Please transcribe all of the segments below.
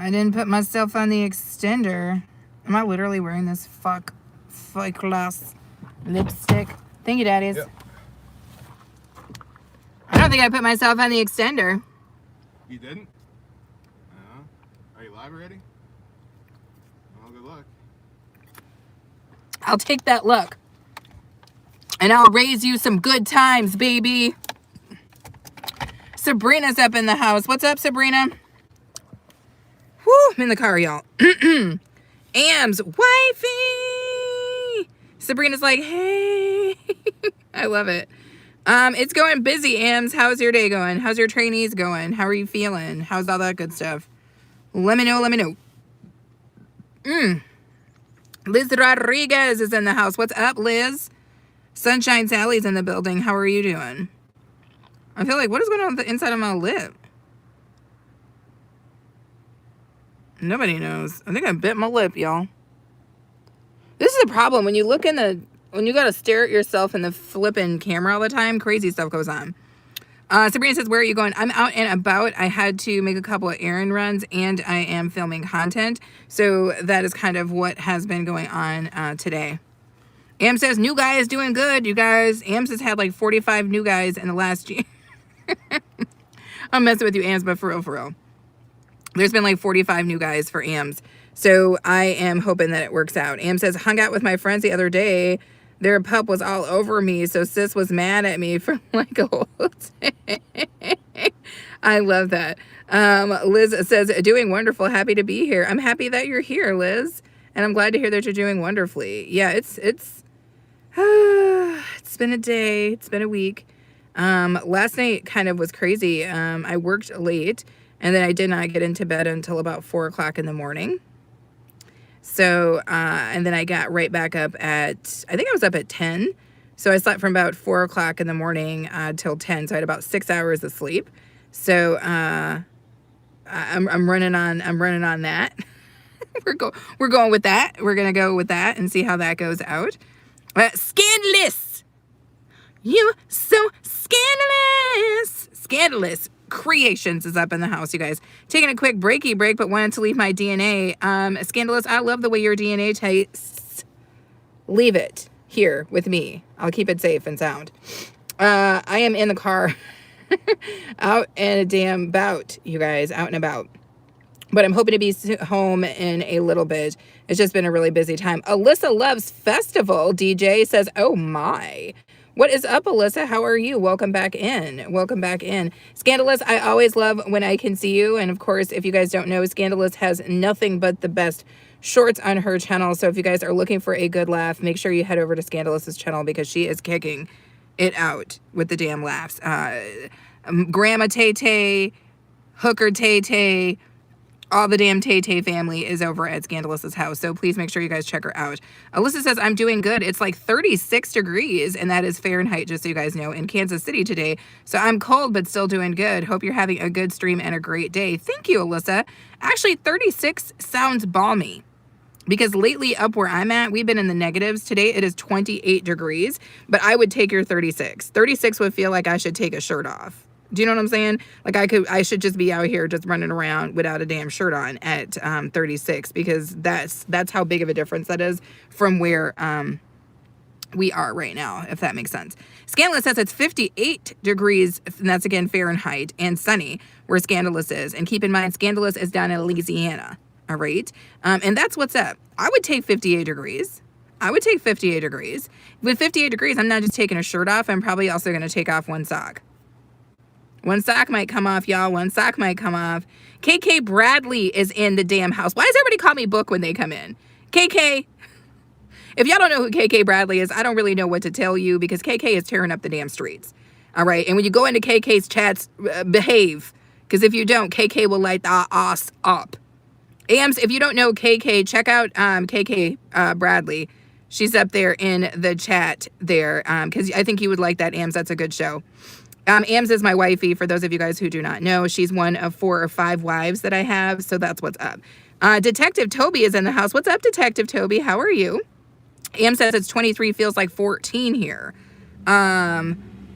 I didn't put myself on the extender. Am I literally wearing this fake glass lipstick? Thank you, daddies. Yep. I don't think I put myself on the extender. You didn't? Are you live already? Well, good luck. I'll take that look. And I'll raise you some good times, baby. Sabrina's up in the house. What's up, Sabrina? Whew, I'm in the car, y'all. Am's wifey. Sabrina's like, hey. I love it. It's going busy, Ams. How's your day going? How's your trainees going? How are you feeling? How's all that good stuff? Let me know. Liz Rodriguez is in the house. What's up, Liz? Sunshine Sally's in the building. How are you doing? I feel like, what is going on with the inside of my lip? Nobody knows. I think I bit my lip, y'all. This is a problem. When you look in the, when you got to stare at yourself in the flipping camera all the time, crazy stuff goes on. Sabrina says, where are you going? I'm out and about. I had to make a couple of errand runs and I am filming content. So that is kind of what has been going on today. Am says, new guy is doing good, you guys. Ams has had like 45 new guys in the last year. I'm messing with you, Ams, but for real. There's been like 45 new guys for Ams. So I am hoping that it works out. Am says, hung out with my friends the other day. Their pup was all over me, so sis was mad at me for like a whole day. I love that. Liz says, doing wonderful. Happy to be here. I'm happy that you're here, Liz. And I'm glad to hear that you're doing wonderfully. Yeah, it's been a day. It's been a week. Last night kind of was crazy. I worked late and then I did not get into bed until about 4 o'clock in the morning. So, and then I got right back up at, I think I was up at 10. So I slept from about 4 o'clock in the morning till 10. So I had about 6 hours of sleep. So, I'm running on that. We're going with that. We're going to go with that and see how that goes out. Scandalous. You so scandalous. Scandalous Creations is up in the house, you guys. Taking a quick break, but wanted to leave my DNA. Scandalous, I love the way your DNA tastes. Leave it here with me. I'll keep it safe and sound. I am in the car. Out and a damn bout, you guys. Out and about. But I'm hoping to be home in a little bit. It's just been a really busy time. Alyssa Loves Festival, DJ, says, oh my. What is up, Alyssa? How are you? Welcome back in. Welcome back in. Scandalous, I always love when I can see you. And of course, if you guys don't know, Scandalous has nothing but the best shorts on her channel. So if you guys are looking for a good laugh, make sure you head over to Scandalous's channel because she is kicking it out with the damn laughs. Grandma Tay-Tay, Hooker Tay-Tay, all the damn Tay-Tay family is over at Scandalous's house. So please make sure you guys check her out. Alyssa says, I'm doing good. It's like 36 degrees, and that is Fahrenheit, just so you guys know, in Kansas City today. So I'm cold, but still doing good. Hope you're having a good stream and a great day. Thank you, Alyssa. Actually, 36 sounds balmy. Because lately up where I'm at, we've been in the negatives. Today it is 28 degrees, but I would take your 36. 36 would feel like I should take a shirt off. Do you know what I'm saying? Like I should just be out here just running around without a damn shirt on at 36 because that's how big of a difference that is from where we are right now, if that makes sense. Scandalous says it's 58 degrees, and that's again Fahrenheit, and sunny where Scandalous is. And keep in mind, Scandalous is down in Louisiana. All right. And that's what's up. I would take 58 degrees. I would take 58 degrees. With 58 degrees, I'm not just taking a shirt off. I'm probably also going to take off one sock. One sock might come off, y'all. One sock might come off. KK Bradley is in the damn house. Why does everybody call me Book when they come in? KK. If y'all don't know who KK Bradley is, I don't really know what to tell you because KK is tearing up the damn streets. All right. And when you go into KK's chats, behave. Because if you don't, KK will light the ass up. Ams, if you don't know KK, check out KK Bradley. She's up there in the chat there because I think you would like that, Ams. That's a good show. Ams is my wifey, for those of you guys who do not know. She's one of 4 or 5 wives that I have, so that's what's up. Detective Toby is in the house. What's up, Detective Toby? How are you? Am says it's 23, feels like 14 here.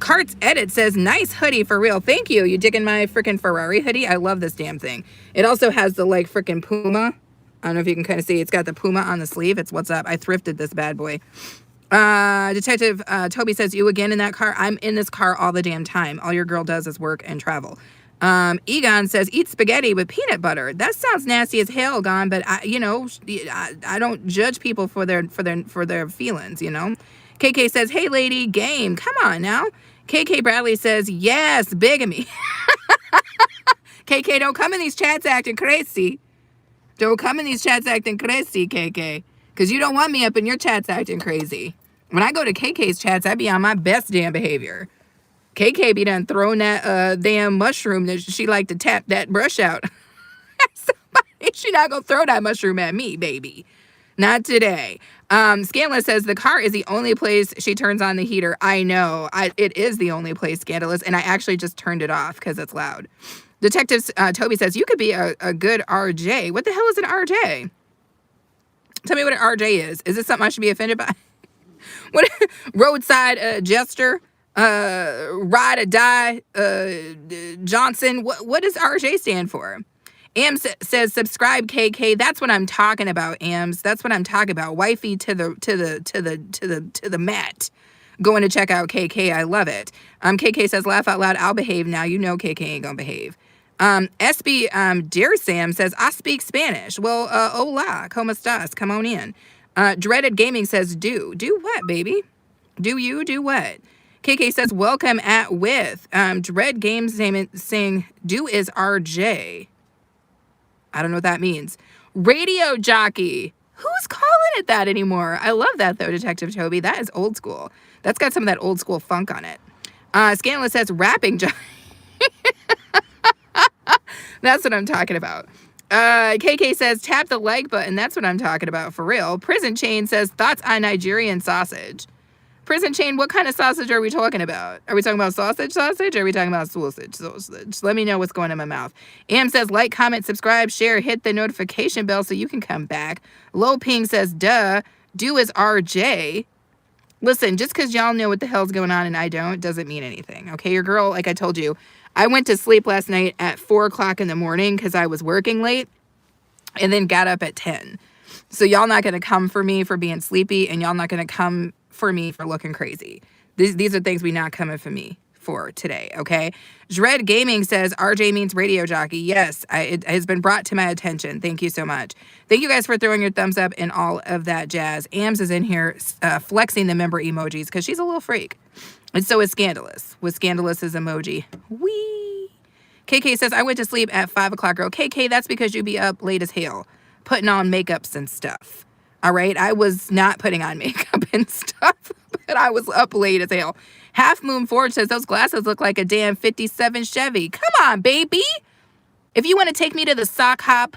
Carts Edit says, nice hoodie for real. Thank you. You digging my freaking Ferrari hoodie? I love this damn thing. It also has the like freaking Puma. I don't know if you can kind of see. It's got the Puma on the sleeve. It's what's up. I thrifted this bad boy. Detective Toby says, you again in that car? I'm in this car all the damn time. All your girl does is work and travel. Egon says, eat spaghetti with peanut butter. That sounds nasty as hell, Gon, but I don't judge people for their feelings, you know. KK says, hey lady, game. Come on now. KK Bradley says, yes, bigamy. KK, don't come in these chats acting crazy. Don't come in these chats acting crazy, KK. Because you don't want me up in your chats acting crazy. When I go to KK's chats, I be on my best damn behavior. KK be done throwing that damn mushroom that she like to tap that brush out. She not going to throw that mushroom at me, baby. Not today. Scandalous says the car is the only place she turns on the heater. I know. It is the only place, Scandalous, and I actually just turned it off because it's loud. Detective Toby says, you could be a good RJ. What the hell is an RJ? Tell me what an RJ is. Is this something I should be offended by? What roadside jester? Ride or die? Johnson? What does RJ stand for? Ams says, subscribe, KK. That's what I'm talking about, Ams. That's what I'm talking about. Wifey to the mat. Going to check out KK. I love it. KK says, laugh out loud. I'll behave now. You know KK ain't gonna behave. SB Dear Sam says, I speak Spanish. Well, hola, ¿cómo estás? Come on in. Dreaded Gaming says, do what, baby? Do you do what? KK says, welcome at with. Dread Games saying, do is RJ. I don't know what that means. Radio jockey. Who's calling it that anymore? I love that, though, Detective Toby. That is old school. That's got some of that old school funk on it. Scandalous says, rapping jockey. That's what I'm talking about. KK says, tap the like button. That's what I'm talking about, for real. Prison Chain says, thoughts on Nigerian sausage. Prison Chain, what kind of sausage are we talking about? Are we talking about sausage? Or are we talking about sausage? Let me know what's going in my mouth. Am says, like, comment, subscribe, share, hit the notification bell so you can come back. Low Ping says, duh. Do is RJ. Listen, just because y'all know what the hell's going on and I don't, doesn't mean anything. Okay, your girl, like I told you, I went to sleep last night at 4 o'clock in the morning because I was working late and then got up at 10. So y'all not going to come for me for being sleepy, and y'all not going to come for me for looking crazy. These are things we not coming for me for today, okay? Dread Gaming says, RJ means radio jockey. Yes, it has been brought to my attention. Thank you so much. Thank you guys for throwing your thumbs up and all of that jazz. Ams is in here flexing the member emojis because she's a little freak. And so is Scandalous with Scandalous's emoji. Wee. KK says, I went to sleep at 5 o'clock, girl. KK, that's because you be up late as hell, putting on makeups and stuff. All right, I was not putting on makeup and stuff, but I was up late as hell. Half Moon Forge says, those glasses look like a damn 57 Chevy. Come on, baby. If you want to take me to the sock hop,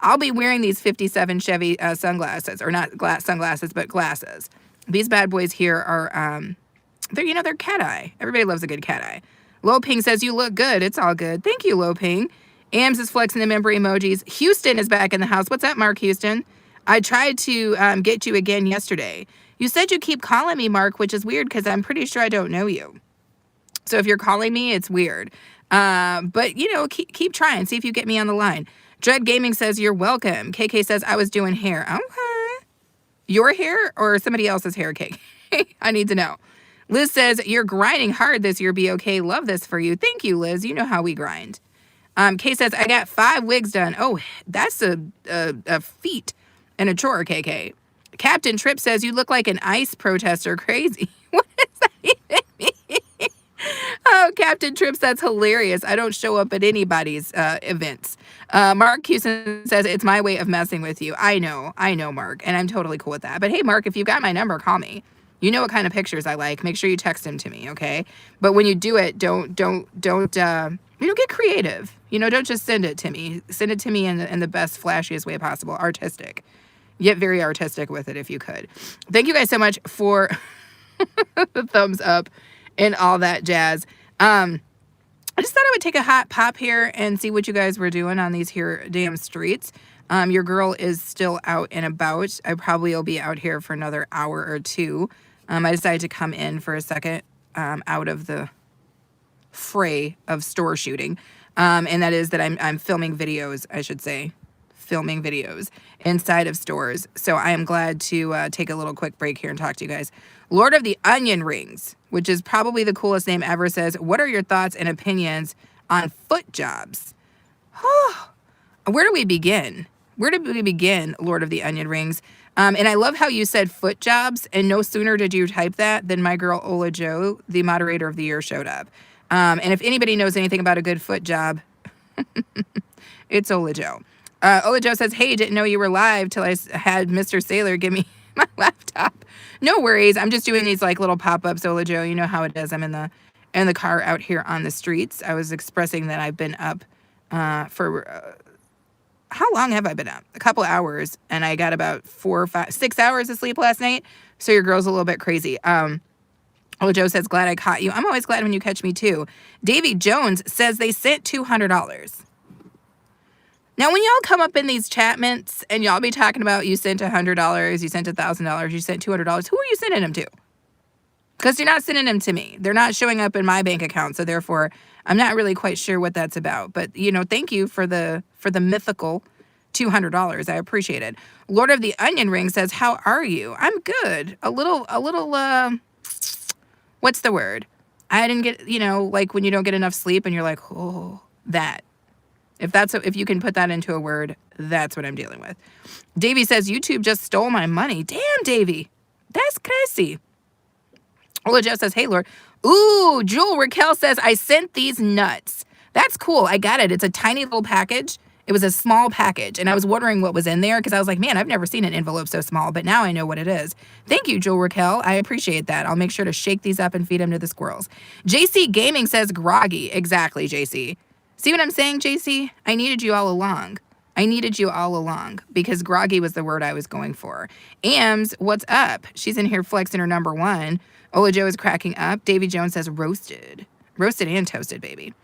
I'll be wearing these 57 Chevy sunglasses, or not sunglasses, but glasses. These bad boys here are, they're cat eye. Everybody loves a good cat eye. Low Ping says, you look good. It's all good. Thank you, Low Ping. Ams is flexing the member emojis. Houston is back in the house. What's up, Mark Houston? I tried to get you again yesterday. You said you keep calling me, Mark, which is weird because I'm pretty sure I don't know you. So if you're calling me, it's weird. But, keep trying. See if you get me on the line. Dread Gaming says, you're welcome. KK says, I was doing hair. Okay. Your hair or somebody else's hair, KK? I need to know. Liz says, you're grinding hard this year, BOK. Love this for you. Thank you, Liz. You know how we grind. Kay says, I got 5 wigs done. Oh, that's a feat. And a chore, KK. Captain Tripp says, you look like an ICE protester. Crazy. What does that even mean? Oh, Captain Trips, that's hilarious. I don't show up at anybody's events. Mark Houston says, it's my way of messing with you. I know, Mark, and I'm totally cool with that. But hey, Mark, if you've got my number, call me. You know what kind of pictures I like. Make sure you text them to me, okay? But when you do it, don't get creative. Don't just send it to me. Send it to me in the best, flashiest way possible. Artistic. Get very artistic with it if you could. Thank you guys so much for the thumbs up and all that jazz. I just thought I would take a hot pop here and see what you guys were doing on these here damn streets. Your girl is still out and about. I probably will be out here for another hour or two. I decided to come in for a second out of the fray of store shooting. And that is that I'm filming videos, I should say, filming videos inside of stores. So I am glad to take a little quick break here and talk to you guys. Lord of the Onion Rings, which is probably the coolest name ever, says, what are your thoughts and opinions on foot jobs? Where do we begin? Where did we begin, Lord of the Onion Rings? And I love how you said foot jobs, and no sooner did you type that than my girl Ola Joe, the moderator of the year, showed up. And if anybody knows anything about a good foot job, it's Ola Joe. Ola Joe says, hey, didn't know you were live till I had Mr. Sailor give me my laptop. No worries. I'm just doing these like little pop-ups, Ola Joe. You know how it is. I'm in the car out here on the streets. I was expressing that I've been up for how long have I been up? A couple hours, and I got about 4 or 5, 6 hours of sleep last night. So your girl's a little bit crazy. Ola Joe says, glad I caught you. I'm always glad when you catch me too. Davy Jones says they sent $200. Now, when y'all come up in these chatments and y'all be talking about you sent $100, you sent $1,000, you sent $200, who are you sending them to? Because you're not sending them to me. They're not showing up in my bank account. So therefore, I'm not really quite sure what that's about. But, you know, thank you for the mythical $200. I appreciate it. Lord of the Onion Ring says, how are you? I'm good. A little, what's the word? I didn't get, you know, like when you don't get enough sleep and you're like, oh, that. If you can put that into a word, that's what I'm dealing with. Davey says, YouTube just stole my money. Damn, Davey. That's crazy. Ola Joe says, hey, Lord. Ooh, Jewel Raquel says, I sent these nuts. That's cool. I got it. It's a tiny little package. It was a small package. And I was wondering what was in there because I was like, man, I've never seen an envelope so small. But now I know what it is. Thank you, Jewel Raquel. I appreciate that. I'll make sure to shake these up and feed them to the squirrels. JC Gaming says groggy. Exactly, JC. See what I'm saying, JC? I needed you all along. I needed you all along because groggy was the word I was going for. Ams, what's up? She's in here flexing her number one. Ola Joe is cracking up. Davy Jones says roasted. Roasted and toasted, baby.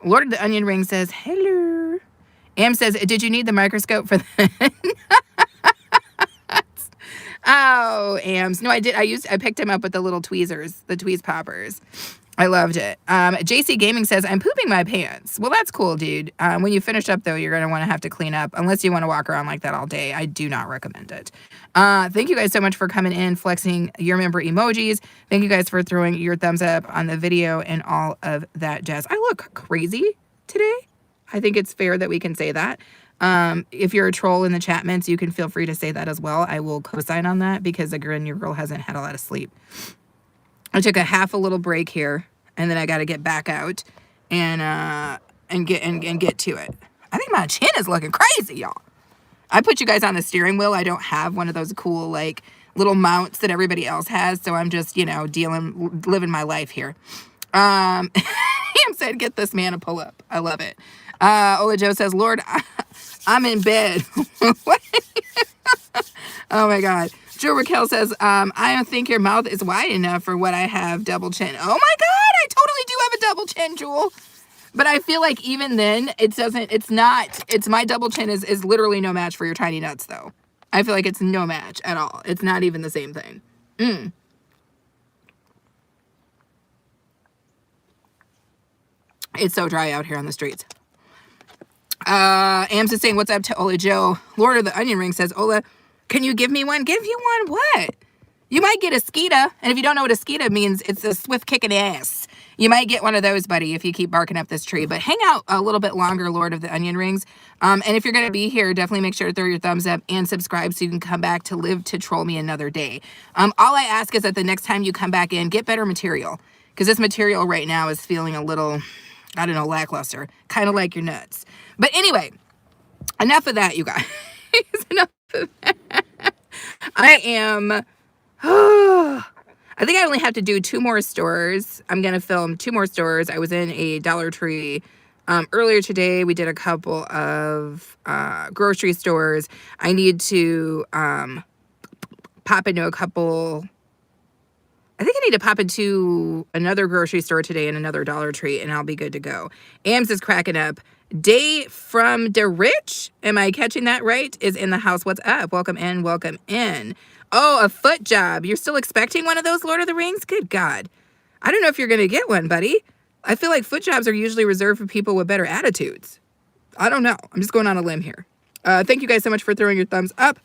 Lord of the Onion Ring says, hello. Am says, did you need the microscope for that? Oh, Ams. No, I did. I picked him up with the little tweezers, the tweeze poppers. I loved it. JC Gaming says, I'm pooping my pants. Well, that's cool, dude. When you finish up, though, you're going to want to have to clean up. Unless you want to walk around like that all day. I do not recommend it. Thank you guys so much for coming in, flexing your member emojis. Thank you guys for throwing your thumbs up on the video and all of that jazz. I look crazy today. I think it's fair that we can say that. If you're a troll in the chatments, you can feel free to say that as well. I will co-sign on that because again, your girl hasn't had a lot of sleep. I took a little break here, and then I got to get back out and get to it. I think my chin is looking crazy, y'all. I put you guys on the steering wheel. I don't have one of those cool like little mounts that everybody else has, so I'm just, you know, living my life here. Ham said, "Get this man a pull up." I love it. Ola Joe says, "Lord, I'm in bed." Oh my God. Joe Raquel says, I don't think your mouth is wide enough for what I have double chin. Oh my God, I totally do have a double chin, Jewel. But I feel like even then, my double chin is literally no match for your tiny nuts though. I feel like it's no match at all. It's not even the same thing. It's so dry out here on the streets. Ams is saying, what's up to Ola Joe? Lord of the Onion Ring says, Ola, can you give me one? Give you one what? You might get a skeeta. And if you don't know what a skeeta means, it's a swift kick in the ass. You might get one of those, buddy, if you keep barking up this tree. But hang out a little bit longer, Lord of the Onion Rings. And if you're going to be here, definitely make sure to throw your thumbs up and subscribe so you can come back to live to troll me another day. All I ask is that the next time you come back in, get better material. Because this material right now is feeling a little, I don't know, lackluster. Kind of like your nuts. But anyway, enough of that, you guys. Enough of that. I think I only have to do 2 more stores. I'm going to film 2 more stores. I was in a Dollar Tree earlier today. We did a couple of grocery stores. I need to pop into a couple. I think I need to pop into another grocery store today and another Dollar Tree, and I'll be good to go. Ams is cracking up. Day from the Rich, am I catching that right, is in the house. What's up? Welcome in, welcome in. Oh, a foot job. You're still expecting one of those, Lord of the Rings? Good God. I don't know if you're going to get one, buddy. I feel like foot jobs are usually reserved for people with better attitudes. I don't know. I'm just going on a limb here. Thank you guys so much for throwing your thumbs up.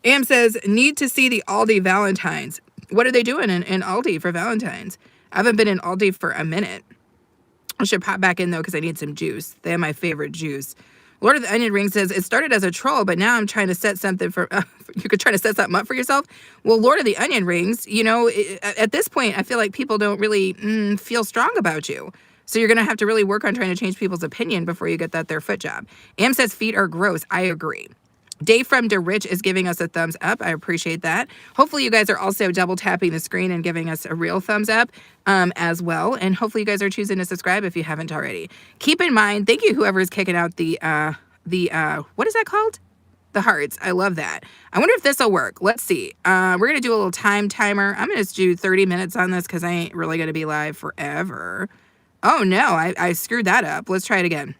Am says, need to see the Aldi Valentine's. What are they doing in Aldi for Valentine's? I haven't been in Aldi for a minute. I should pop back in, though, because I need some juice. They have my favorite juice. Lord of the Onion Ring says, it started as a troll, but now I'm trying to set something for... you could try to set something up for yourself? Well, Lord of the Onion Rings, you know, at this point, I feel like people don't really feel strong about you. So you're going to have to really work on trying to change people's opinion before you get that their foot job. Am says feet are gross. I agree. Dave from DeRich is giving us a thumbs up. I appreciate that. Hopefully you guys are also double tapping the screen and giving us a real thumbs up as well. And hopefully you guys are choosing to subscribe if you haven't already. Keep in mind, thank you whoever is kicking out the what is that called? The hearts. I love that. I wonder if this will work. Let's see. We're going to do a little timer. I'm going to do 30 minutes on this because I ain't really going to be live forever. Oh no, I screwed that up. Let's try it again.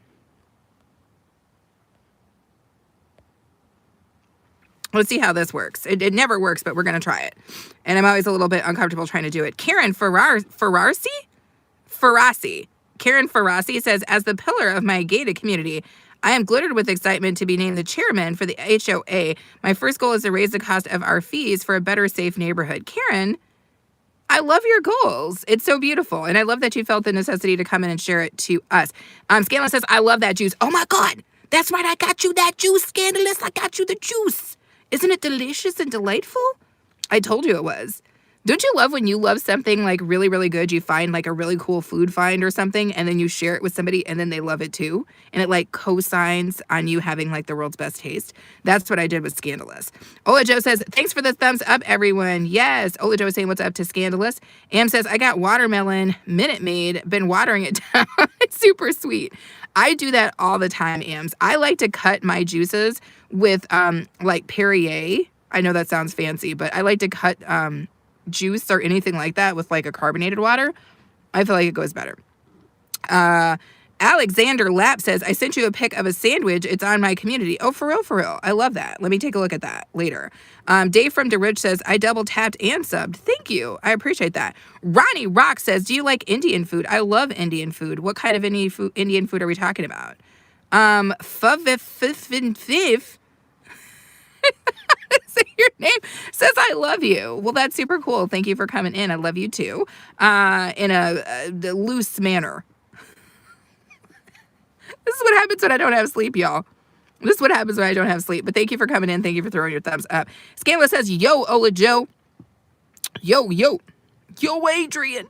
Let's see how this works. It never works, but we're going to try it. And I'm always a little bit uncomfortable trying to do it. Karen Ferrasi? Karen Ferrasi says, as the pillar of my gated community, I am glittered with excitement to be named the chairman for the HOA. My first goal is to raise the cost of our fees for a better, safe neighborhood. Karen, I love your goals. It's so beautiful. And I love that you felt the necessity to come in and share it to us. Scanlon says, I love that juice. Oh my God. That's right. I got you that juice, Scandalous. I got you the juice. Isn't it delicious and delightful? I told you it was. Don't you love when you love something like really, really good, you find like a really cool food find or something, and then you share it with somebody and then they love it too? And it like co-signs on you having like the world's best taste. That's what I did with Scandalous. Ola Joe says, thanks for the thumbs up, everyone. Yes. Ola Joe is saying what's up to Scandalous. Am says, I got watermelon Minute Maid, been watering it down. It's super sweet. I do that all the time, Ams. I like to cut my juices with like Perrier. I know that sounds fancy, but I like to cut juice or anything like that with like a carbonated water. I feel like it goes better. Alexander Lapp says, I sent you a pic of a sandwich. It's on my community. Oh, for real, for real. I love that. Let me take a look at that later. Dave from DeRich says, I double tapped and subbed. Thank you. I appreciate that. Ronnie Rock says, do you like Indian food? I love Indian food. What kind of Indian food are we talking about? Say your name, says I love you. Well, that's super cool. Thank you for coming in. I love you too. In a loose manner. This is what happens when I don't have sleep, y'all. This is what happens when I don't have sleep. But thank you for coming in. Thank you for throwing your thumbs up. Scandalous says, yo, Ola Joe. Yo, Adrian.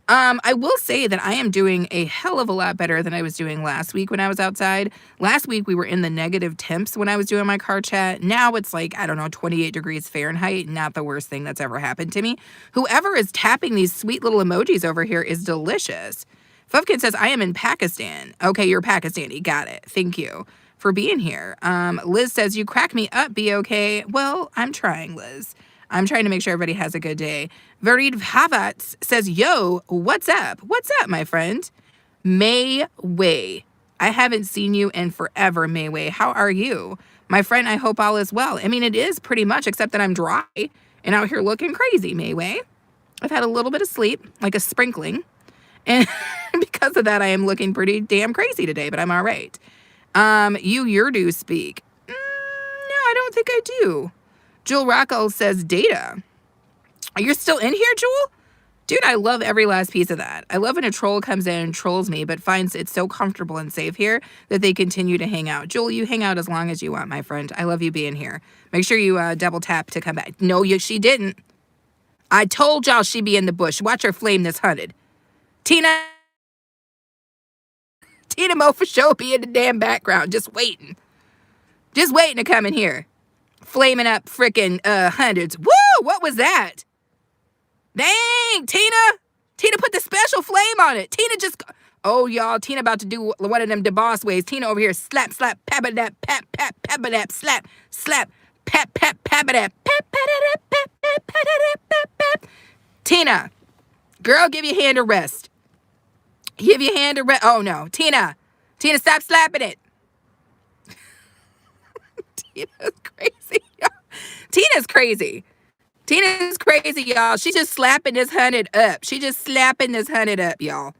I will say that I am doing a hell of a lot better than I was doing last week when I was outside. Last week, we were in the negative temps when I was doing my car chat. Now it's like, I don't know, 28 degrees Fahrenheit. Not the worst thing that's ever happened to me. Whoever is tapping these sweet little emojis over here is delicious. Fufkin says, I am in Pakistan. Okay, you're Pakistani. Got it. Thank you for being here. Liz says, you crack me up, be okay. Well, I'm trying, Liz. I'm trying to make sure everybody has a good day. Varid Havatz says, yo, what's up? What's up, my friend? May Way. I haven't seen you in forever, May Way. How are you? My friend, I hope all is well. I mean, it is pretty much, except that I'm dry and out here looking crazy, May Way. I've had a little bit of sleep, like a sprinkling. And because of that, I am looking pretty damn crazy today, but I'm all right. You Urdu speak. No, I don't think I do. Jewel Rocco says data. You're still in here, Jewel? Dude, I love every last piece of that. I love when a troll comes in and trolls me, but finds it so comfortable and safe here that they continue to hang out. Jewel, you hang out as long as you want, my friend. I love you being here. Make sure you double tap to come back. No, she didn't. I told y'all she'd be in the bush. Watch her flame this hunted. Tina Mo for sure be in the damn background, just waiting to come in here, flaming up freaking hundreds. Woo! What was that? Dang, Tina put the special flame on it. Tina just, oh y'all, Tina about to do one of them DeBoss ways. Tina over here, slap, pap-a-dap, pap, pap-a-dap, slap, pap, pap-a-dap, pap-a-dap, pap. Tina, girl, give your hand a rest. Give your hand a rest. Oh no, Tina, stop slapping it. Tina's crazy. Tina's crazy. Tina's crazy, y'all. She's just slapping this hunted up. She just slapping this hunted up, y'all.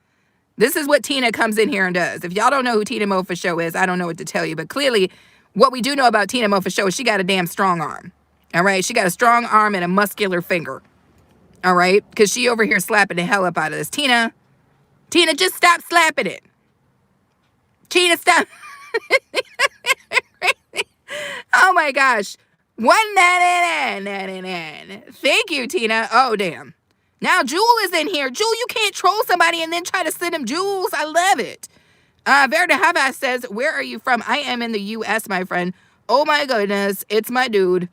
This is what Tina comes in here and does. If y'all don't know who Tina Mo for show is, I don't know what to tell you. But clearly, what we do know about Tina Mo for show is she got a damn strong arm. All right? She got a strong arm and a muscular finger. All right? Because she over here slapping the hell up out of this. Tina, just stop slapping it. Tina, stop. Oh my gosh. 199. Thank you, Tina. Oh, damn. Now Jewel is in here. Jewel, you can't troll somebody and then try to send them jewels. I love it. Verda Havas says, where are you from? I am in the U.S., my friend. Oh my goodness. It's my dude.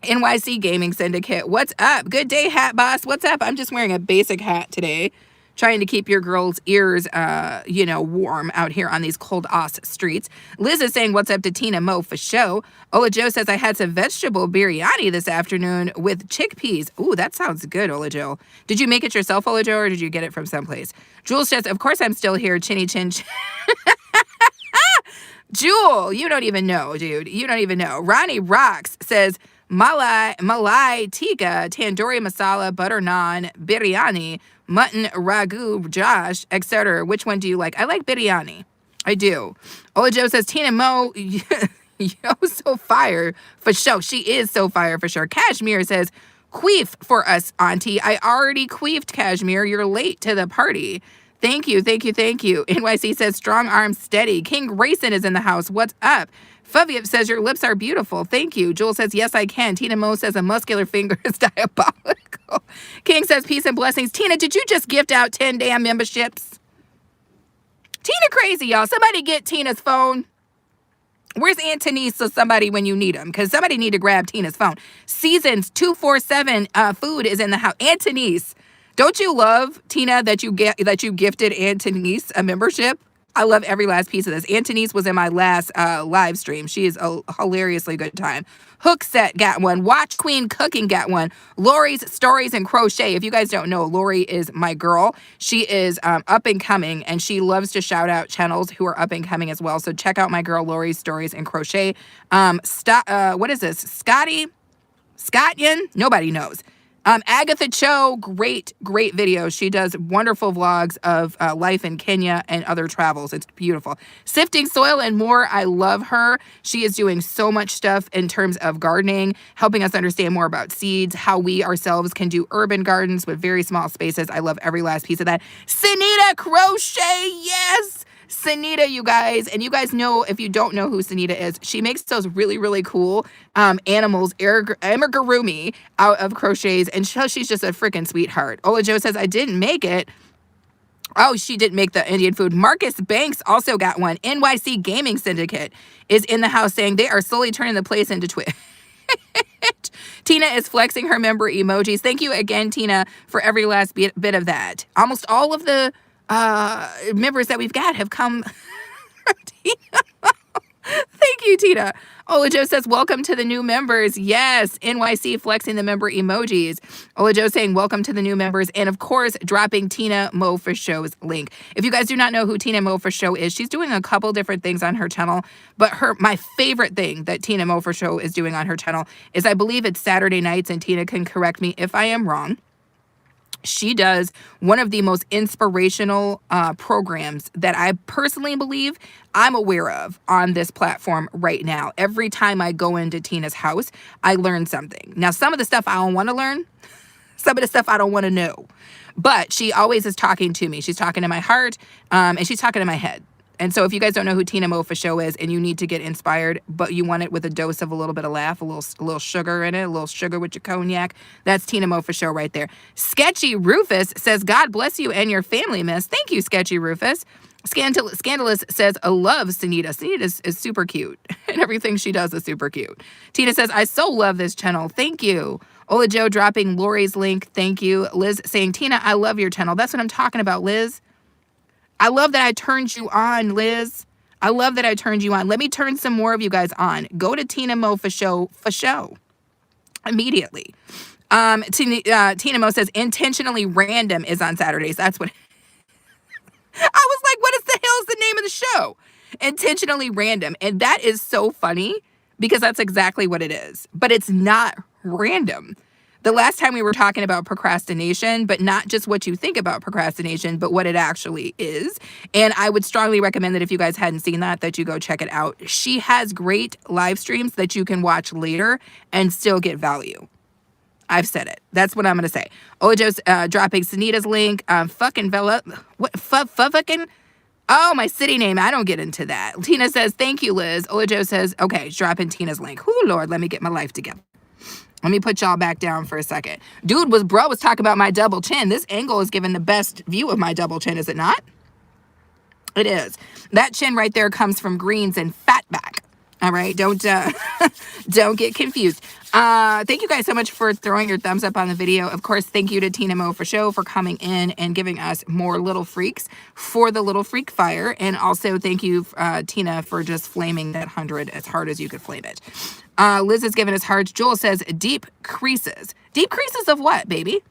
NYC Gaming Syndicate. What's up? Good day, Hat Boss. What's up? I'm just wearing a basic hat today, trying to keep your girls' ears, warm out here on these cold-ass streets. Liz is saying, what's up to Tina Mo for show? Ola Joe says, I had some vegetable biryani this afternoon with chickpeas. Ooh, that sounds good, Ola Joe. Did you make it yourself, Ola Joe, or did you get it from someplace? Jules says, of course I'm still here, chinny chin. Jewel, you don't even know, dude. You don't even know. Ronnie Rocks says, Malai tikka, tandoori masala, butter naan, biryani, mutton ragu, Josh, etc. Which one do you like? I like biryani. I do. Ola Joe says, Tina Mo, yo, so fire for sure. She is so fire for sure. Kashmir says, queef for us, auntie. I already queefed, Kashmir. You're late to the party. Thank you. NYC says, strong arm steady. King Grayson is in the house. What's up? Faviep says, your lips are beautiful. Thank you. Jewel says, yes, I can. Tina Mo says, a muscular finger is diabolical. King says, peace and blessings. Tina, did you just gift out 10 damn memberships? Tina crazy, y'all. Somebody get Tina's phone. Where's Antonise or somebody when you need them? Because somebody need to grab Tina's phone. Seasons 247 food is in the house. Antonise, don't you love, Tina, that you gifted Antonise a membership? I love every last piece of this. Antonise was in my last live stream. She is a hilariously good time. Hookset got one. Watch Queen Cooking got one. Lori's Stories and Crochet. If you guys don't know, Lori is my girl. She is up and coming, and she loves to shout out channels who are up and coming as well. So check out my girl Lori's Stories and Crochet. What is this? Scottian? Nobody knows. Agatha Cho, great videos. She does wonderful vlogs of life in Kenya and other travels. It's beautiful. Sifting Soil and More, I love her. She is doing so much stuff in terms of gardening, helping us understand more about seeds, how we ourselves can do urban gardens with very small spaces. I love every last piece of that. Sunita Crochet, yes! Sunita, you guys, and you guys know, if you don't know who Sunita is, she makes those really cool animals, amigurumi, out of crochets, and she's just a freaking sweetheart. Ola Joe says, I didn't make it. Oh, she didn't make the Indian food. Marcus Banks also got one. NYC Gaming Syndicate is in the house saying they are slowly turning the place into Twitch. Tina is flexing her member emojis. Thank you again, Tina, for every last bit of that. Almost all of the members that we've got have come from Tina. Thank you, Tina. Ola Joe says, welcome to the new members. Yes, NYC flexing the member emojis. Ola Joe saying, welcome to the new members. And of course, dropping Tina Mo for Show's link. If you guys do not know who Tina Mo for Show is, she's doing a couple different things on her channel. But my favorite thing that Tina Mo for Show is doing on her channel is, I believe it's Saturday nights, and Tina can correct me if I am wrong. She does one of the most inspirational programs that I personally believe I'm aware of on this platform right now. Every time I go into Tina's house, I learn something. Now, some of the stuff I don't want to learn, some of the stuff I don't want to know, but she always is talking to me. She's talking to my heart, and she's talking to my head. And so if you guys don't know who Tina Mo for Show is, and you need to get inspired, but you want it with a dose of a little bit of laugh, a little sugar in it, a little sugar with your cognac, that's Tina Mo for Show right there. Sketchy Rufus says, God bless you and your family, miss. Thank you, Sketchy Rufus. Scandalous says, I love Sunita. Sunita is super cute, and everything she does is super cute. Tina says, I so love this channel. Thank you. Ola Joe dropping Lori's link. Thank you. Liz saying, Tina, I love your channel. That's what I'm talking about, Liz. I love that I turned you on, Liz. I love that I turned you on. Let me turn some more of you guys on. Go to Tina Mo for show immediately. Tina Mo says, intentionally random is on Saturdays. That's what I was like, what is the hell is the name of the show? Intentionally random. And that is so funny because that's exactly what it is. But it's not random. the last time we were talking about procrastination, but not just what you think about procrastination, but what it actually is. And I would strongly recommend that if you guys hadn't seen that you go check it out. She has great live streams that you can watch later and still get value. I've said it. That's what I'm going to say. Olajo's dropping Sunita's link. Fucking Vela. What? Fucking. Oh, my city name. I don't get into that. Tina says, thank you, Liz. Olajo says, okay, dropping Tina's link. Oh, Lord, let me get my life together. Let me put y'all back down for a second. Bro was talking about my double chin. This angle is giving the best view of my double chin, is it not? It is. That chin right there comes from greens and fatback. All right, don't get confused. Thank you guys so much for throwing your thumbs up on the video. Of course, thank you to Tina Mo for show for coming in and giving us more little freaks for the little freak fire. And also thank you, Tina, for just flaming that 100 as hard as you could flame it. Liz is giving us hearts. Joel says deep creases. Deep creases of what, baby?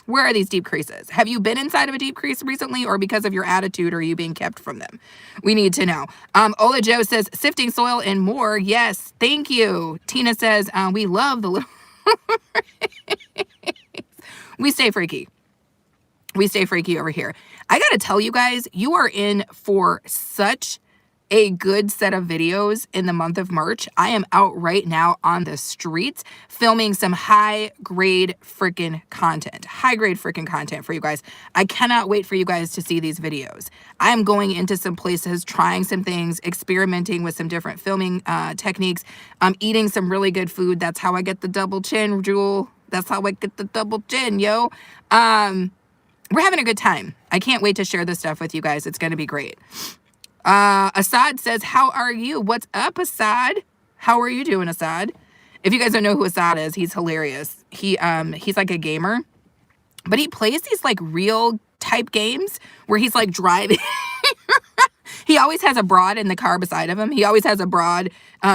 Where are these deep creases? Have you been inside of a deep crease recently, or because of your attitude are you being kept from them? We need to know. Ola Joe says sifting soil and more. Yes, thank you. Tina says we love the little. We stay freaky. We stay freaky over here. I gotta tell you guys, you are in for such a good set of videos in the month of March. I am out right now on the streets filming some high-grade freaking content. High-grade freaking content for you guys. I cannot wait for you guys to see these videos. I'm going into some places, trying some things, experimenting with some different filming techniques. I'm eating some really good food. That's how I get the double chin, Jewel. That's how I get the double chin, yo. We're having a good time. I can't wait to share this stuff with you guys. It's going to be great. Assad says, how are you? What's up, Assad? How are you doing, Assad? If you guys don't know who Assad is, he's hilarious. He's like a gamer, but he plays these like real type games where he's like driving. He always has a broad in the car beside of him. He always has a broad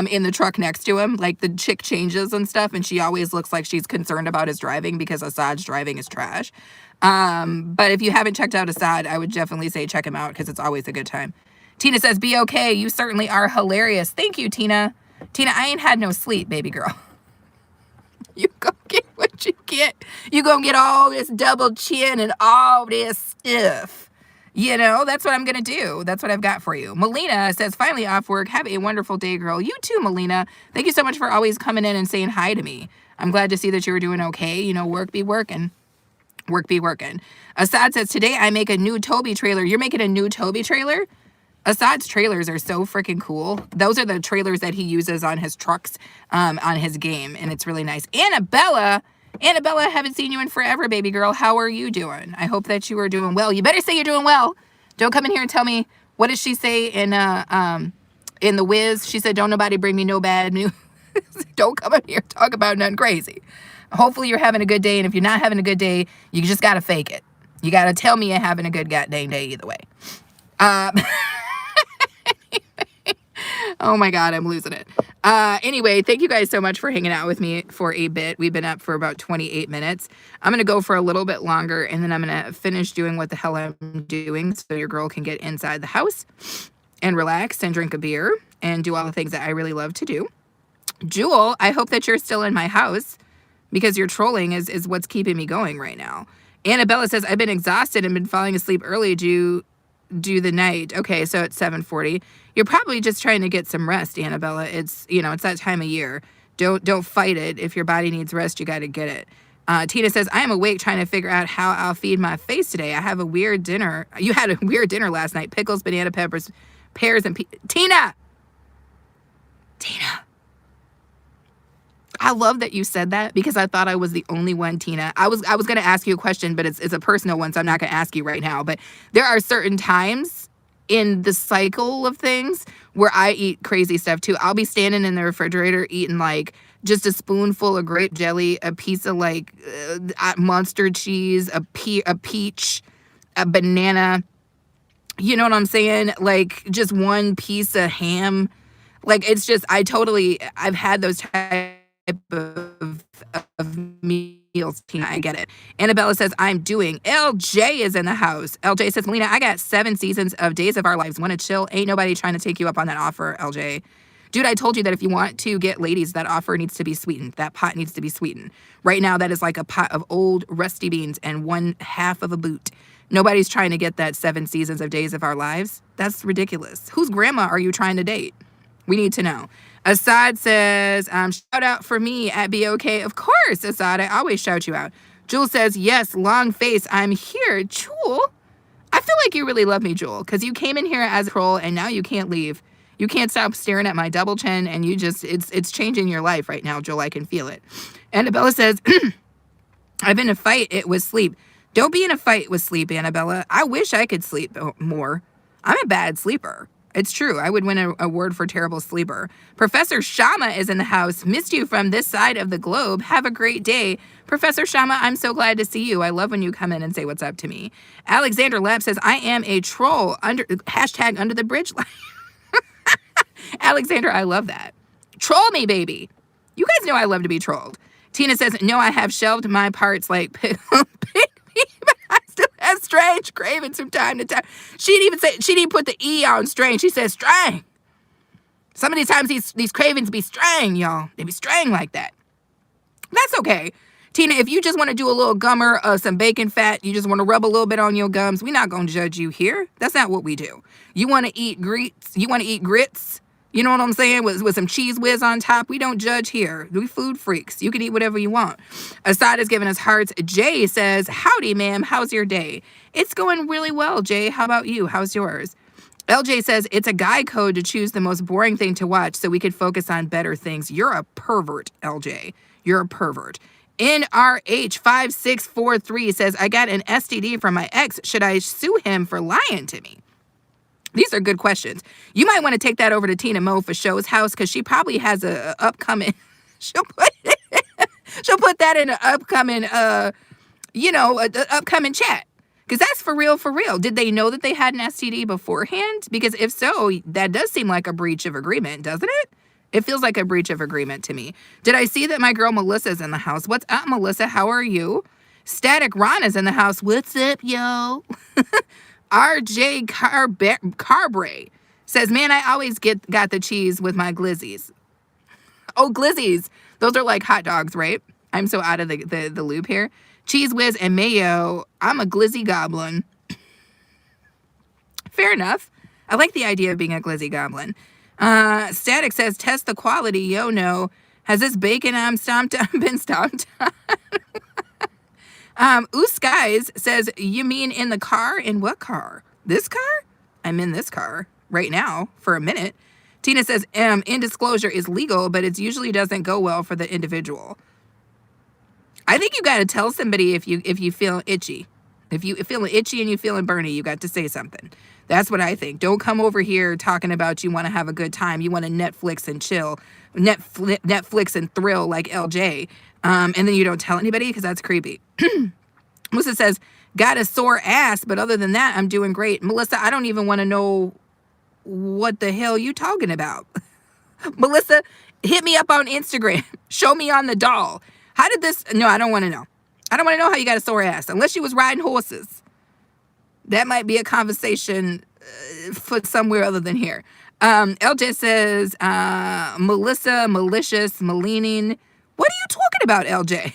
in the truck next to him. Like the chick changes and stuff, and she always looks like she's concerned about his driving because Assad's driving is trash. But if you haven't checked out Assad, I would definitely say check him out because it's always a good time. Tina says, be okay. You certainly are hilarious. Thank you, Tina. Tina, I ain't had no sleep, baby girl. You go get what you get. You gonna get all this double chin and all this stuff. You know, that's what I'm going to do. That's what I've got for you. Melina says, finally off work. Have a wonderful day, girl. You too, Melina. Thank you so much for always coming in and saying hi to me. I'm glad to see that you were doing okay. You know, work be working. Work be working. Assad says, today I make a new Toby trailer. You're making a new Toby trailer? Assad's trailers are so freaking cool. Those are the trailers that he uses on his trucks, on his game, and it's really nice. Annabella, I haven't seen you in forever, baby girl. How are you doing? I hope that you are doing well. You better say you're doing well. Don't come in here and tell me, what does she say in The Wiz? She said, don't nobody bring me no bad news. Don't come in here and talk about nothing crazy. Hopefully you're having a good day, and if you're not having a good day, you just got to fake it. You got to tell me you're having a good goddamn day either way. Oh my God, I'm losing it. Anyway, thank you guys so much for hanging out with me for a bit. We've been up for about 28 minutes. I'm going to go for a little bit longer, and then I'm going to finish doing what the hell I'm doing so your girl can get inside the house and relax and drink a beer and do all the things that I really love to do. Jewel, I hope that you're still in my house because your trolling is what's keeping me going right now. Annabella says, I've been exhausted and been falling asleep early due the night. Okay, so it's 7:40. You're probably just trying to get some rest, Annabella. It's, you know, it's that time of year. Don't fight it. If your body needs rest, you got to get it. Tina says, I am awake trying to figure out how I'll feed my face today. I have a weird dinner. You had a weird dinner last night. Pickles, banana peppers, pears, and Tina! I love that you said that because I thought I was the only one, Tina. I was going to ask you a question, but it's a personal one, so I'm not going to ask you right now. But there are certain times in the cycle of things where I eat crazy stuff too. I'll be standing in the refrigerator eating like just a spoonful of grape jelly, a piece of like Monster cheese, a peach, a banana. You know what I'm saying? Like just one piece of ham. Like it's just, I've had those type of meals, Tina. I get it. Annabella says, I'm doing. LJ is in the house. LJ says, Melina, I got 7 seasons of Days of Our Lives. Want to chill? Ain't nobody trying to take you up on that offer, LJ. Dude, I told you that if you want to get ladies, that offer needs to be sweetened. That pot needs to be sweetened. Right now, that is like a pot of old rusty beans and 1/2 of a boot. Nobody's trying to get that 7 seasons of Days of Our Lives. That's ridiculous. Whose grandma are you trying to date? We need to know. Assad says, shout out for me at BOK. Of course, Assad, I always shout you out. Jewel says, yes, long face, I'm here. Jewel, I feel like you really love me, Jewel, because you came in here as a troll and now you can't leave. You can't stop staring at my double chin, and you just, it's changing your life right now, Jewel. I can feel it. Annabella says, I've been in a fight, it was sleep. Don't be in a fight with sleep, Annabella. I wish I could sleep more. I'm a bad sleeper. It's true. I would win an award for terrible sleeper. Professor Shama is in the house. Missed you from this side of the globe. Have a great day. Professor Shama, I'm so glad to see you. I love when you come in and say what's up to me. Alexander Lab says, I am a troll. Hashtag under the bridge line. Alexander, I love that. Troll me, baby. You guys know I love to be trolled. Tina says, no, I have shelved my parts like pig but I still have strange cravings from time to time. She didn't even put the E on strange. She says strange. Some of these times these cravings be strange, y'all. They be strange like that. That's okay. Tina, if you just want to do a little gummer, some bacon fat, you just want to rub a little bit on your gums, we're not going to judge you here. That's not what we do. You want to eat grits? You want to eat grits? You know what I'm saying? With some cheese whiz on top. We don't judge here. We food freaks. You can eat whatever you want. Assad is giving us hearts. Jay says, howdy, ma'am. How's your day? It's going really well, Jay. How about you? How's yours? LJ says, it's a guy code to choose the most boring thing to watch so we could focus on better things. You're a pervert, LJ. You're a pervert. NRH5643 says, I got an STD from my ex. Should I sue him for lying to me? These are good questions. You might want to take that over to Tina Mo for Show's house because she probably has a upcoming. She'll put that in an upcoming, upcoming chat because that's for real, for real. Did they know that they had an STD beforehand? Because if so, that does seem like a breach of agreement, doesn't it? It feels like a breach of agreement to me. Did I see that my girl Melissa's in the house? What's up, Melissa? How are you? Static Ron is in the house. What's up, yo? RJ Carbray says, man, I always got the cheese with my glizzies. Oh, glizzies. Those are like hot dogs, right? I'm so out of the loop here. Cheese whiz and mayo. I'm a glizzy goblin. Fair enough. I like the idea of being a glizzy goblin. Static says, test the quality. Yo, no. Has this bacon been stomped on? Skies says, you mean in the car? In what car? This car? I'm in this car right now for a minute. Tina says, indisclosure is legal, but it usually doesn't go well for the individual. I think you got to tell somebody if you feel itchy. If you feeling itchy and you feeling burny, you got to say something. That's what I think. Don't come over here talking about you want to have a good time. You want to Netflix and chill. Netflix and thrill like LJ. And then you don't tell anybody because that's creepy. Melissa says, got a sore ass, but other than that, I'm doing great. Melissa, I don't even want to know what the hell you talking about. Melissa, hit me up on Instagram. Show me on the doll. How did this? No, I don't want to know. I don't want to know how you got a sore ass unless you was riding horses. That might be a conversation for somewhere other than here. LJ says, Melissa, malicious, maligning. What are you talking about, LJ?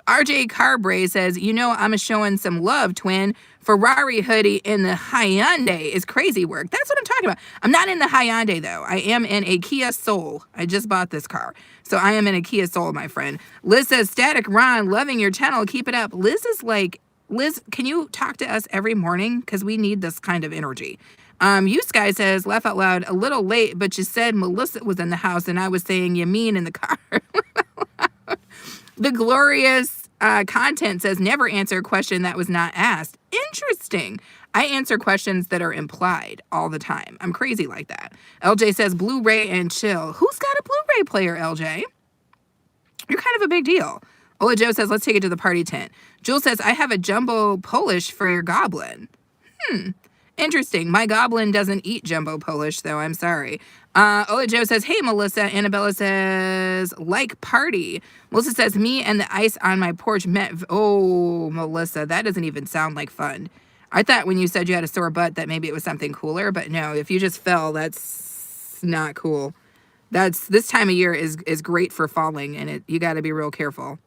RJ Carbray says, I'm showing some love, twin. Ferrari hoodie in the Hyundai is crazy work. That's what I'm talking about. I'm not in the Hyundai, though. I am in a Kia Soul. I just bought this car. So I am in a Kia Soul, my friend. Liz says, Static Ron, loving your channel. Keep it up. Liz is like, Liz, can you talk to us every morning? Because we need this kind of energy. You Sky says, laugh out loud, a little late, but you said Melissa was in the house and I was saying you mean in the car. The glorious content says, never answer a question that was not asked. Interesting. I answer questions that are implied all the time. I'm crazy like that. LJ says, Blu-ray and chill. Who's got a Blu-ray player, LJ? You're kind of a big deal. Ola Joe says, let's take it to the party tent. Jules says, I have a jumbo Polish for your goblin. Interesting. My goblin doesn't eat jumbo Polish, though. I'm sorry. Ola Joe says, hey, Melissa. Annabella says, like party. Melissa says, me and the ice on my porch met. Oh, Melissa, that doesn't even sound like fun. I thought when you said you had a sore butt that maybe it was something cooler, but no, if you just fell, that's not cool. This time of year is great for falling, and you got to be real careful.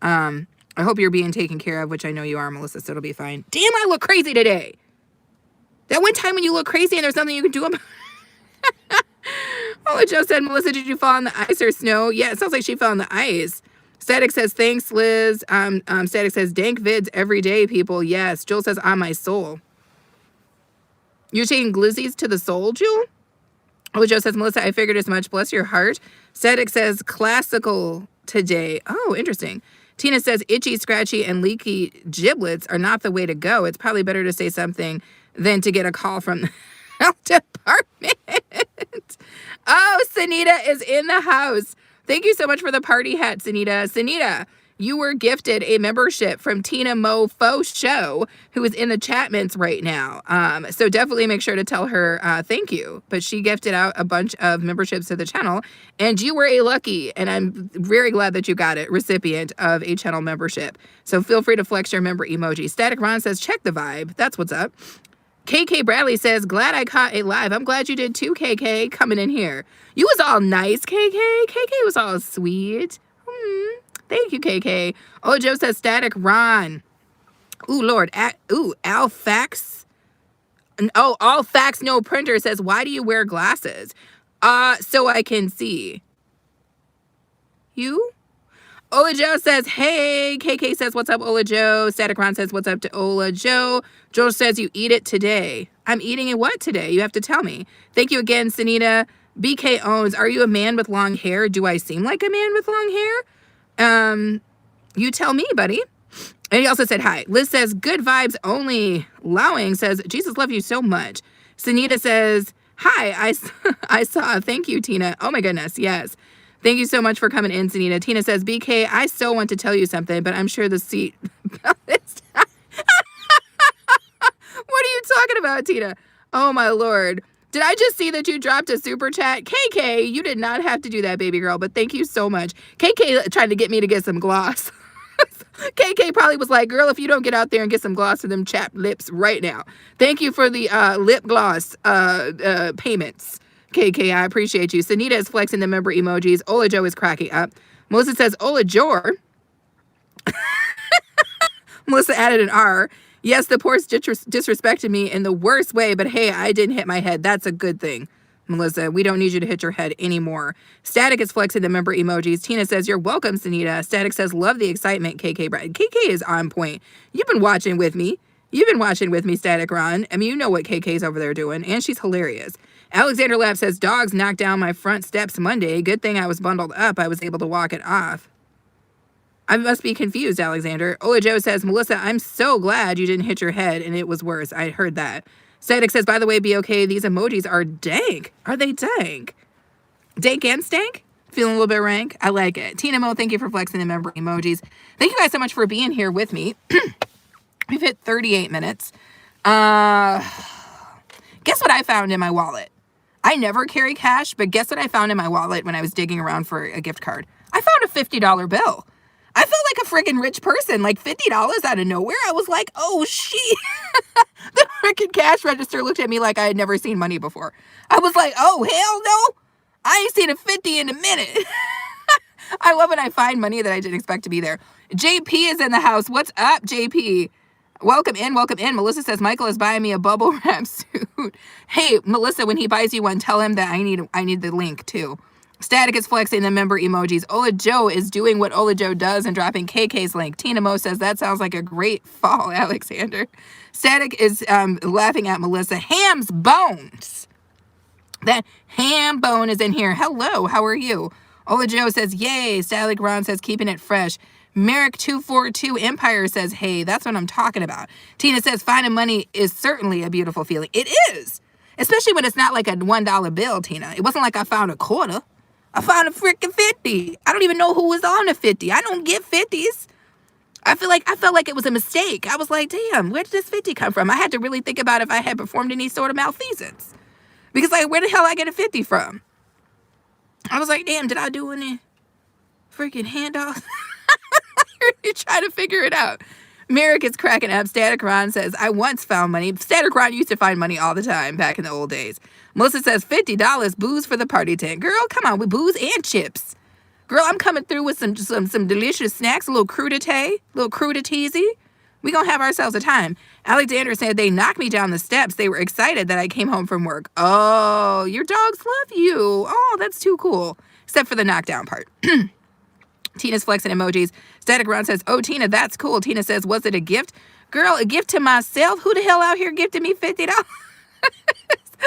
I hope you're being taken care of, which I know you are, Melissa, so it'll be fine. Damn, I look crazy today. That one time when you look crazy and there's nothing you can do about Oh, Joe said, Melissa, did you fall on the ice or snow? Yeah, it sounds like she fell on the ice. Static says, thanks, Liz. Static says, dank vids every day, people. Yes. Joel says, on my soul. You're taking glizzies to the soul, Joel? Oh, Joe says, Melissa, I figured as much. Bless your heart. Static says, classical today. Oh, interesting. Tina says, itchy, scratchy, and leaky giblets are not the way to go. It's probably better to say something than to get a call from the health department. Oh, Sanita is in the house. Thank you so much for the party hat, Sanita. Sanita, you were gifted a membership from Tina Mofo Show, who is in the Chapmans right now. So definitely make sure to tell her thank you. But she gifted out a bunch of memberships to the channel, and you were a lucky, and I'm very glad that you got it, recipient of a channel membership. So feel free to flex your member emoji. Static Ron says, check the vibe. That's what's up. KK Bradley says, glad I caught a live. I'm glad you did too, KK, coming in here. You was all nice, KK. KK was all sweet. Thank you, KK. Oh, Joe says, Static Ron. Ooh, Lord. Alfax. Oh, all facts, no printer says, why do you wear glasses? So I can see. You? Ola Joe says, hey. KK says, what's up, Ola Joe? Static Ron says, what's up to Ola Joe? Joel says, you eat it today. I'm eating it what today? You have to tell me. Thank you again, Sanita. BK owns, are you a man with long hair? Do I seem like a man with long hair? You tell me, buddy. And he also said, hi. Liz says, good vibes only. Lowing says, Jesus love you so much. Sanita says, hi, I saw. Thank you, Tina. Oh my goodness, yes. Thank you so much for coming in, Sanita. Tina says, BK, I still want to tell you something, but I'm sure the seat belt is What are you talking about, Tina? Oh, my Lord. Did I just see that you dropped a super chat? KK, you did not have to do that, baby girl, but thank you so much. KK tried to get me to get some gloss. KK probably was like, girl, if you don't get out there and get some gloss for them chapped lips right now. Thank you for the lip gloss payments. KK, I appreciate you. Sanita is flexing the member emojis. Ola Joe is cracking up. Melissa says, Ola Jor. Melissa added an R. Yes, the poor disrespected me in the worst way, but hey, I didn't hit my head. That's a good thing. Melissa, we don't need you to hit your head anymore. Static is flexing the member emojis. Tina says, you're welcome, Sanita. Static says, love the excitement, KK. KK is on point. You've been watching with me. You've been watching with me, Static Ron. I mean, you know what KK's over there doing, and she's hilarious. Alexander Lab says, dogs knocked down my front steps Monday. Good thing I was bundled up. I was able to walk it off. I must be confused, Alexander. Ola Joe says, Melissa, I'm so glad you didn't hit your head and it was worse. I heard that. Static says, by the way, be okay. These emojis are dank. Are they dank? Dank and stank? Feeling a little bit rank? I like it. Tina Mo, thank you for flexing the member emojis. Thank you guys so much for being here with me. We've hit 38 minutes. Guess what I found in my wallet? I never carry cash, but guess what I found in my wallet when I was digging around for a gift card? I found a $50 bill. I felt like a freaking rich person, like $50 out of nowhere. I was like, oh, shit. The freaking cash register looked at me like I had never seen money before. I was like, oh, hell no. I ain't seen a 50 in a minute. I love when I find money that I didn't expect to be there. JP is in the house. What's up, JP? Welcome in, welcome in. Melissa says, Michael is buying me a bubble wrap suit. Hey, Melissa, when he buys you one, tell him that I need the link too. Static is flexing the member emojis. Ola Joe is doing what Ola Joe does and dropping KK's link. Tina Mo says, that sounds like a great fall, Alexander. Static is laughing at Melissa. Ham's bones. That ham bone is in here. Hello, how are you? Ola Joe says, yay. Static Ron says, keeping it fresh. Merrick242 Empire says, hey, that's what I'm talking about. Tina says, finding money is certainly a beautiful feeling. It is. Especially when it's not like a $1 bill, Tina. It wasn't like I found a quarter. I found a freaking 50. I don't even know who was on the 50. I don't get 50s. I felt like it was a mistake. I was like, damn, where did this 50 come from? I had to really think about if I had performed any sort of malfeasance. Because, like, where the hell I get a 50 from? I was like, damn, did I do any freaking handoffs? You try to figure it out. Merrick is cracking up. Static Ron says, I once found money. Static Ron used to find money all the time back in the old days. Melissa says, $50 booze for the party tent. Girl, come on, with booze and chips. Girl, I'm coming through with some delicious snacks, a little cruditeezy. We gonna have ourselves a time. Alexander said they knocked me down the steps. They were excited that I came home from work. Oh, your dogs love you. Oh, that's too cool. Except for the knockdown part. Tina's flexing emojis. Static Ron says, oh, Tina, that's cool. Tina says, was it a gift? Girl, a gift to myself? Who the hell out here gifted me $50?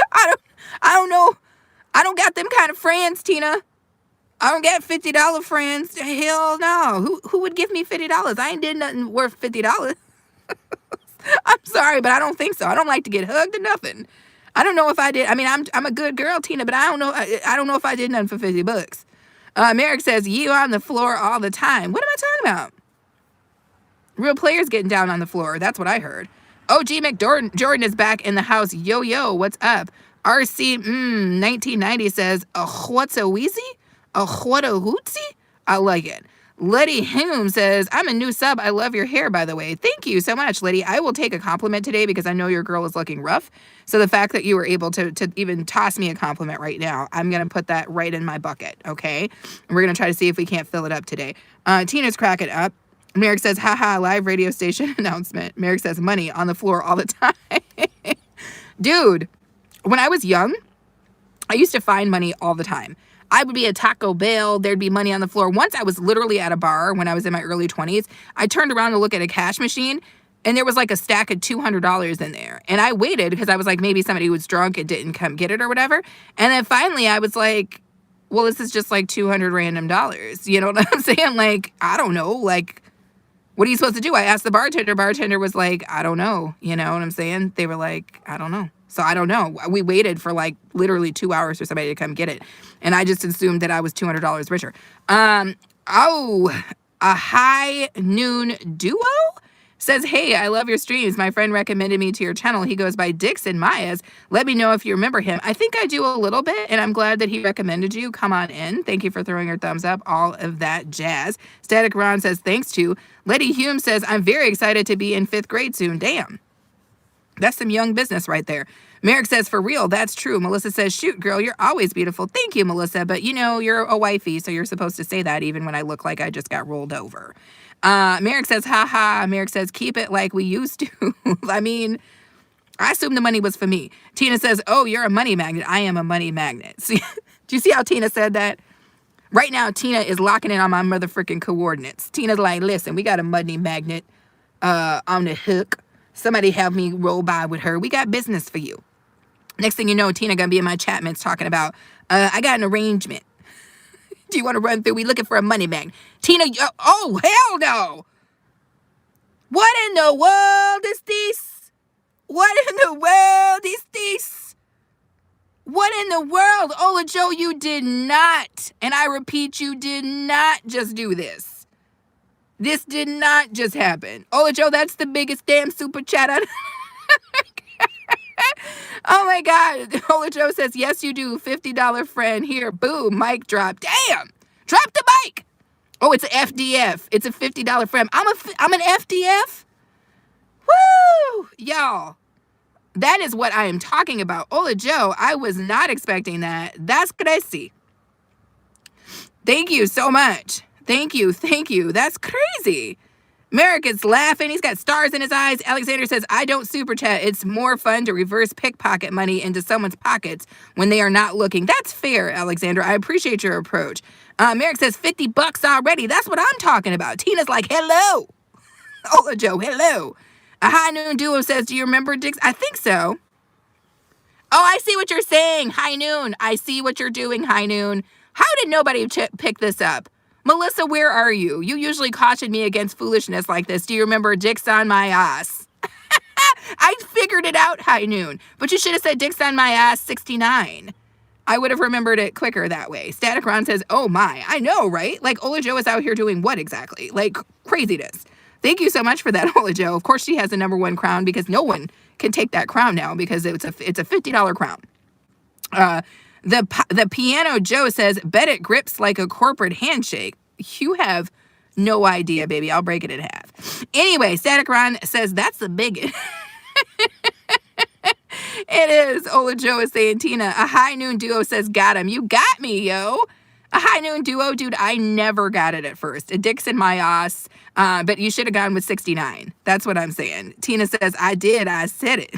I don't know. I don't got them kind of friends, Tina. I don't got $50 friends. Hell no. Who would give me $50? I ain't did nothing worth $50. I'm sorry, but I don't think so. I don't like to get hugged or nothing. I don't know if I did. I mean, I'm a good girl, Tina, but I don't know. I don't know if I did nothing for $50. Merrick says, you on the floor all the time. What am I talking about? Real players getting down on the floor. That's what I heard. OG McJordan is back in the house. Yo, yo, what's up? RC 1990 says, what's a wheezy? What a hootsy? I like it. Letty Hume says, I'm a new sub. I love your hair, by the way. Thank you so much, Letty. I will take a compliment today because I know your girl is looking rough. So the fact that you were able to even toss me a compliment right now, I'm going to put that right in my bucket, okay? And we're going to try to see if we can't fill it up today. Tina's cracking up. Merrick says, haha, live radio station announcement. Merrick says, money on the floor all the time. Dude, when I was young, I used to find money all the time. I would be at Taco Bell. There'd be money on the floor. Once I was literally at a bar when I was in my early 20s. I turned around to look at a cash machine, and there was like a stack of $200 in there. And I waited because I was like, maybe somebody was drunk and didn't come get it or whatever. And then finally I was like, well, this is just like 200 random dollars. You know what I'm saying? Like, I don't know. Like, what are you supposed to do? I asked the bartender. Bartender was like, I don't know. You know what I'm saying? They were like, I don't know. So I don't know. We waited for like literally 2 hours for somebody to come get it. And I just assumed that I was $200 richer. A High Noon Duo says, hey, I love your streams. My friend recommended me to your channel. He goes by Dixon Myers. Let me know if you remember him. I think I do a little bit, and I'm glad that he recommended you. Come on in. Thank you for throwing your thumbs up. All of that jazz. Static Ron says, thanks to. Letty Hume says, I'm very excited to be in 5th grade soon. Damn. That's some young business right there. Merrick says, for real, that's true. Melissa says, shoot, girl, you're always beautiful. Thank you, Melissa. But, you know, you're a wifey, so you're supposed to say that even when I look like I just got rolled over. Merrick says, haha. Merrick says, keep it like we used to. I mean, I assume the money was for me. Tina says, oh, you're a money magnet. I am a money magnet. See, do you see how Tina said that? Right now, Tina is locking in on my motherfucking coordinates. Tina's like, listen, we got a money magnet on the hook. Somebody have me roll by with her. We got business for you. Next thing you know, Tina gonna be in my chat minutes talking about, I got an arrangement. Do you want to run through? We looking for a money magnet. Tina, oh, hell no. What in the world is this? What in the world is this? What in the world? Ola Joe, you did not, and I repeat, you did not just do this. This did not just happen. Ola Joe, that's the biggest damn super chat I Oh my God. Ola Joe says, yes, you do. $50 friend here. Boom. Mic drop. Damn. Drop the mic. Oh, it's an FDF. It's a $50 friend. I'm an FDF. Woo. Y'all. That is what I am talking about. Ola Joe, I was not expecting that. That's crazy. Thank you so much. Thank you. Thank you. That's crazy. Merrick is laughing. He's got stars in his eyes. Alexander says, I don't super chat. It's more fun to reverse pickpocket money into someone's pockets when they are not looking. That's fair, Alexander. I appreciate your approach. Merrick says, $50 already. That's what I'm talking about. Tina's like, hello. Ola Joe, hello. A High Noon Duo says, do you remember Dix? I think so. Oh, I see what you're saying. High Noon. I see what you're doing, High Noon. How did nobody pick this up? Melissa, where are you? You usually caution me against foolishness like this. Do you remember Dicks on my ass? I figured it out, High Noon. But you should have said Dicks on my ass 69. I would have remembered it quicker that way. Static Ron says, oh my. I know, right? Like, Ola Joe is out here doing what exactly? Like, craziness. Thank you so much for that, Ola Joe. Of course she has the #1 crown because no one can take that crown now because it's a $50 crown. The Piano Joe says, bet it grips like a corporate handshake. You have no idea, baby. I'll break it in half. Anyway, Static Ron says that's the biggest. It is. Ola Joe is saying, Tina, a high noon duo says, got him. You got me, yo. A high noon duo, dude, I never got it at first. A Dixon, my ass. But you should have gone with 69. That's what I'm saying. Tina says, I did. I said it.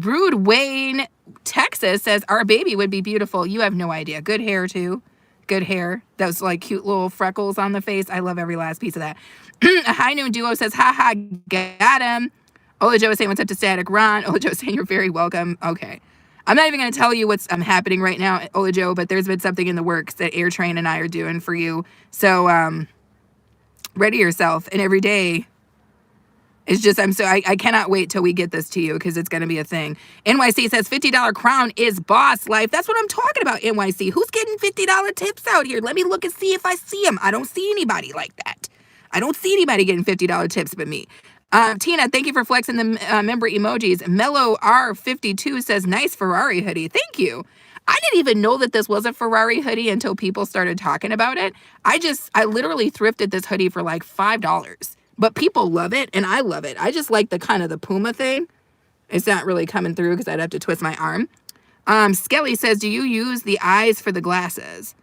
Rude Wayne, Texas says, our baby would be beautiful. You have no idea. Good hair, too. Good hair. Those like cute little freckles on the face. I love every last piece of that. A high noon duo says, haha, got him. Ola Joe is saying, what's up to Static Ron? Ola Joe is saying, you're very welcome. Okay. I'm not even going to tell you what's happening right now, Ola Joe, but there's been something in the works that Airtrain and I are doing for you. So ready yourself. And every day, it's just, I cannot wait till we get this to you because it's going to be a thing. NYC says $50 crown is boss life. That's what I'm talking about, NYC. Who's getting $50 tips out here? Let me look and see if I see them. I don't see anybody like that. I don't see anybody getting $50 tips but me. Tina, thank you for flexing the member emojis. Mellow R52 says, nice Ferrari hoodie. Thank you. I didn't even know that this was a Ferrari hoodie until people started talking about it. I literally thrifted this hoodie for like $5, but people love it and I love it. I just like the kind of the Puma thing. It's not really coming through because I'd have to twist my arm. Skelly says, do you use the eyes for the glasses?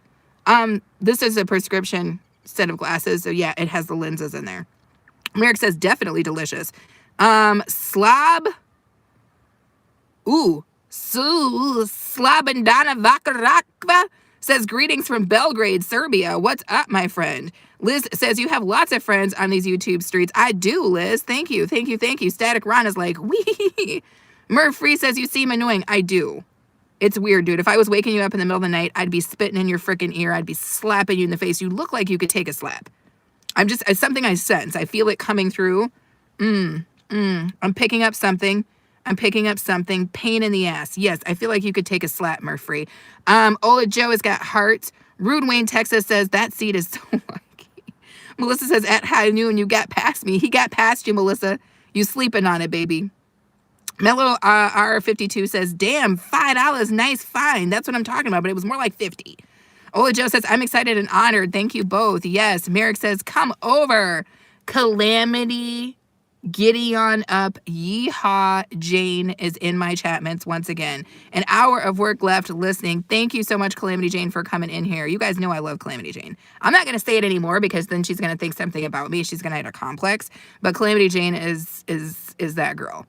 This is a prescription set of glasses. So yeah, it has the lenses in there. Merrick says, definitely delicious. Slab. Ooh. Slabandana Vakarakva says, greetings from Belgrade, Serbia. What's up, my friend? Liz says, you have lots of friends on these YouTube streets. I do, Liz. Thank you. Thank you. Thank you. Static Ron is like, wee. Murph Free says, you seem annoying. I do. It's weird, dude. If I was waking you up in the middle of the night, I'd be spitting in your freaking ear. I'd be slapping you in the face. You look like you could take a slap. It's something I sense. I feel it coming through. I'm picking up something. Pain in the ass. Yes, I feel like you could take a slap, Murphy. Ola Joe has got heart. Rude Wayne, Texas says, that seat is so lucky. Melissa says, at high noon, you got past me. He got past you, Melissa. You sleeping on it, baby. Mellow R52 says, damn, $5. Nice find. That's what I'm talking about, but it was more like 50. Ola Joe says, I'm excited and honored. Thank you both. Yes. Merrick says, come over. Calamity, Gideon up. Yeehaw. Jane is in my chatments once again. An hour of work left listening. Thank you so much, Calamity Jane, for coming in here. You guys know I love Calamity Jane. I'm not going to say it anymore because then she's going to think something about me. She's going to have a complex. But Calamity Jane is that girl.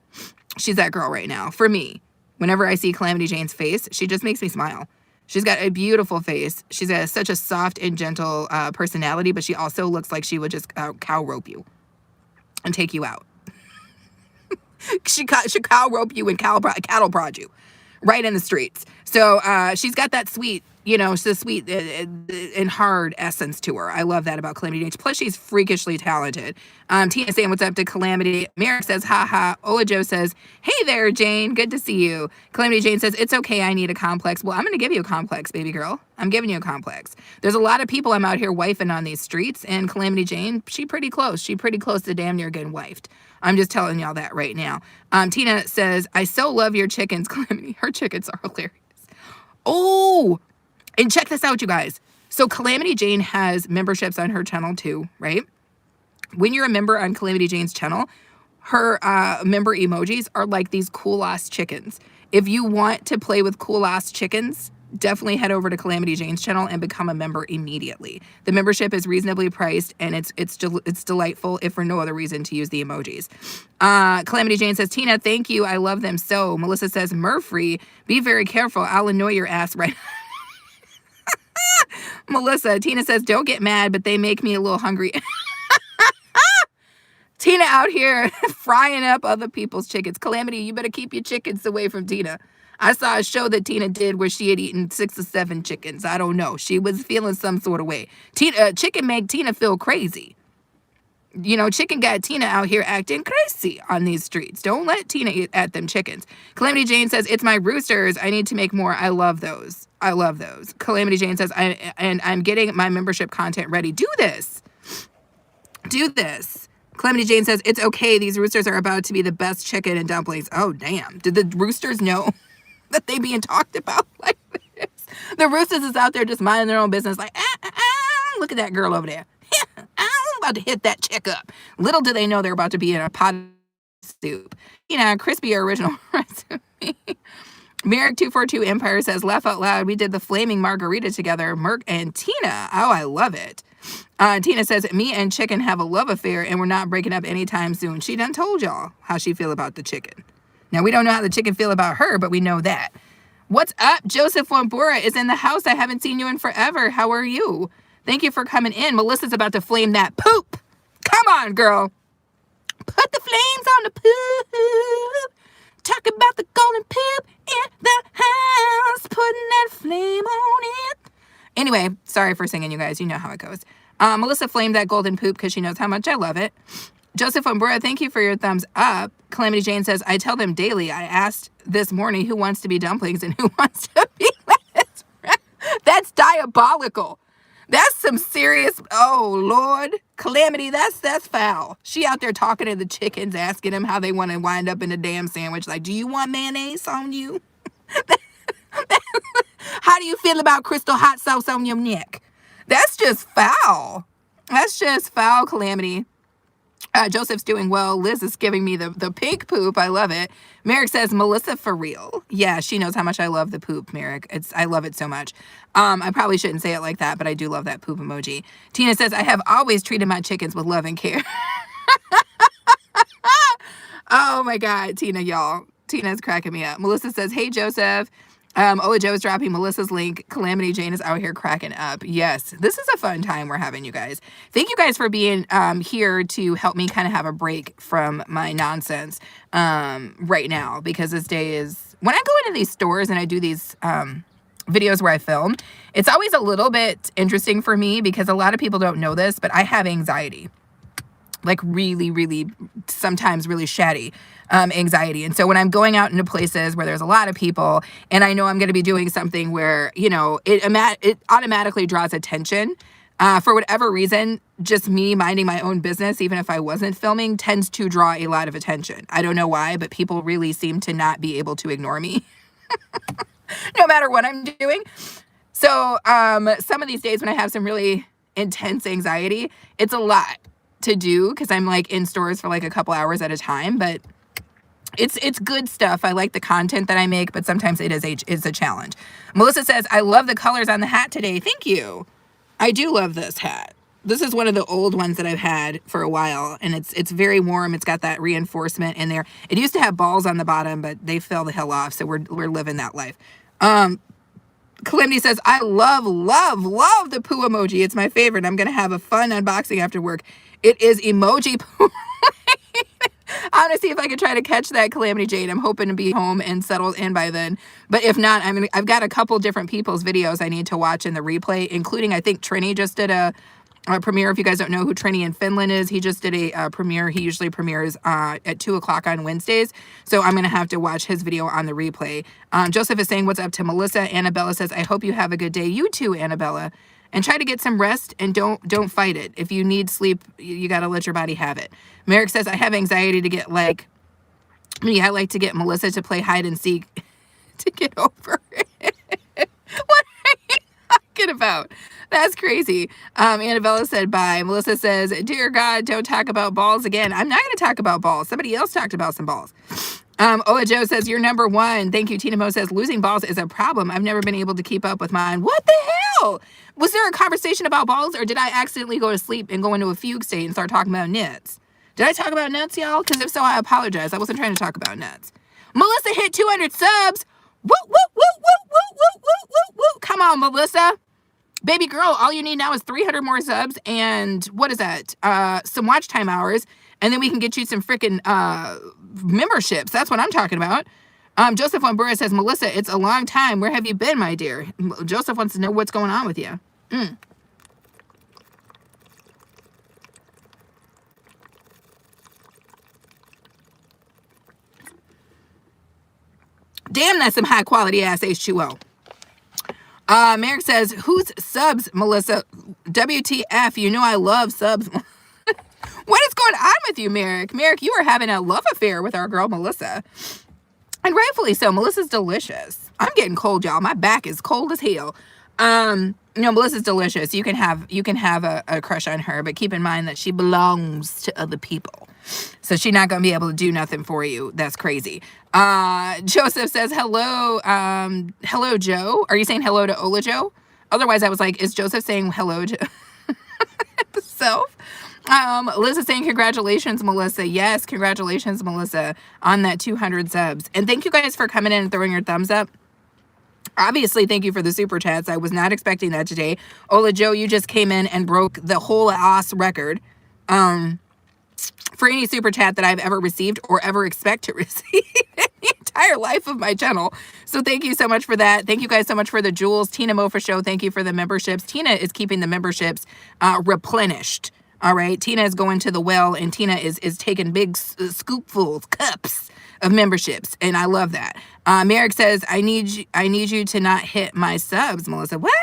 She's that girl right now. For me, whenever I see Calamity Jane's face, she just makes me smile. She's got a beautiful face. She's got such a soft and gentle personality, but she also looks like she would just cow rope you and take you out. she cow rope you and cattle prod you right in the streets. So she's got that sweet, so sweet and hard essence to her. I love that about Calamity Jane. Plus, she's freakishly talented. Tina saying, what's up to Calamity? Merrick says, haha. Ola Joe says, hey there, Jane. Good to see you. Calamity Jane says, it's okay. I need a complex. Well, I'm going to give you a complex, baby girl. I'm giving you a complex. There's a lot of people I'm out here wifing on these streets, and Calamity Jane, she pretty close. She pretty close to damn near getting wifed. I'm just telling y'all that right now. Tina says, I so love your chickens, Calamity. Her chickens are hilarious. Oh, and check this out, you guys. So Calamity Jane has memberships on her channel too, right? When you're a member on Calamity Jane's channel, her member emojis are like these cool-ass chickens. If you want to play with cool-ass chickens, definitely head over to Calamity Jane's channel and become a member immediately. The membership is reasonably priced and it's delightful, if for no other reason, to use the emojis. Calamity Jane says, Tina, thank you. I love them so. Melissa says, Murphy, be very careful. I'll annoy your ass right Melissa, Tina says, don't get mad, but they make me a little hungry. Tina out here frying up other people's chickens. Calamity, you better keep your chickens away from Tina. I saw a show that Tina did where she had eaten 6 or 7 chickens. I don't know. She was feeling some sort of way. Chicken made Tina feel crazy. Chicken got Tina out here acting crazy on these streets. Don't let Tina eat at them chickens. Calamity Jane says, it's my roosters. I need to make more. I love those. Calamity Jane says, I'm getting my membership content ready. Do this. Calamity Jane says, it's okay. These roosters are about to be the best chicken and dumplings. Oh, damn. Did the roosters know that they being talked about like this? The roosters is out there just minding their own business like, look at that girl over there. I'm about to hit that chick up. Little do they know they're about to be in a pot of soup. You know, crispy original recipe. Merrick242 Empire says, laugh out loud. We did the flaming margarita together. Merc and Tina. Oh, I love it. Tina says, me and chicken have a love affair and we're not breaking up anytime soon. She done told y'all how she feel about the chicken. Now, we don't know how the chicken feel about her, but we know that. What's up? Joseph Wambura is in the house. I haven't seen you in forever. How are you? Thank you for coming in. Melissa's about to flame that poop. Come on, girl. Put the flames on the poop. Talk about the golden poop in the house. Putting that flame on it. Anyway, sorry for singing, you guys. You know how it goes. Melissa flamed that golden poop because she knows how much I love it. Joseph Umbura, thank you for your thumbs up. Calamity Jane says, I tell them daily. I asked this morning who wants to be dumplings and who wants to be lettuce. That's diabolical. That's some serious, oh, Lord. Calamity, that's foul. She out there talking to the chickens, asking them how they want to wind up in a damn sandwich. Like, do you want mayonnaise on you? How do you feel about crystal hot sauce on your neck? That's just foul. That's just foul, Calamity. Joseph's doing well. Liz is giving me the pink poop. I love it. Merrick says, Melissa for real. Yeah, she knows how much I love the poop, Merrick. I love it so much. I probably shouldn't say it like that, but I do love that poop emoji. Tina says, I have always treated my chickens with love and care. Oh my God, Tina, y'all. Tina's cracking me up. Melissa says, hey, Joseph. Ola Joe's dropping Melissa's link. Calamity Jane is out here cracking up. Yes, this is a fun time we're having, you guys. Thank you guys for being here to help me kind of have a break from my nonsense right now, because this day is, when I go into these stores and I do these videos where I film, it's always a little bit interesting for me because a lot of people don't know this, but I have anxiety. Like really, really, sometimes really shatty anxiety. And so when I'm going out into places where there's a lot of people and I know I'm going to be doing something where, you know, it automatically draws attention for whatever reason, just me minding my own business, even if I wasn't filming, tends to draw a lot of attention. I don't know why, but people really seem to not be able to ignore me no matter what I'm doing. So some of these days when I have some really intense anxiety, it's a lot to do because I'm like in stores for like a couple hours at a time, but it's good stuff. I like the content that I make, but sometimes it is a challenge. Melissa says, I love the colors on the hat today. Thank you. I do love this hat. This is one of the old ones that I've had for a while, and it's very warm. It's got that reinforcement in there. It used to have balls on the bottom, but they fell the hell off, so we're living that life. Calamity says, I love the poo emoji. It's my favorite. I'm going to have a fun unboxing after work. It is emoji poo. I'm going to see if I can try to catch that, Calamity Jane. I'm hoping to be home and settled in by then. But if not, I've got a couple different people's videos I need to watch in the replay, including I think Trini just did a premiere. If you guys don't know who Trini in Finland is, he just did a premiere. He usually premieres at 2 o'clock on Wednesdays. So I'm going to have to watch his video on the replay. Joseph is saying, what's up to Melissa? Annabella says, I hope you have a good day. You too, Annabella. And try to get some rest and don't fight it. If you need sleep, you got to let your body have it. Merrick says, I have anxiety to get I like to get Melissa to play hide and seek to get over it. What are you talking about? That's crazy. Annabella said, bye. Melissa says, dear God, don't talk about balls again. I'm not going to talk about balls. Somebody else talked about some balls. Ola Joe says, you're number one. Thank you. Tina Mo says, losing balls is a problem. I've never been able to keep up with mine. What the hell? Was there a conversation about balls, or did I accidentally go to sleep and go into a fugue state and start talking about nuts? Did I talk about nuts, y'all? Because if so, I apologize. I wasn't trying to talk about nuts. Melissa hit 200 subs. Woo, woo, woo, woo, woo, woo, woo, woo, woo. Come on, Melissa. Baby girl, all you need now is 300 more subs and what is that? Some watch time hours, and then we can get you some freaking memberships. That's what I'm talking about. Joseph Wambura says, Melissa, it's a long time. Where have you been, my dear? Joseph wants to know what's going on with you. Damn, that's some high quality ass H2O. Merrick says, who's subs, Melissa? WTF, you know I love subs. What is going on with you, Merrick? Merrick, you are having a love affair with our girl, Melissa. And rightfully so. Melissa's delicious. I'm getting cold, y'all. My back is cold as hell. Melissa's delicious. You can have a crush on her, but keep in mind that she belongs to other people. So she's not going to be able to do nothing for you. That's crazy. Joseph says, hello. Hello, Joe. Are you saying hello to Ola Joe? Otherwise, I was like, is Joseph saying hello to himself? Liz is saying, congratulations, Melissa. Yes, congratulations, Melissa, on that 200 subs. And thank you guys for coming in and throwing your thumbs up. Obviously, thank you for the super chats. I was not expecting that today. Ola Joe, you just came in and broke the whole ass record for any super chat that I've ever received or ever expect to receive in the entire life of my channel. So thank you so much for that. Thank you guys so much for the jewels. Tina Mofa Show, thank you for the memberships. Tina is keeping the memberships replenished. All right, Tina is going to the well, and Tina is taking big scoopfuls, cups of memberships, and I love that. Merrick says, I need you to not hit my subs, Melissa. What?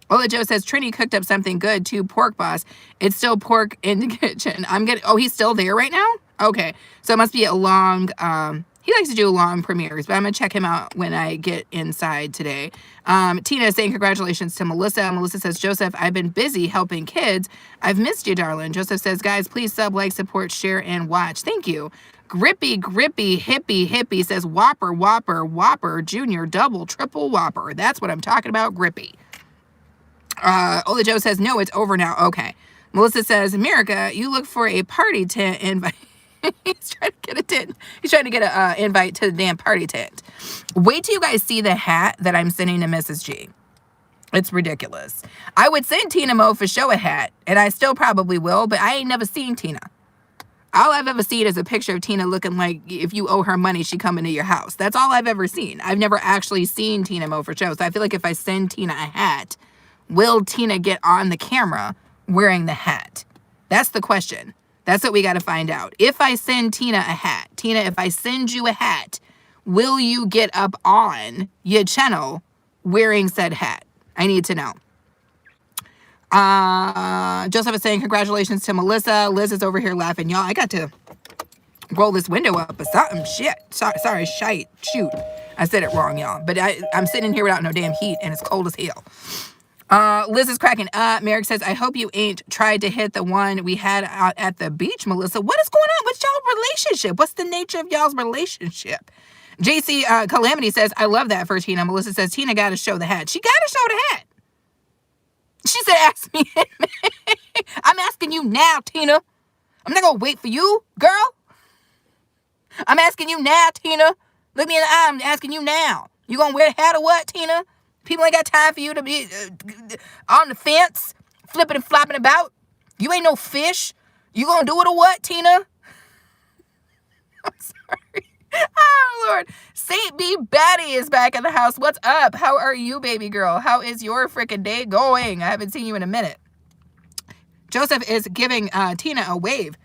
Ola Joe says, Trini cooked up something good too, pork boss. It's still pork in the kitchen. Oh, he's still there right now? Okay, so it must be a long, he likes to do long premieres, but I'm gonna check him out when I get inside today. Tina is saying congratulations to Melissa. Melissa says, Joseph, I've been busy helping kids. I've missed you, darling. Joseph says, guys, please sub, like, support, share, and watch. Thank you. Grippy, hippie says, Whopper, Junior, double, triple Whopper. That's what I'm talking about, Grippy. Ola Joe says, no, it's over now. Okay. Melissa says, America, you look for a party tent invite. He's trying to get a tent. He's trying to get an invite to the damn party tent. Wait till you guys see the hat that I'm sending to Mrs. G. It's ridiculous. I would send Tina Mo for show a hat, and I still probably will, but I ain't never seen Tina. All I've ever seen is a picture of Tina looking like if you owe her money, she come into your house. That's all I've ever seen. I've never actually seen Tina Mo for show. So I feel like if I send Tina a hat, will Tina get on the camera wearing the hat? That's the question. That's what we got to find out. If I send Tina a hat, Tina, if I send you a hat, will you get up on your channel wearing said hat? I need to know. Joseph is saying congratulations to Melissa. Liz is over here laughing. Y'all, I got to roll this window up or something. Shit. Sorry, shite. Shoot. I said it wrong, y'all. But I'm sitting here without no damn heat, and it's cold as hell. Liz is cracking up. Merrick says, I hope you ain't tried to hit the one we had out at the beach, Melissa. What is going on with y'all's relationship? What's the nature of y'all's relationship? JC Calamity says, I love that for Tina. Melissa says, Tina got to show the hat. She got to show the hat. She said, ask me. I'm asking you now, Tina. I'm not going to wait for you, girl. I'm asking you now, Tina. Look me in the eye. I'm asking you now. You going to wear the hat or what, Tina? People ain't got time for you to be on the fence, flipping and flopping about. You ain't no fish. You gonna do it or what, Tina? I'm sorry. Oh, Lord. Saint B. Batty is back in the house. What's up? How are you, baby girl? How is your freaking day going? I haven't seen you in a minute. Joseph is giving Tina a wave.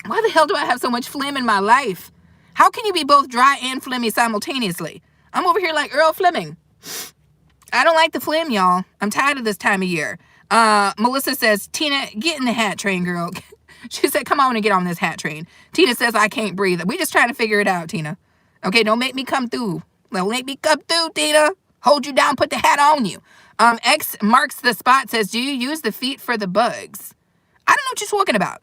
Why the hell do I have so much phlegm in my life? How can you be both dry and phlegmy simultaneously? I'm over here like Earl Fleming. I don't like the phlegm, y'all. I'm tired of this time of year. Melissa says, Tina, get in the hat train, girl. She said, come on and get on this hat train. Tina says, I can't breathe. We just trying to figure it out, Tina. Okay, don't make me come through. Don't make me come through, Tina. Hold you down, put the hat on you. X marks the spot says, do you use the feet for the bugs? I don't know what you're talking about.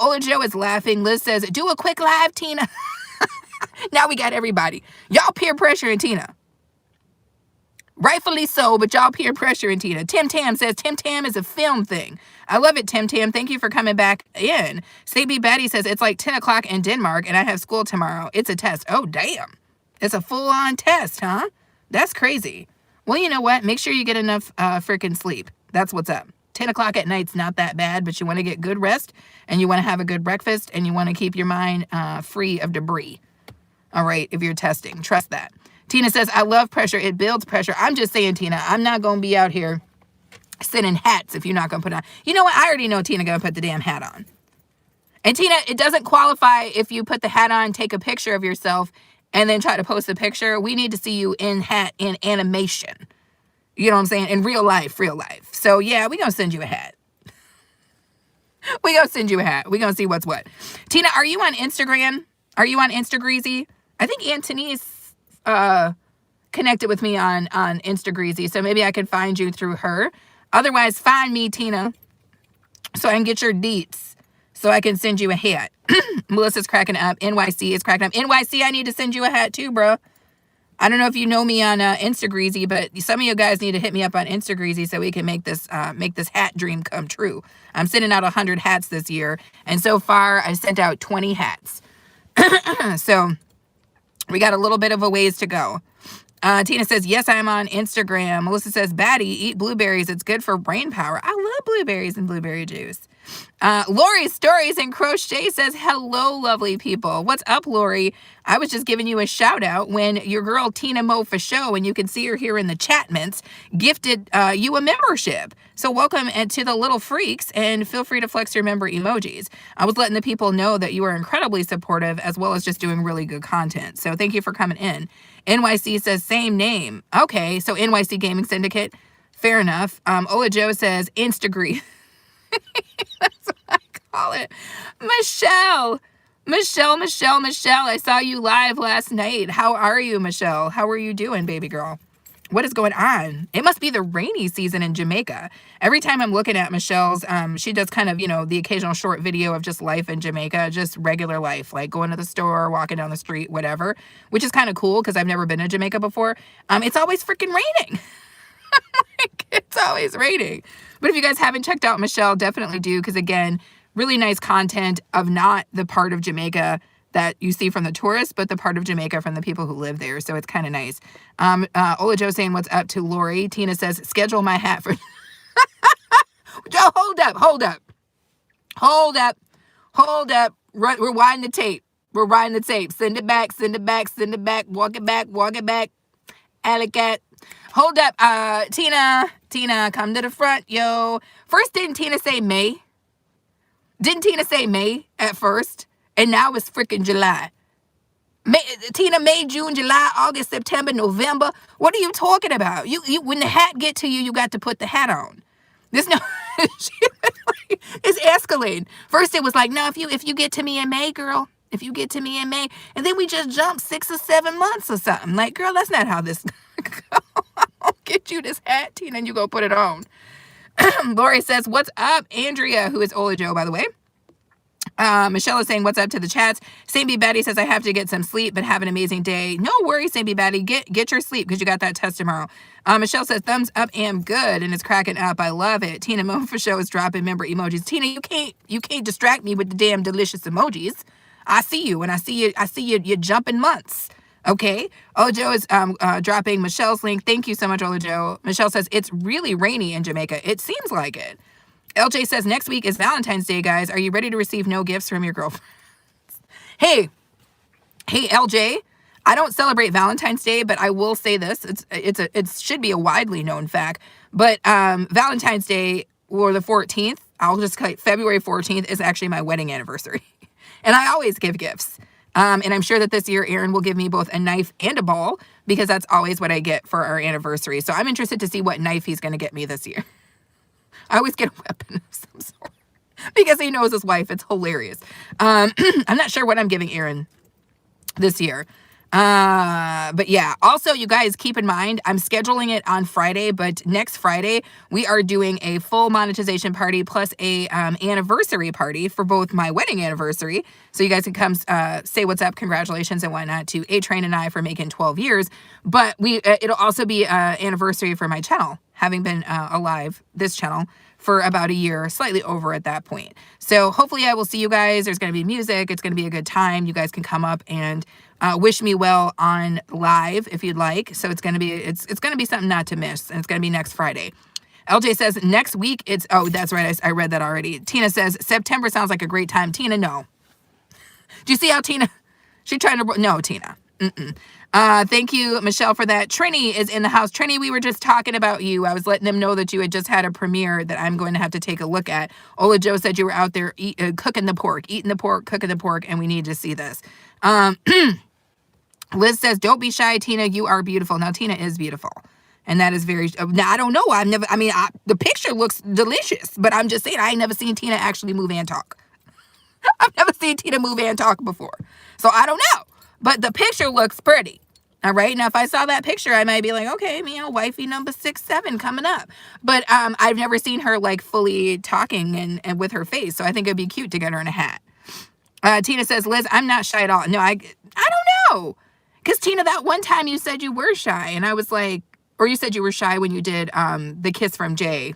Ola Joe is laughing. Liz says, do a quick live, Tina. Now we got everybody. Y'all peer pressuring Tina. Rightfully so, but y'all peer pressuring Tina. Tim Tam says, Tim Tam is a film thing. I love it, Tim Tam. Thank you for coming back in. Staby Betty says, it's like 10 o'clock in Denmark, and I have school tomorrow. It's a test. Oh, damn. It's a full-on test, huh? That's crazy. Well, you know what? Make sure you get enough freaking sleep. That's what's up. 10 o'clock at night's not that bad, but you want to get good rest, and you want to have a good breakfast, and you want to keep your mind free of debris. All right, if you're testing. Trust that. Tina says, I love pressure. It builds pressure. I'm just saying, Tina, I'm not going to be out here sending hats if you're not going to put on. You know what? I already know Tina going to put the damn hat on. And Tina, it doesn't qualify if you put the hat on, take a picture of yourself, and then try to post a picture. We need to see you in hat, in animation. You know what I'm saying? In real life, real life. So, yeah, we're going to send you a hat. We're going to send you a hat. We're going to see what's what. Tina, are you on Instagram? Are you on Instagreasy? I think Antoni's connected with me on Instagreasy, so maybe I could find you through her. Otherwise, find me, Tina, so I can get your deets, so I can send you a hat. Melissa's cracking up. NYC is cracking up. NYC, I need to send you a hat too, bro. I don't know if you know me on Instagreasy, but some of you guys need to hit me up on Instagreasy so we can make this hat dream come true. I'm sending out 100 hats this year, and so far I sent out 20 hats. So we got a little bit of a ways to go. Tina says, yes, I'm on Instagram. Melissa says, Batty, eat blueberries. It's good for brain power. I love blueberries and blueberry juice. Lori Stories and Crochet says, hello, lovely people. What's up, Lori? I was just giving you a shout out when your girl Tina Mo for show, and you can see her here in the chatments, gifted you a membership. So welcome to the Little Freaks, and feel free to flex your member emojis. I was letting the people know that you are incredibly supportive, as well as just doing really good content. So thank you for coming in. NYC says, same name. Okay, so NYC Gaming Syndicate. Fair enough. Ola Joe says, Instagram. That's what I call it. Michelle. I saw you live last night. How are you, Michelle? How are you doing, baby girl? What is going on? It must be the rainy season in Jamaica. Every time I'm looking at Michelle's, she does kind of, the occasional short video of just life in Jamaica, just regular life, like going to the store, walking down the street, whatever, which is kind of cool because I've never been to Jamaica before. It's always freaking raining. Like, it's always raining. But if you guys haven't checked out Michelle, definitely do, because again, really nice content of not the part of Jamaica that you see from the tourists, but the part of Jamaica from the people who live there. So it's kind of nice. Ola Joe saying, what's up to Lori? Tina says, schedule my hat for... Joe, hold up. Rewind the tape. Send it back. Walk it back. Alley cat. Hold up. Tina, come to the front, yo. First, didn't Tina say May? Didn't Tina say May at first? And now it's freaking July. Tina, May, June, July, August, September, November. What are you talking about? You when the hat get to you, you got to put the hat on. There's no... It's escalating. First, it was like, no, if you get to me in May, girl. If you get to me in May. And then we just jumped 6 or 7 months or something. Like, girl, that's not how this go. I'll get you this hat, Tina, and you go put it on. Lori says, what's up? Andrea, who is Ola Joe, by the way. Michelle is saying, what's up to the chats? St. B. Betty says, I have to get some sleep, but have an amazing day. No worries, St. B. Betty. Get your sleep because you got that test tomorrow. Michelle says, thumbs up and good, and it's cracking up. I love it. Tina Mo for show is dropping member emojis. Tina, you can't distract me with the damn delicious emojis. I see you, and I see you, you're jumping months. Okay. Ojo is dropping Michelle's link. Thank you so much, Ojo. Michelle says, it's really rainy in Jamaica. It seems like it. LJ says, next week is Valentine's Day, guys. Are you ready to receive no gifts from your girlfriend? Hey, LJ, I don't celebrate Valentine's Day, but I will say this. It should be a widely known fact. But Valentine's Day, or the 14th, I'll just cut February 14th is actually my wedding anniversary. And I always give gifts. And I'm sure that this year, Aaron will give me both a knife and a ball, because that's always what I get for our anniversary. So I'm interested to see what knife he's going to get me this year. I always get a weapon of some sort because he knows his wife. It's hilarious. I'm not sure what I'm giving Aaron this year. But yeah, also you guys keep in mind, I'm scheduling it on Friday, but next Friday we are doing a full monetization party plus a anniversary party for both my wedding anniversary. So you guys can come say what's up, congratulations and whatnot to A-Train and I for making 12 years. But it'll also be anniversary for my channel, having been alive, this channel, for about a year, slightly over at that point. So hopefully I will see you guys. There's going to be music. It's going to be a good time. You guys can come up and wish me well on live if you'd like. So it's going to be something not to miss. And it's going to be next Friday. LJ says next week it's, oh, that's right. I read that already. Tina says September sounds like a great time. Tina, no. Do you see how Tina, she trying to, no, Tina. Thank you, Michelle, for that. Trini is in the house. Trini, we were just talking about you. I was letting them know that you had just had a premiere that I'm going to have to take a look at. Ola Joe said you were out there cooking the pork, eating the pork, cooking the pork, and we need to see this. Liz says, don't be shy, Tina. You are beautiful. Now, Tina is beautiful. And that is very, now I don't know. The picture looks delicious, but I'm just saying, I ain't never seen Tina actually move and talk. I've never seen Tina move and talk before. So I don't know. But the picture looks pretty. All right. Now, if I saw that picture, I might be like, okay, wifey number 6'7" coming up. But I've never seen her like fully talking and with her face. So I think it'd be cute to get her in a hat. Tina says, Liz, I'm not shy at all. No, I don't know. Because Tina, that one time you said you were shy. And I was like, or you said you were shy when you did the Kiss from Jay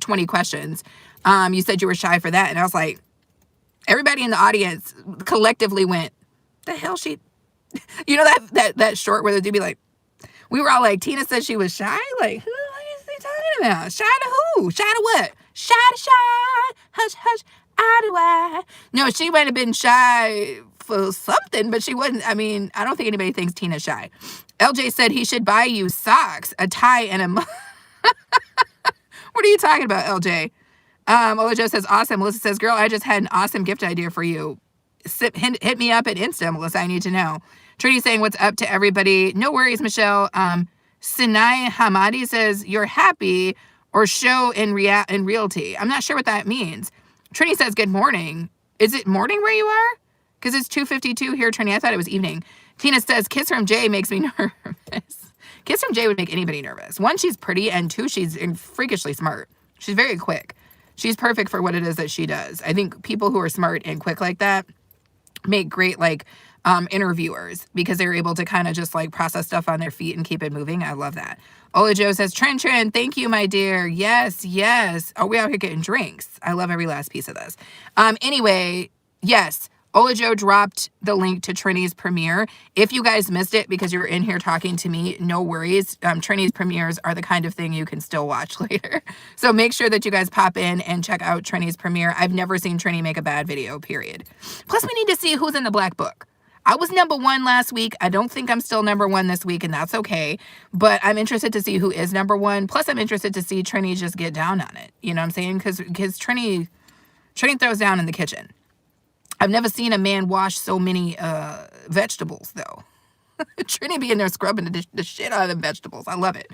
20 questions. You said you were shy for that. And I was like, everybody in the audience collectively went, the hell she... You know that short where the dude be like, we were all like, Tina said she was shy? Like, who is he talking about? Shy to who? Shy to what? Shy to shy. Hush, hush. I do I. No, she might have been shy for something, but she wasn't. I mean, I don't think anybody thinks Tina's shy. LJ said he should buy you socks, a tie, and a... What are you talking about, LJ? Ola Joe says, awesome. Melissa says, girl, I just had an awesome gift idea for you. Hit me up at Insta, Melissa. I need to know. Trudy saying, what's up to everybody? No worries, Michelle. Sinai Hamadi says, you're happy or show in realty. I'm not sure what that means. Trini says, good morning. Is it morning where you are? Because it's 2:52 here, Trini. I thought it was evening. Tina says, Kiss from Jay makes me nervous. Kiss from Jay would make anybody nervous. One, she's pretty, and two, she's freakishly smart. She's very quick. She's perfect for what it is that she does. I think people who are smart and quick like that make great, like, interviewers because they're able to kind of just, like, process stuff on their feet and keep it moving. I love that. Ola Joe says, Trin, thank you, my dear. Yes. Oh, we out here getting drinks. I love every last piece of this. Anyway, yes. Ola Joe dropped the link to Trini's premiere. If you guys missed it because you're in here talking to me, no worries. Trini's premieres are the kind of thing you can still watch later. So make sure that you guys pop in and check out Trini's premiere. I've never seen Trini make a bad video, period. Plus, we need to see who's in the Black Book. I was number 1 last week. I don't think I'm still number 1 this week, and that's okay. But I'm interested to see who is number 1. Plus, I'm interested to see Trini just get down on it. You know what I'm saying? Because Trini throws down in the kitchen. I've never seen a man wash so many vegetables, though. Trini be in there scrubbing the shit out of the vegetables. I love it.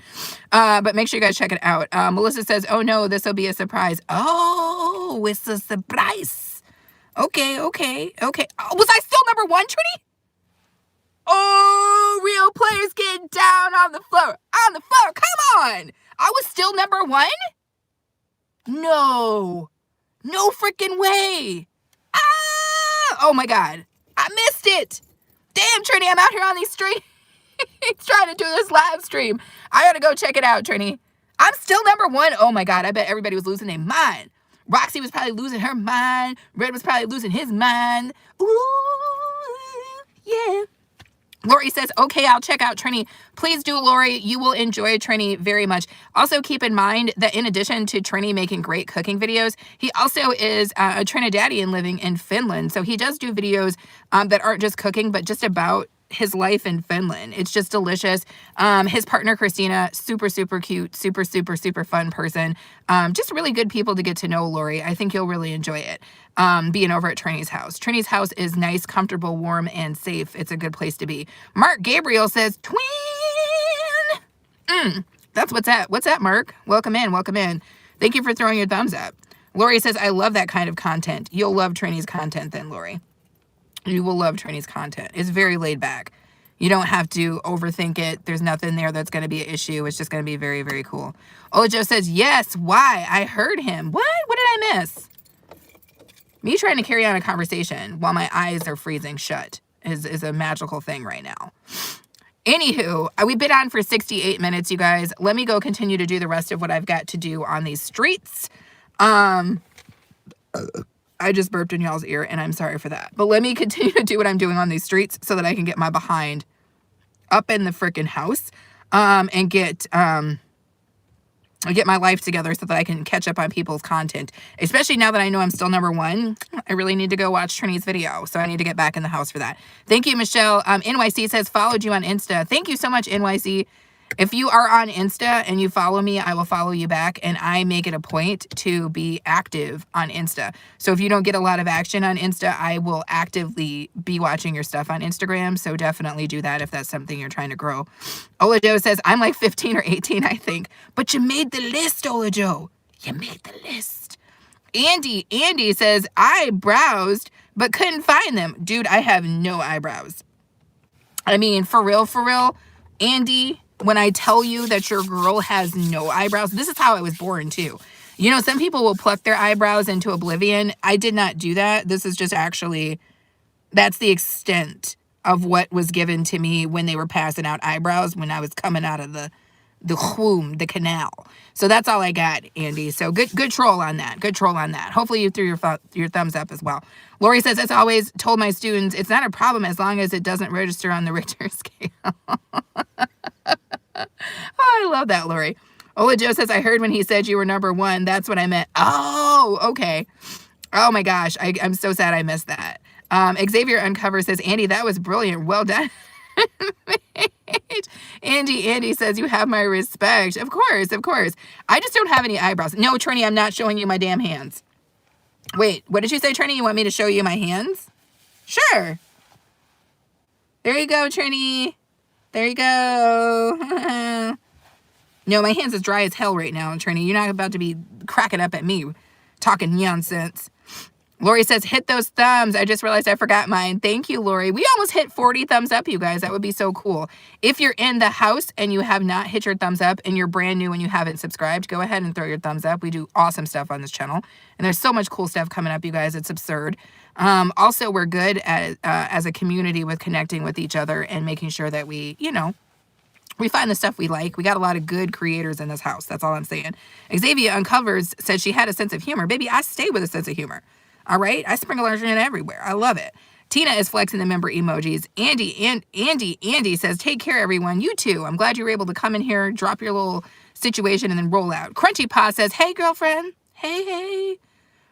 But make sure you guys check it out. Melissa says, oh, no, this will be a surprise. Oh, it's a surprise. Okay. Oh, was I still number 1, Trini? Oh, real players getting down on the floor. Come on. I was still number 1? No freaking way. Oh my God. I missed it. Damn, Trini, I'm out here on these streets trying to do this live stream. I gotta go check it out, Trini. I'm still number 1. Oh my God, I bet everybody was losing their mind. Roxy was probably losing her mind. Red was probably losing his mind. Ooh, yeah. Lori says, okay, I'll check out Trini. Please do, Lori. You will enjoy Trini very much. Also, keep in mind that in addition to Trini making great cooking videos, he also is a Trinidadian living in Finland. So he does do videos that aren't just cooking, but just about his life in Finland. It's just delicious. His partner, Christina, super cute, super fun person. Just really good people to get to know, Lori. I think you'll really enjoy it. Being over at Trini's house. Trini's house is nice, comfortable, warm, and safe. It's a good place to be. Mark Gabriel says, twin! That's what's that, Mark? Welcome in. Thank you for throwing your thumbs up. Lori says, I love that kind of content. You'll love Trini's content then, Lori. You will love Trini's content. It's very laid back. You don't have to overthink it. There's nothing there that's going to be an issue. It's just going to be very, very cool. Ojo says, yes, why? I heard him. What? What did I miss? Me trying to carry on a conversation while my eyes are freezing shut is a magical thing right now. Anywho, we've been on for 68 minutes, you guys. Let me go continue to do the rest of what I've got to do on these streets. I just burped in y'all's ear, and I'm sorry for that. But let me continue to do what I'm doing on these streets so that I can get my behind up in the freaking house and get my life together so that I can catch up on people's content. Especially now that I know I'm still number 1, I really need to go watch Trini's video. So I need to get back in the house for that. Thank you, Michelle. NYC says, followed you on Insta. Thank you so much, NYC. If you are on Insta and you follow me, I will follow you back, and I make it a point to be active on Insta. So if you don't get a lot of action on Insta, I will actively be watching your stuff on Instagram. So definitely do that if that's something you're trying to grow. Ola Joe says, I'm like 15 or 18, I think. But you made the list, Ola Joe. You made the list. Andy says, I browsed but couldn't find them. Dude, I have no eyebrows. I mean, for real, Andy, when I tell you that your girl has no eyebrows, this is how I was born too. You know, some people will pluck their eyebrows into oblivion. I did not do that. This is just actually, that's the extent of what was given to me when they were passing out eyebrows when I was coming out of the womb, the canal. So that's all I got, Andy. So good troll on that. Good troll on that. Hopefully you threw your thumbs up as well. Lori says, as always, told my students, it's not a problem as long as it doesn't register on the Richter scale. Oh, I love that, Lori. Ola Joe says, I heard when he said you were number one. That's what I meant. Oh, okay. Oh my gosh. I'm so sad I missed that. Xavier Uncover says, Andy, that was brilliant. Well done. Andy says, you have my respect. Of course. I just don't have any eyebrows. No, Trini, I'm not showing you my damn hands. Wait, what did you say, Trini? You want me to show you my hands? Sure. There you go, Trini. There you go. No, my hands is dry as hell right now, Trini. You're not about to be cracking up at me talking nonsense. Lori says, hit those thumbs. I just realized I forgot mine. Thank you, Lori. We almost hit 40 thumbs up, you guys. That would be so cool. If you're in the house and you have not hit your thumbs up and you're brand new and you haven't subscribed, go ahead and throw your thumbs up. We do awesome stuff on this channel. And there's so much cool stuff coming up, you guys. It's absurd. Also, we're good at as a community with connecting with each other and making sure that we, you know, we find the stuff we like. We got a lot of good creators in this house. That's all I'm saying. Xavier Uncovers said she had a sense of humor. Baby, I stay with a sense of humor. All right. I sprinkle it everywhere. I love it. Tina is flexing the member emojis. Andy says, take care, everyone. You too. I'm glad you were able to come in here, drop your little situation, and then roll out. Crunchy Paw says, hey, girlfriend. Hey.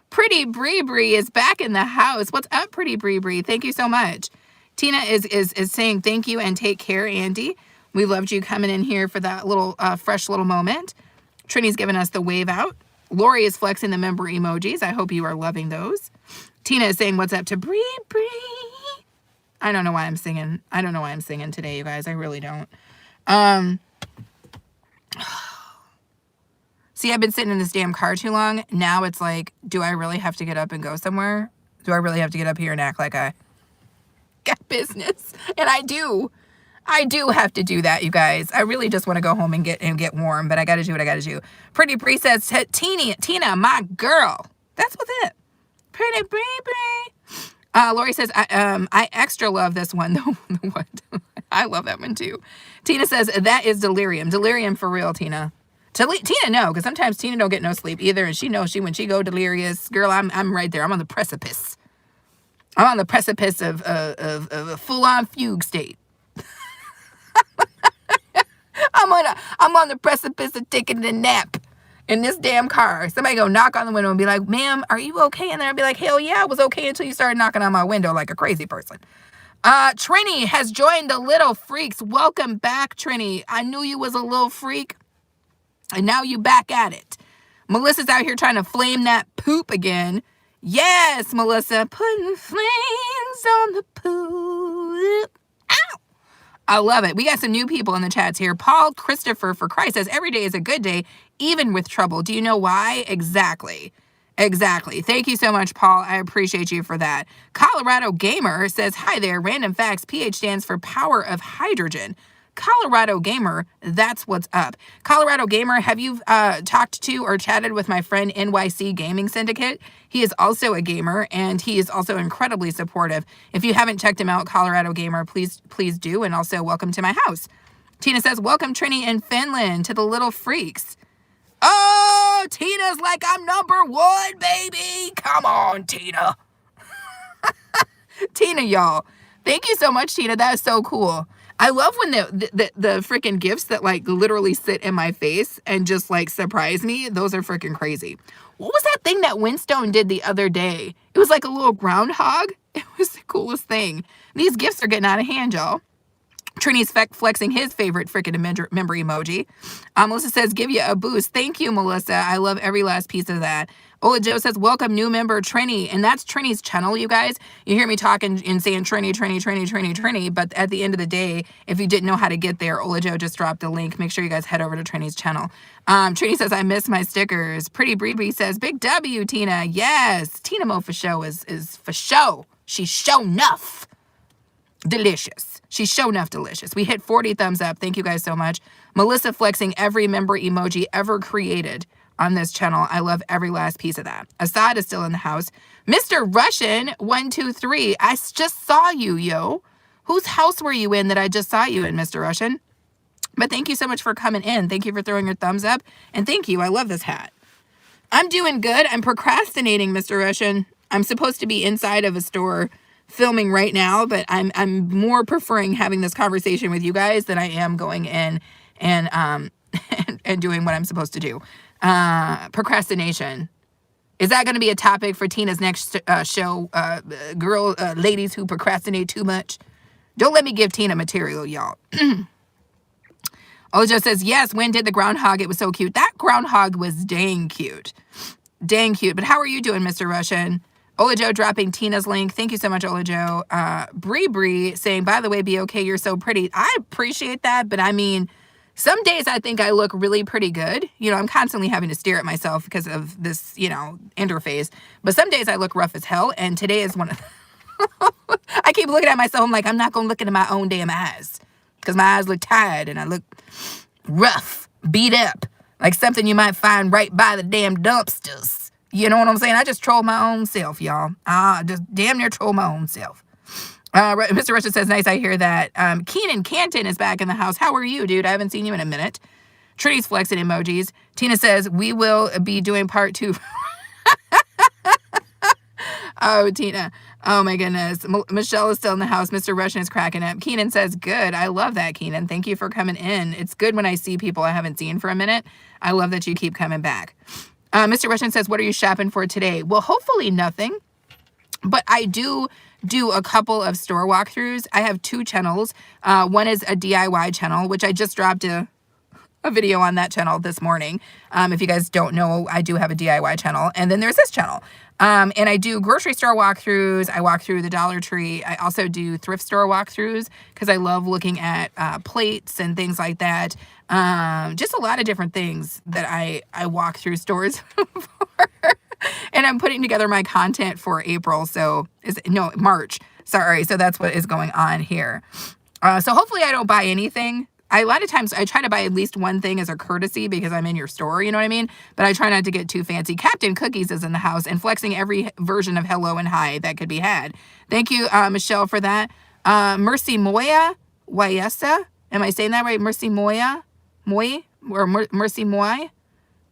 Pretty Bree is back in the house. What's up, Pretty Bree? Thank you so much. Tina is saying thank you and take care, Andy. We loved you coming in here for that little fresh little moment. Trini's giving us the wave out. Lori is flexing the member emojis. I hope you are loving those. Tina is saying, what's up to Bree? I don't know why I'm singing. I don't know why I'm singing today, you guys. I really don't. See, I've been sitting in this damn car too long. Now it's like, do I really have to get up and go somewhere? Do I really have to get up here and act like I got business? And I do. I do have to do that, you guys. I really just want to go home and get warm, but I got to do what I got to do. Pretty Bree says, Tina, my girl. That's what's it. Pretty Bree. Lori says, I extra love this one. What? I love that one too. Tina says, that is delirium. Delirium for real, Tina. Tina, no, because sometimes Tina don't get no sleep either, and she knows when she go delirious, girl, I'm right there. I'm on the precipice. I'm on the precipice of a full-on fugue state. I'm on the precipice of taking a nap in this damn car. Somebody go knock on the window and be like, ma'am, are you okay? And then I'd be like, hell yeah, I was okay until you started knocking on my window like a crazy person. Trini has joined the Little Freaks. Welcome back, Trini. I knew you was a little freak, and now you back at it. Melissa's out here trying to flame that poop again. Yes, Melissa, putting flames on the poop. Ow! I love it. We got some new people in the chats here. Paul Christopher for Christ says, every day is a good day, even with trouble. Do you know why? Exactly. Thank you so much, Paul. I appreciate you for that. Colorado Gamer says, hi there. Random facts. PH stands for power of hydrogen. Colorado Gamer, that's what's up. Colorado Gamer, have you talked to or chatted with my friend NYC Gaming Syndicate? He is also a gamer, and he is also incredibly supportive. If you haven't checked him out, Colorado Gamer, please do, and also welcome to my house. Tina says, welcome, Trini in Finland, to the Little Freaks. Oh, Tina's like, I'm number one, baby. Come on, Tina. Tina, y'all. Thank you so much, Tina. That is so cool. I love when the freaking gifts that like literally sit in my face and just like surprise me. Those are freaking crazy. What was that thing that Winstone did the other day? It was like a little groundhog. It was the coolest thing. These gifts are getting out of hand, y'all. Trini's flexing his favorite freaking member emoji. Melissa says, give you a boost. Thank you, Melissa. I love every last piece of that. Ola Joe says, welcome, new member Trini. And that's Trini's channel, you guys. You hear me talking and saying Trini. But at the end of the day, if you didn't know how to get there, Ola Joe just dropped a link. Make sure you guys head over to Trini's channel. Trini says, I miss my stickers. Pretty Bree says, big W, Tina. Yes. Tina Mo for show is for show. She's show enough. Delicious. She's show enough delicious. We hit 40 thumbs up. Thank you guys so much. Melissa flexing every member emoji ever created on this channel. I love every last piece of that. Assad is still in the house. Mr. Russian 123. I just saw you, yo. Whose house were you in that I just saw you in, Mr. Russian? But thank you so much for coming in. Thank you for throwing your thumbs up. And thank you. I love this hat. I'm doing good. I'm procrastinating, Mr. Russian. I'm supposed to be inside of a store filming right now, but I'm more preferring having this conversation with you guys than I am going in and and doing what I'm supposed to do. Procrastination. Is that going to be a topic for Tina's next show? Ladies who procrastinate too much. Don't let me give Tina material, y'all. Ojo says, yes, when did the groundhog? It was so cute. That groundhog was dang cute. Dang cute. But how are you doing, Mr. Russian? Olajo dropping Tina's link. Thank you so much, Olajo. Bree saying, by the way, be okay, you're so pretty. I appreciate that, but I mean, some days I think I look really pretty good. You know, I'm constantly having to stare at myself because of this, you know, interface. But some days I look rough as hell, and today is one of I keep looking at myself. I'm like, I'm not going to look into my own damn eyes because my eyes look tired and I look rough, beat up, like something you might find right by the damn dumpsters. You know what I'm saying? I just troll my own self, y'all. Just damn near troll my own self. Mr. Russian says, nice, I hear that. Keenan Canton is back in the house. How are you, dude? I haven't seen you in a minute. Trinity's flexing emojis. Tina says, we will be doing part 2. Oh, Tina. Oh, my goodness. Michelle is still in the house. Mr. Russian is cracking up. Keenan says, good. I love that, Keenan. Thank you for coming in. It's good when I see people I haven't seen for a minute. I love that you keep coming back. Mr. Russian says, what are you shopping for today? Well, hopefully nothing. But I do a couple of store walkthroughs. I have 2 channels. One is a DIY channel, which I just dropped a video on that channel this morning. If you guys don't know, I do have a DIY channel. And then there's this channel. And I do grocery store walkthroughs. I walk through the Dollar Tree. I also do thrift store walkthroughs because I love looking at plates and things like that. Just a lot of different things that I walk through stores for. And I'm putting together my content for April. So March. Sorry. So that's what is going on here. So hopefully I don't buy anything. A lot of times I try to buy at least one thing as a courtesy because I'm in your store, you know what I mean? But I try not to get too fancy. Captain Cookies is in the house and flexing every version of hello and hi that could be had. Thank you, Michelle, for that. Mercy Moya Wayesa. Am I saying that right? Mercy Moya? Moy? Or Mercy Moy?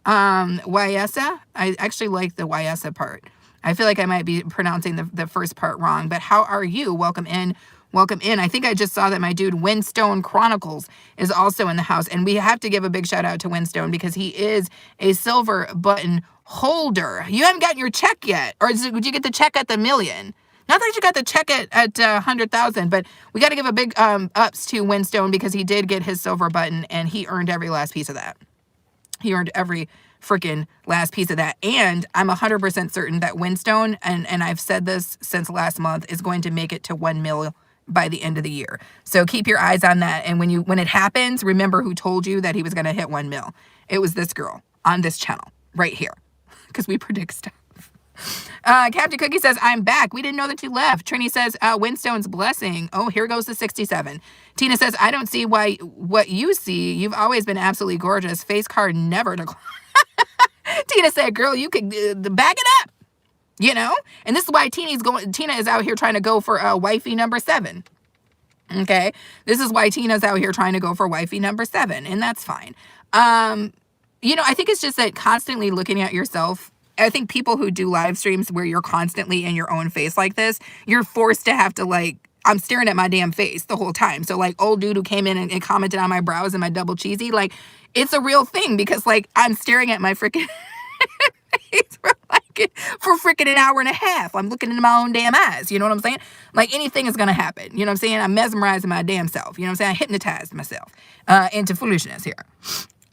Wayesa. I actually like the Wayesa part. I feel like I might be pronouncing the first part wrong, but how are you? Welcome in. Welcome in. I think I just saw that my dude Windstone Chronicles is also in the house, and we have to give a big shout out to Windstone because he is a silver button holder. You haven't gotten your check yet, or did you get the check at the million? Not that you got the check at 100,000, but we got to give a big ups to Windstone because he did get his silver button, and he earned every last piece of that. He earned every freaking last piece of that. And I'm 100% certain that Windstone, and I've said this since last month, is going to make it to 1 million by the end of the year. So keep your eyes on that. And when it happens, remember who told you that he was going to hit 1 mil. It was this girl on this channel right here because we predict stuff. Captain Cookie says, I'm back. We didn't know that you left. Trini says, Windstone's blessing. Oh, here goes the 67. Tina says, I don't see what you see. You've always been absolutely gorgeous. Face card never declined. Tina said, girl, you could back it up. You know, and this is why Tina is out here trying to go for wifey number 7. Okay. This is why Tina's out here trying to go for wifey number 7. And that's fine. You know, I think it's just that constantly looking at yourself. I think people who do live streams where you're constantly in your own face like this, you're forced to have to I'm staring at my damn face the whole time. So old dude who came in and commented on my brows and my double cheesy, it's a real thing because I'm staring at my freaking face for freaking an hour and a half. I'm looking into my own damn eyes. You know what I'm saying? Anything is going to happen. You know what I'm saying? I'm mesmerizing my damn self. You know what I'm saying? I hypnotized myself into foolishness here.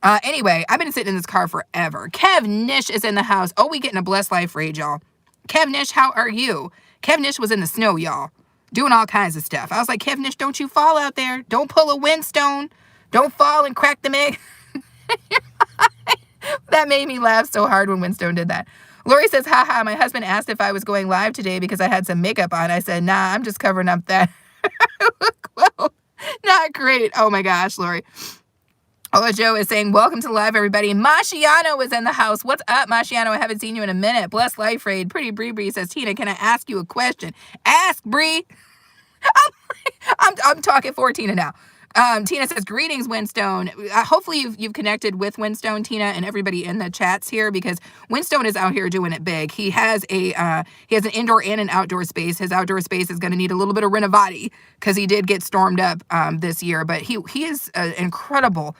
Anyway, I've been sitting in this car forever. Kev Nish is in the house. Oh, we getting a blessed life raid, y'all. Kev Nish, how are you? Kev Nish was in the snow, y'all, doing all kinds of stuff. I was like, Kev Nish, don't you fall out there. Don't pull a Windstone. Don't fall and crack the egg. That made me laugh so hard when Windstone did that. Lori says, haha, my husband asked if I was going live today because I had some makeup on. I said, nah, I'm just covering up that well, not great. Oh my gosh, Lori. Oh, Joe is saying, welcome to live, everybody. Mashiano is in the house. What's up, Mashiano? I haven't seen you in a minute. Bless Life Raid. Pretty Bree says, Tina, can I ask you a question? Ask, Bree. I'm talking for Tina now. Tina says, greetings, Winstone. Hopefully you've connected with Winstone, Tina, and everybody in the chats here, because Winstone is out here doing it big. He has an indoor and an outdoor space. His outdoor space is going to need a little bit of renovati because he did get stormed up this year, but he is an incredible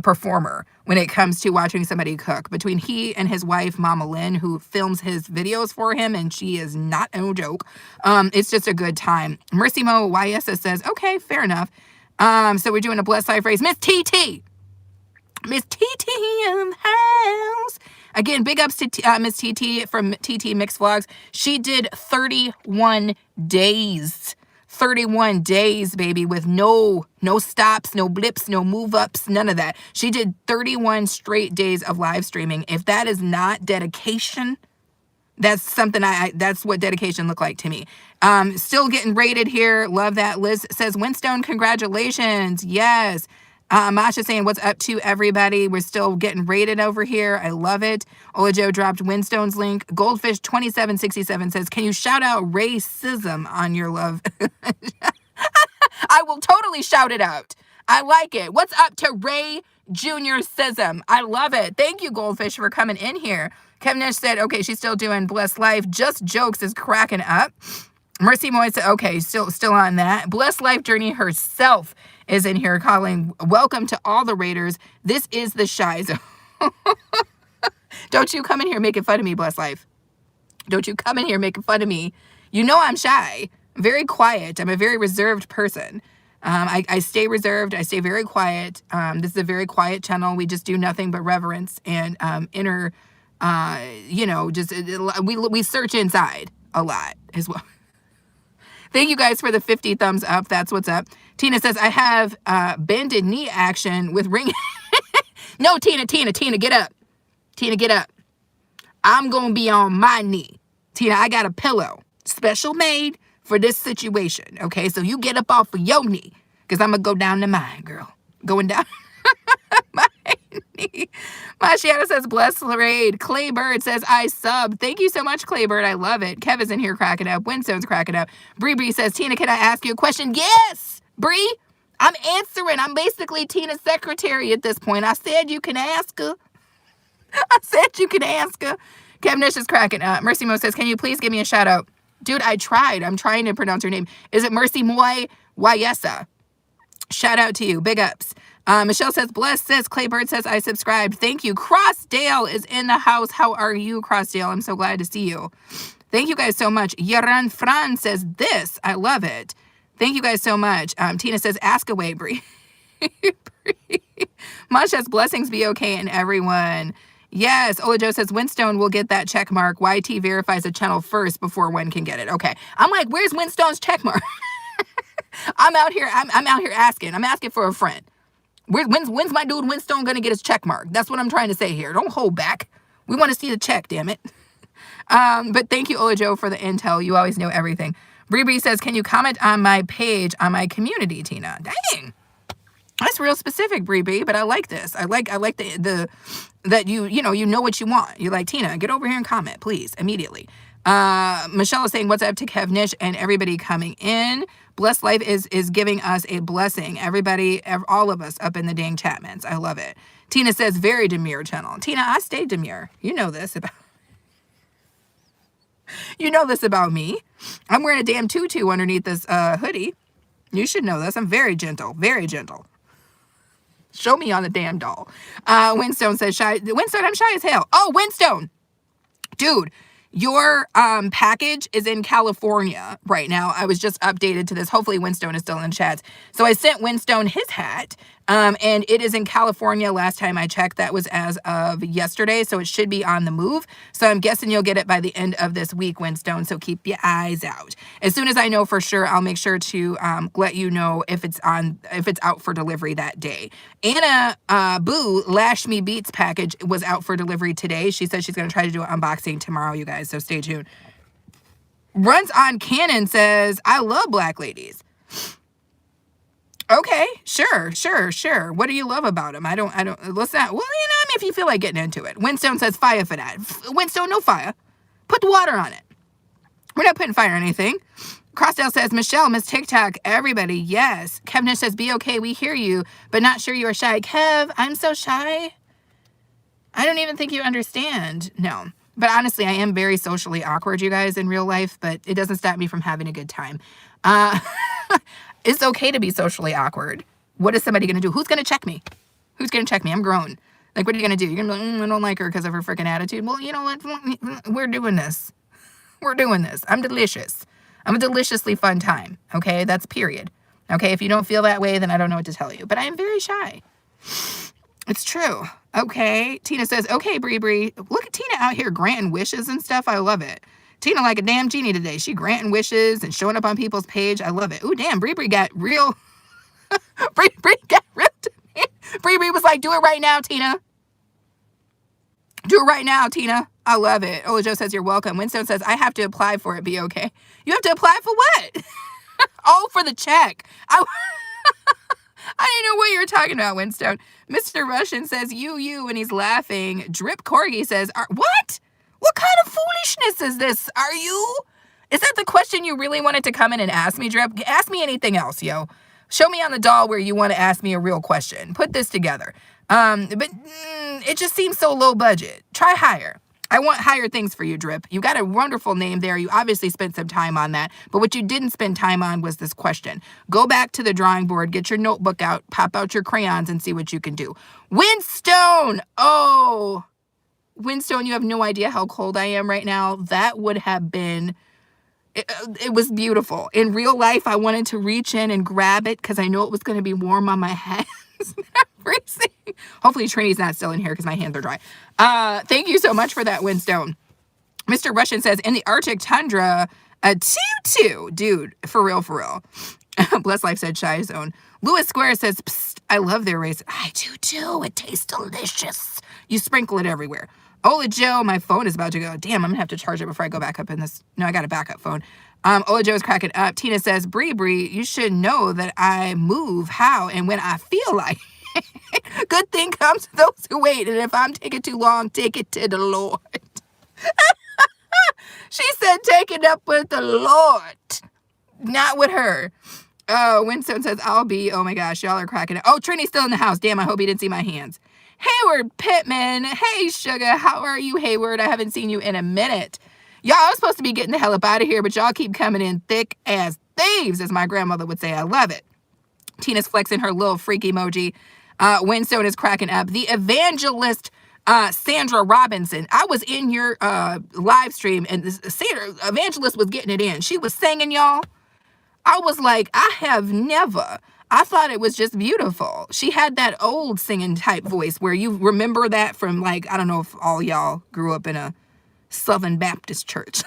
performer when it comes to watching somebody cook. Between he and his wife, Mama Lynn, who films his videos for him, and she is not no joke. It's just a good time. Mercy Mo Yesa says, okay, fair enough. So we're doing a Blessed Life race. Miss TT. Miss TT in the house. Again, big ups to Miss TT from TT Mix Vlogs. She did 31 days. 31 days, baby, with no stops, no blips, no move ups, none of that. She did 31 straight days of live streaming. If that is not dedication, that's something that's what dedication looked like to me. Still getting rated here. Love that. Liz says, Winstone, congratulations. Yes. Masha saying, what's up to everybody? We're still getting rated over here. I love it. Olajo dropped Winstone's link. Goldfish 2767 says, can you shout out racism on your love? I will totally shout it out. I like it. What's up to Ray Junior Sism? I love it. Thank you, Goldfish, for coming in here. Kevin Nash said, okay, she's still doing Blessed Life. Just Jokes is cracking up. Mercy Moy said, okay, still on that. Blessed Life Journey herself is in here calling, welcome to all the Raiders. This is the Shy Zone. Don't you come in here making fun of me, Blessed Life. Don't you come in here making fun of me. You know I'm shy. I'm very quiet. I'm a very reserved person. I stay reserved. I stay very quiet. This is a very quiet channel. We just do nothing but reverence and inner, we search inside a lot as well. Thank you guys for the 50 thumbs up. That's what's up. Tina says, I have bended knee action with ring. No, Tina, get up. Tina, get up. I'm going to be on my knee. Tina, I got a pillow special made for this situation. Okay, so you get up off of your knee because I'm going to go down to mine, girl. Going down my knee. Mashiana says, bless Raid. Claybird says, I sub. Thank you so much, Claybird. I love it. Kev is in here cracking up. Winstone's cracking up. Bree says, Tina, can I ask you a question? Yes, Bree. I'm answering. I'm basically Tina's secretary at this point. I said you can ask her. Kevin Nish is cracking up. Mercy Mo says, can you please give me a shout out? Dude, I tried. I'm trying to pronounce your name. Is it Mercy Moy Wayesa? Shout out to you. Big ups. Michelle says, bless sis. Claybird says, I subscribed. Thank you. Crossdale is in the house. How are you, Crossdale? I'm so glad to see you. Thank you guys so much. Yaran Fran says, this. I love it. Thank you guys so much. Tina says, ask away, Bree. Mosh says, blessings be okay in everyone. Yes. Olajo says, Winstone will get that check mark. YT verifies a channel first before one can get it. Okay. I'm like, where's Winstone's check mark? I'm out here asking. I'm asking for a friend. When's my dude Winstone gonna get his check mark? That's what I'm trying to say here. Don't hold back. We want to see the check, damn it. But thank you, Olajo, for the intel. You always know everything. Bree says, can you comment on my page on my community, Tina? Dang. That's real specific, Bree, but I like this. I like the that you know what you want. You're like, Tina, get over here and comment, please, immediately. Michelle is saying, what's up to Kev Nish and everybody coming in. Blessed Life is giving us a blessing. Everybody, all of us up in the dang Chapmans. I love it. Tina says, very demure channel. Tina, I stay demure. You know this about me. I'm wearing a damn tutu underneath this hoodie. You should know this. I'm very gentle. Very gentle. Show me on the damn doll. Winstone says, shy. Winstone, I'm shy as hell. Oh, Winstone. Dude, your package is in California right now. I was just updated to this. Hopefully Winstone is still in the chats. So I sent Winstone his hat. And it is in California. Last time I checked, that was as of yesterday. So it should be on the move. So I'm guessing you'll get it by the end of this week, Winstone. So keep your eyes out. As soon as I know for sure, I'll make sure to let you know if it's out for delivery that day. Anna Boo Lash Me Beats package was out for delivery today. She said she's going to try to do an unboxing tomorrow, you guys. So stay tuned. Runs on Canon says, I love black ladies. Okay, sure. What do you love about him? Let's not, well, I mean, if you feel like getting into it. Winstone says fire for that. Winstone, no fire. Put the water on it. We're not putting fire on anything. Crossdale says, Michelle, Miss TikTok, everybody, yes. Kevnish says, be okay, we hear you, but not sure you are shy. Kev, I'm so shy. I don't even think you understand. No. But honestly, I am very socially awkward, you guys, in real life, but it doesn't stop me from having a good time. It's okay to be socially awkward. What is somebody going to do? Who's going to check me? Who's going to check me? I'm grown. Like, what are you going to do? You're going to be like, I don't like her because of her freaking attitude. Well, you know what? We're doing this. We're doing this. I'm delicious. I'm a deliciously fun time. Okay? That's period. Okay? If you don't feel that way, then I don't know what to tell you. But I am very shy. It's true. Okay. Tina says, okay, Bree. Look at Tina out here granting wishes and stuff. I love it. Tina like a damn genie today. She granting wishes and showing up on people's page. I love it. Ooh, damn. Bree got real. Bree got real to me. Bree was like, do it right now, Tina. Do it right now, Tina. I love it. Oh, Joe says, you're welcome. Winstone says, I have to apply for it. Be okay. You have to apply for what? Oh, for the check. I didn't know what you were talking about, Winstone. Mr. Russian says, you, and he's laughing. Drip Corgi says, what? What kind of foolishness is this? Are you? Is that the question you really wanted to come in and ask me, Drip? Ask me anything else, yo. Show me on the doll where you want to ask me a real question. Put this together. But it just seems so low budget. Try higher. I want higher things for you, Drip. You got a wonderful name there. You obviously spent some time on that. But what you didn't spend time on was this question. Go back to the drawing board, get your notebook out, pop out your crayons, and see what you can do. Winstone! Oh, Winstone, you have no idea how cold I am right now. That would have been... It was beautiful. In real life, I wanted to reach in and grab it because I know it was going to be warm on my hands. Freezing. Hopefully Trinity's not still in here because my hands are dry. Thank you so much for that, Winstone. Mr. Russian says, in the Arctic tundra, a tutu. Dude, for real. Bless Life said Shy Zone. Lewis Square says, psst, I love their race. I do too. It tastes delicious. You sprinkle it everywhere. Ola Joe, my phone is about to go. Damn, I'm going to have to charge it before I go back up in this. No, I got a backup phone. Ola Joe is cracking up. Tina says, Bree, you should know that I move how and when I feel like. Good thing comes to those who wait. And if I'm taking too long, take it to the Lord. She said, take it up with the Lord. Not with her. Winston says, I'll be. Oh my gosh, y'all are cracking up. Oh, Trinity's still in the house. Damn, I hope he didn't see my hands. Hayward Pittman. Hey, sugar. How are you, Hayward? I haven't seen you in a minute. Y'all are supposed to be getting the hell up out of here, but y'all keep coming in thick as thieves, as my grandmother would say. I love it. Tina's flexing her little freak emoji. Winstone is cracking up. The evangelist, Sandra Robinson. I was in your live stream, and Sandra Evangelist was getting it in. She was singing, y'all. I was like, I thought it was just beautiful. She had that old singing type voice where you remember that from, like, I don't know if all y'all grew up in a Southern Baptist church.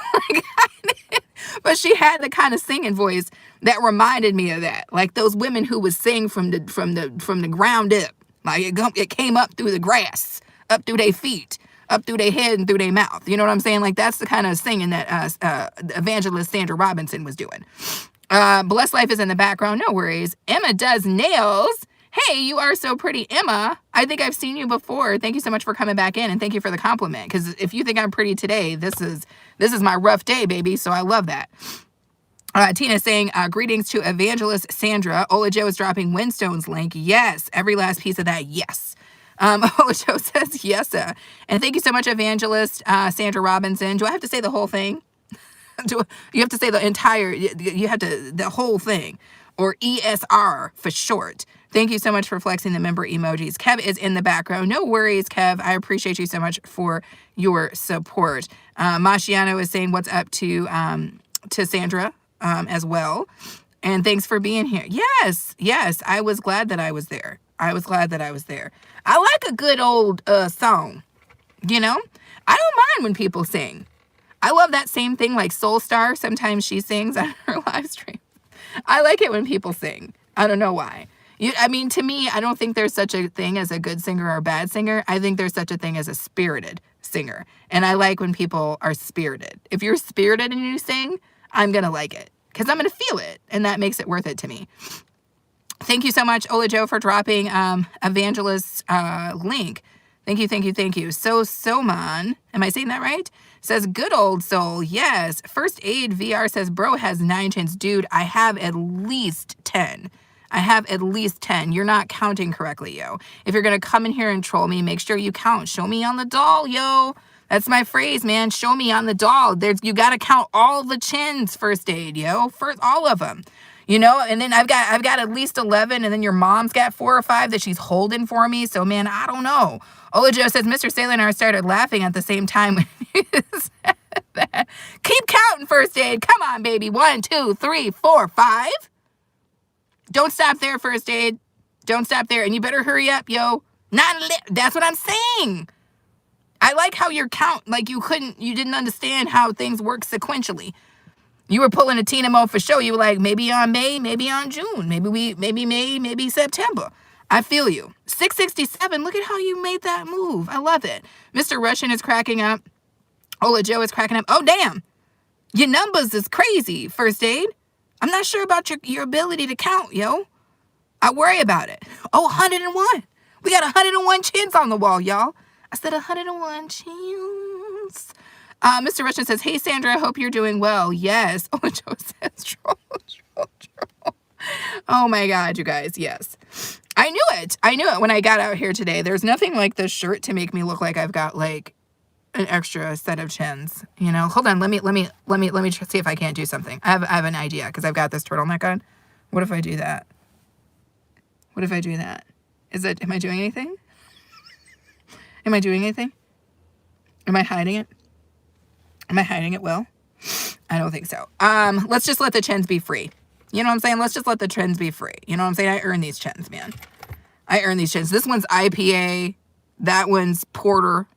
But she had the kind of singing voice that reminded me of that. Like those women who would sing from the ground up. Like it came up through the grass, up through their feet, up through their head and through their mouth. You know what I'm saying? Like that's the kind of singing that evangelist Sandra Robinson was doing. Blessed Life is in the background. No worries. Emma does nails. Hey, you are so pretty, Emma. I think I've seen you before. Thank you so much for coming back in, and thank you for the compliment. Because if you think I'm pretty today, this is my rough day, baby. So I love that. Tina saying, greetings to Evangelist Sandra. Ola Joe is dropping Winstone's link. Yes, every last piece of that. Yes. Ola Joe says yes. And thank you so much, Evangelist Sandra Robinson. Do I have to say the whole thing? You have to say the entire, you have to, the whole thing, or ESR for short. Thank you so much for flexing the member emojis. Kev is in the background. No worries, Kev. I appreciate you so much for your support. Masciano is saying what's up to Sandra as well. And thanks for being here. Yes. I was glad that I was there. I like a good old song. You know, I don't mind when people sing. I love that same thing like Soul Star. Sometimes she sings on her live stream. I like it when people sing. I don't know why. To me, I don't think there's such a thing as a good singer or a bad singer. I think there's such a thing as a spirited singer. And I like when people are spirited. If you're spirited and you sing, I'm going to like it. Because I'm going to feel it. And that makes it worth it to me. Thank you so much, Ola Joe, for dropping Evangelist's link. Thank you, thank you, thank you. So Soman, am I saying that right? Says, good old soul. Yes. First Aid VR says, bro has 9 chins. Dude, I have at least 10. I have at least 10. You're not counting correctly, yo. If you're going to come in here and troll me, make sure you count. Show me on the doll, yo. That's my phrase, man. Show me on the doll. You got to count all the chins, First Aid, yo. First, all of them. You know, and then I've got at least 11, and then your mom's got 4 or 5 that she's holding for me. So, man, I don't know. Ola Joe says, Mr. Sailor and I started laughing at the same time when he said that. Keep counting, First Aid. Come on, baby. 1, 2, 3, 4, 5. Don't stop there, First Aid. Don't stop there. And you better hurry up, yo. That's what I'm saying. I like how your count, like you didn't understand how things work sequentially. You were pulling a Tina Mo for show. You were like, maybe on May, maybe on June, maybe May, maybe September. I feel you. 667, look at how you made that move. I love it. Mr. Russian is cracking up. Ola Joe is cracking up. Oh, damn. Your numbers is crazy, First Aid. I'm not sure about your ability to count, yo. I worry about it. Oh, 101. We got 101 chins on the wall, y'all. I said 101 chins. Mr. Russian says, hey, Sandra, I hope you're doing well. Yes. Oh, Joe says, troll. Oh, my God, you guys. Yes. I knew it. I knew it when I got out here today. There's nothing like this shirt to make me look like I've got, like, an extra set of chins. You know? Hold on. Let me see if I can't do something. I have an idea because I've got this turtleneck on. What if I do that? What if I do that? Am I doing anything? Am I doing anything? Am I hiding it? Am I hiding it well? I don't think so. Let's just let the chins be free. You know what I'm saying? Let's just let the chins be free. You know what I'm saying? I earn these chins, man. I earn these chins. This one's IPA. That one's porter.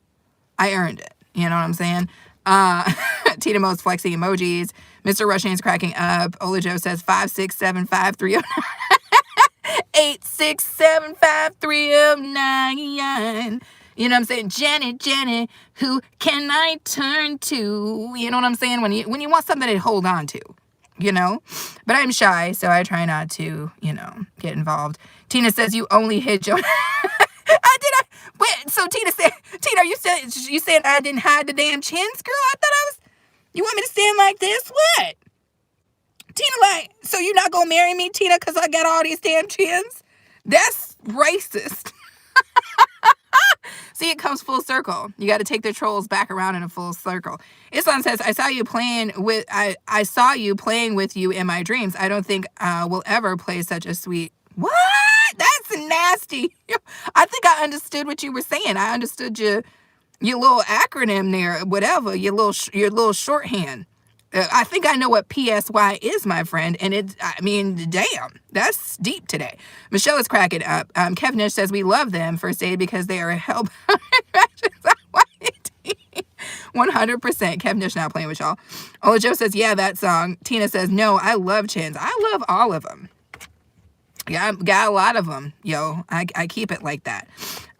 I earned it. You know what I'm saying? Tina Mo's flexing emojis. Mr. Rushing is cracking up. Ola Joe says 5675309. 8675309. You know what I'm saying? Janet, who can I turn to? You know what I'm saying? When you want something to hold on to, you know? But I'm shy, so I try not to, you know, get involved. Tina says you only hit Joe. Wait, so Tina, are you saying I didn't hide the damn chins, girl? I thought I was, you want me to stand like this? What? Tina, like, so you're not gonna marry me, Tina, because I got all these damn chins? That's racist. See, it comes full circle. You got to take the trolls back around in a full circle. Islam says, I saw you playing with you in my dreams. I don't think we'll ever play such a sweet. What? That's nasty. I think I understood what you were saying. I understood your little acronym there, whatever, your little shorthand. I think I know what PSY is, my friend, and damn, that's deep today. Michelle is cracking up. Kevin Nish says, we love them, First Aid, because they are a help. 100%. Kevin Nish not playing with y'all. Ola Joe says, yeah, that song. Tina says, no, I love chins. I love all of them. Yeah, I've got a lot of them, yo. I keep it like that.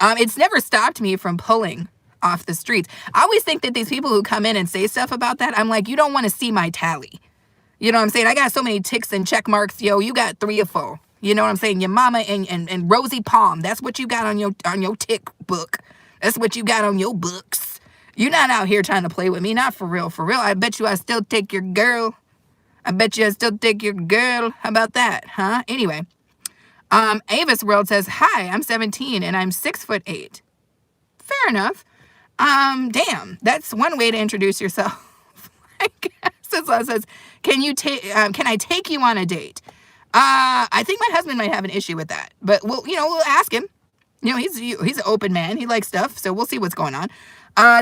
It's never stopped me from pulling off the streets. I always think that these people who come in and say stuff about that, I'm like, you don't want to see my tally. You know what I'm saying? I got so many ticks and check marks, yo. You got 3 or 4. You know what I'm saying? Your mama and Rosie Palm. That's what you got on your tick book. That's what you got on your books. You're not out here trying to play with me. Not for real, for real. I bet you I still take your girl. How about that, huh? Anyway, Avis World says, hi, I'm 17 and I'm 6'8". Fair enough. Damn, that's one way to introduce yourself. I guess. It says, can I take you on a date? I think my husband might have an issue with that, but we'll ask him. You know, he's an open man. He likes stuff, so we'll see what's going on.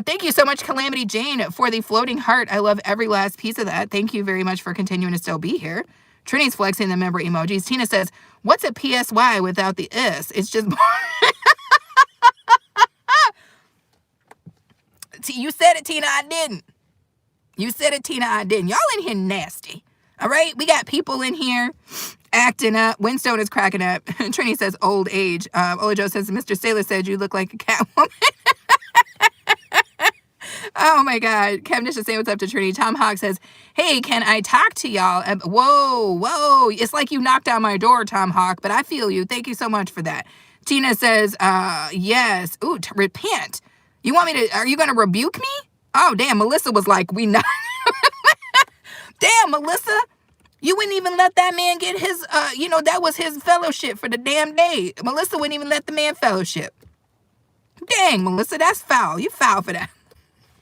Thank you so much, Calamity Jane, for the floating heart. I love every last piece of that. Thank you very much for continuing to still be here. Trini's flexing the member emojis. Tina says, what's a PSY without the S? It's just... You said it, Tina, I didn't. You said it, Tina, I didn't. Y'all in here nasty. All right? We got people in here acting up. Winstone is cracking up. Trini says old age. Ola Joe says, Mr. Sailor said you look like a cat woman. Oh my God. Kevin is just saying what's up to Trinity. Tom Hawk says, hey, can I talk to y'all? Whoa. It's like you knocked on my door, Tom Hawk, but I feel you. Thank you so much for that. Tina says, yes. Ooh, repent. You want me to, are you going to rebuke me? Oh, damn. Melissa was like, we not. Damn, Melissa. You wouldn't even let that man get his, that was his fellowship for the damn day. Melissa wouldn't even let the man fellowship. Dang, Melissa, that's foul. You foul for that.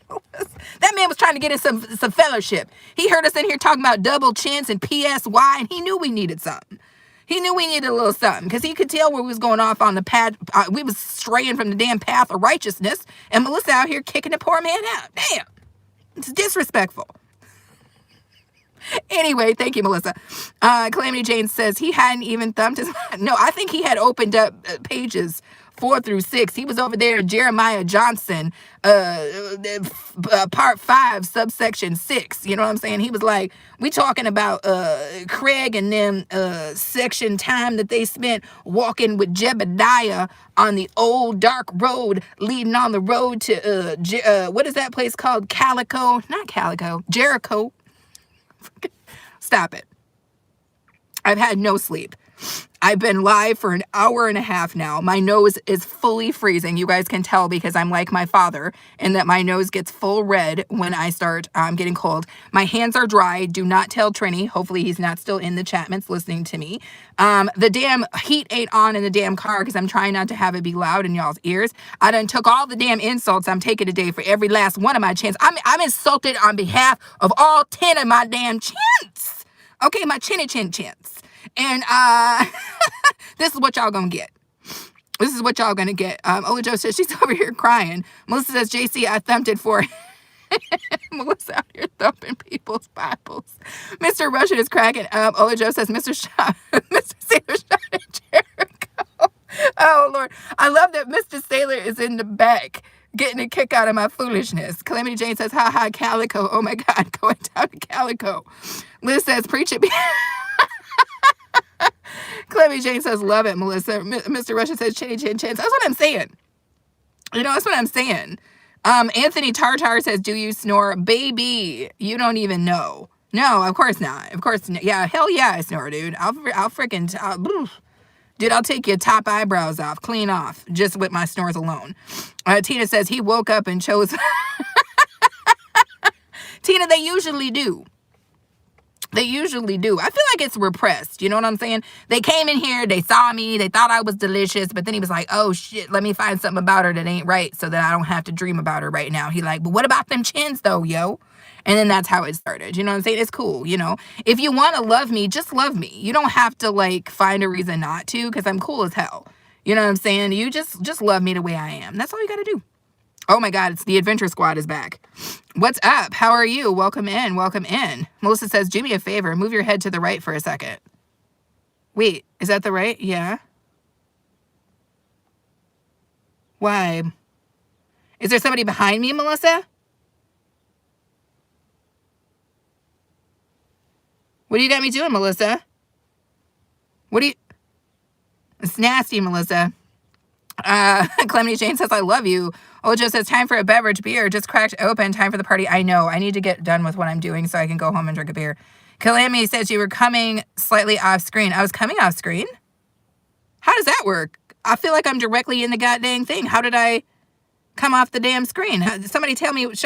That man was trying to get in some fellowship. He heard us in here talking about double chins and PSY, and he knew we needed something. He knew we needed a little something because he could tell where we was going off on the path. We was straying from the damn path of righteousness, and Melissa out here kicking the poor man out. Damn. It's disrespectful. Anyway, thank you, Melissa. Calamity Jane says he hadn't even thumbed his... No, I think he had opened up pages 4 through 6. He was over there, Jeremiah Johnson, part 5, subsection 6. You know what I'm saying? He was like, we talking about Craig and them section time that they spent walking with Jebediah on the old dark road leading on the road to, what is that place called? Calico? Not Calico. Jericho. Stop it. I've had no sleep. I've been live for an hour and a half now. My nose is fully freezing. You guys can tell because I'm like my father in that my nose gets full red when I start getting cold. My hands are dry. Do not tell Trini. Hopefully he's not still in the Chapmans listening to me. The damn heat ain't on in the damn car because I'm trying not to have it be loud in y'all's ears. I done took all the damn insults I'm taking today for every last one of my chins. I'm insulted on behalf of all 10 of my damn chins. Okay, my chins. And this is what y'all gonna get. This is what y'all gonna get. Ola Joe says she's over here crying. Melissa says, JC, I thumped it for Melissa out here thumping people's Bibles. Mr. Russian is cracking up. Ola Joe says, Mr. Sailor shot at Jericho. Oh, Lord. I love that Mr. Sailor is in the back getting a kick out of my foolishness. Calamity Jane says, ha ha, Calico. Oh my God, going down to Calico. Liz says, preach it. Calamity Jane says, love it, Melissa. Mr. Russia says, chin. That's what I'm saying. That's what I'm saying. Anthony Tartar says, do you snore? Baby, you don't even know. No, of course not. Of course, yeah, hell yeah, I snore, dude. I'll freaking, dude, I'll take your top eyebrows off, clean off, just with my snores alone. Tina says, he woke up and chose. Tina, they usually do. They usually do. I feel like it's repressed. You know what I'm saying? They came in here, they saw me, they thought I was delicious, but then he was like, oh shit, let me find something about her that ain't right so that I don't have to dream about her right now. He like, but what about them chins though, yo? And then that's how it started. You know what I'm saying? It's cool, you know? If you want to love me, just love me. You don't have to like find a reason not to because I'm cool as hell. You know what I'm saying? You just love me the way I am. That's all you got to do. Oh my God, it's the Adventure Squad is back. What's up? How are you? Welcome in. Welcome in. Melissa says, do me a favor. Move your head to the right for a second. Wait, is that the right? Yeah. Why? Is there somebody behind me, Melissa? What do you got me doing, Melissa? What do you... It's nasty, Melissa. Calamity Jane says, I love you. Ojo says, time for a beverage. Beer just cracked open. Time for the party. I know. I need to get done with what I'm doing so I can go home and drink a beer. Calamity says you were coming slightly off screen. I was coming off screen? How does that work? I feel like I'm directly in the goddamn thing. How did I come off the damn screen? Somebody tell me, what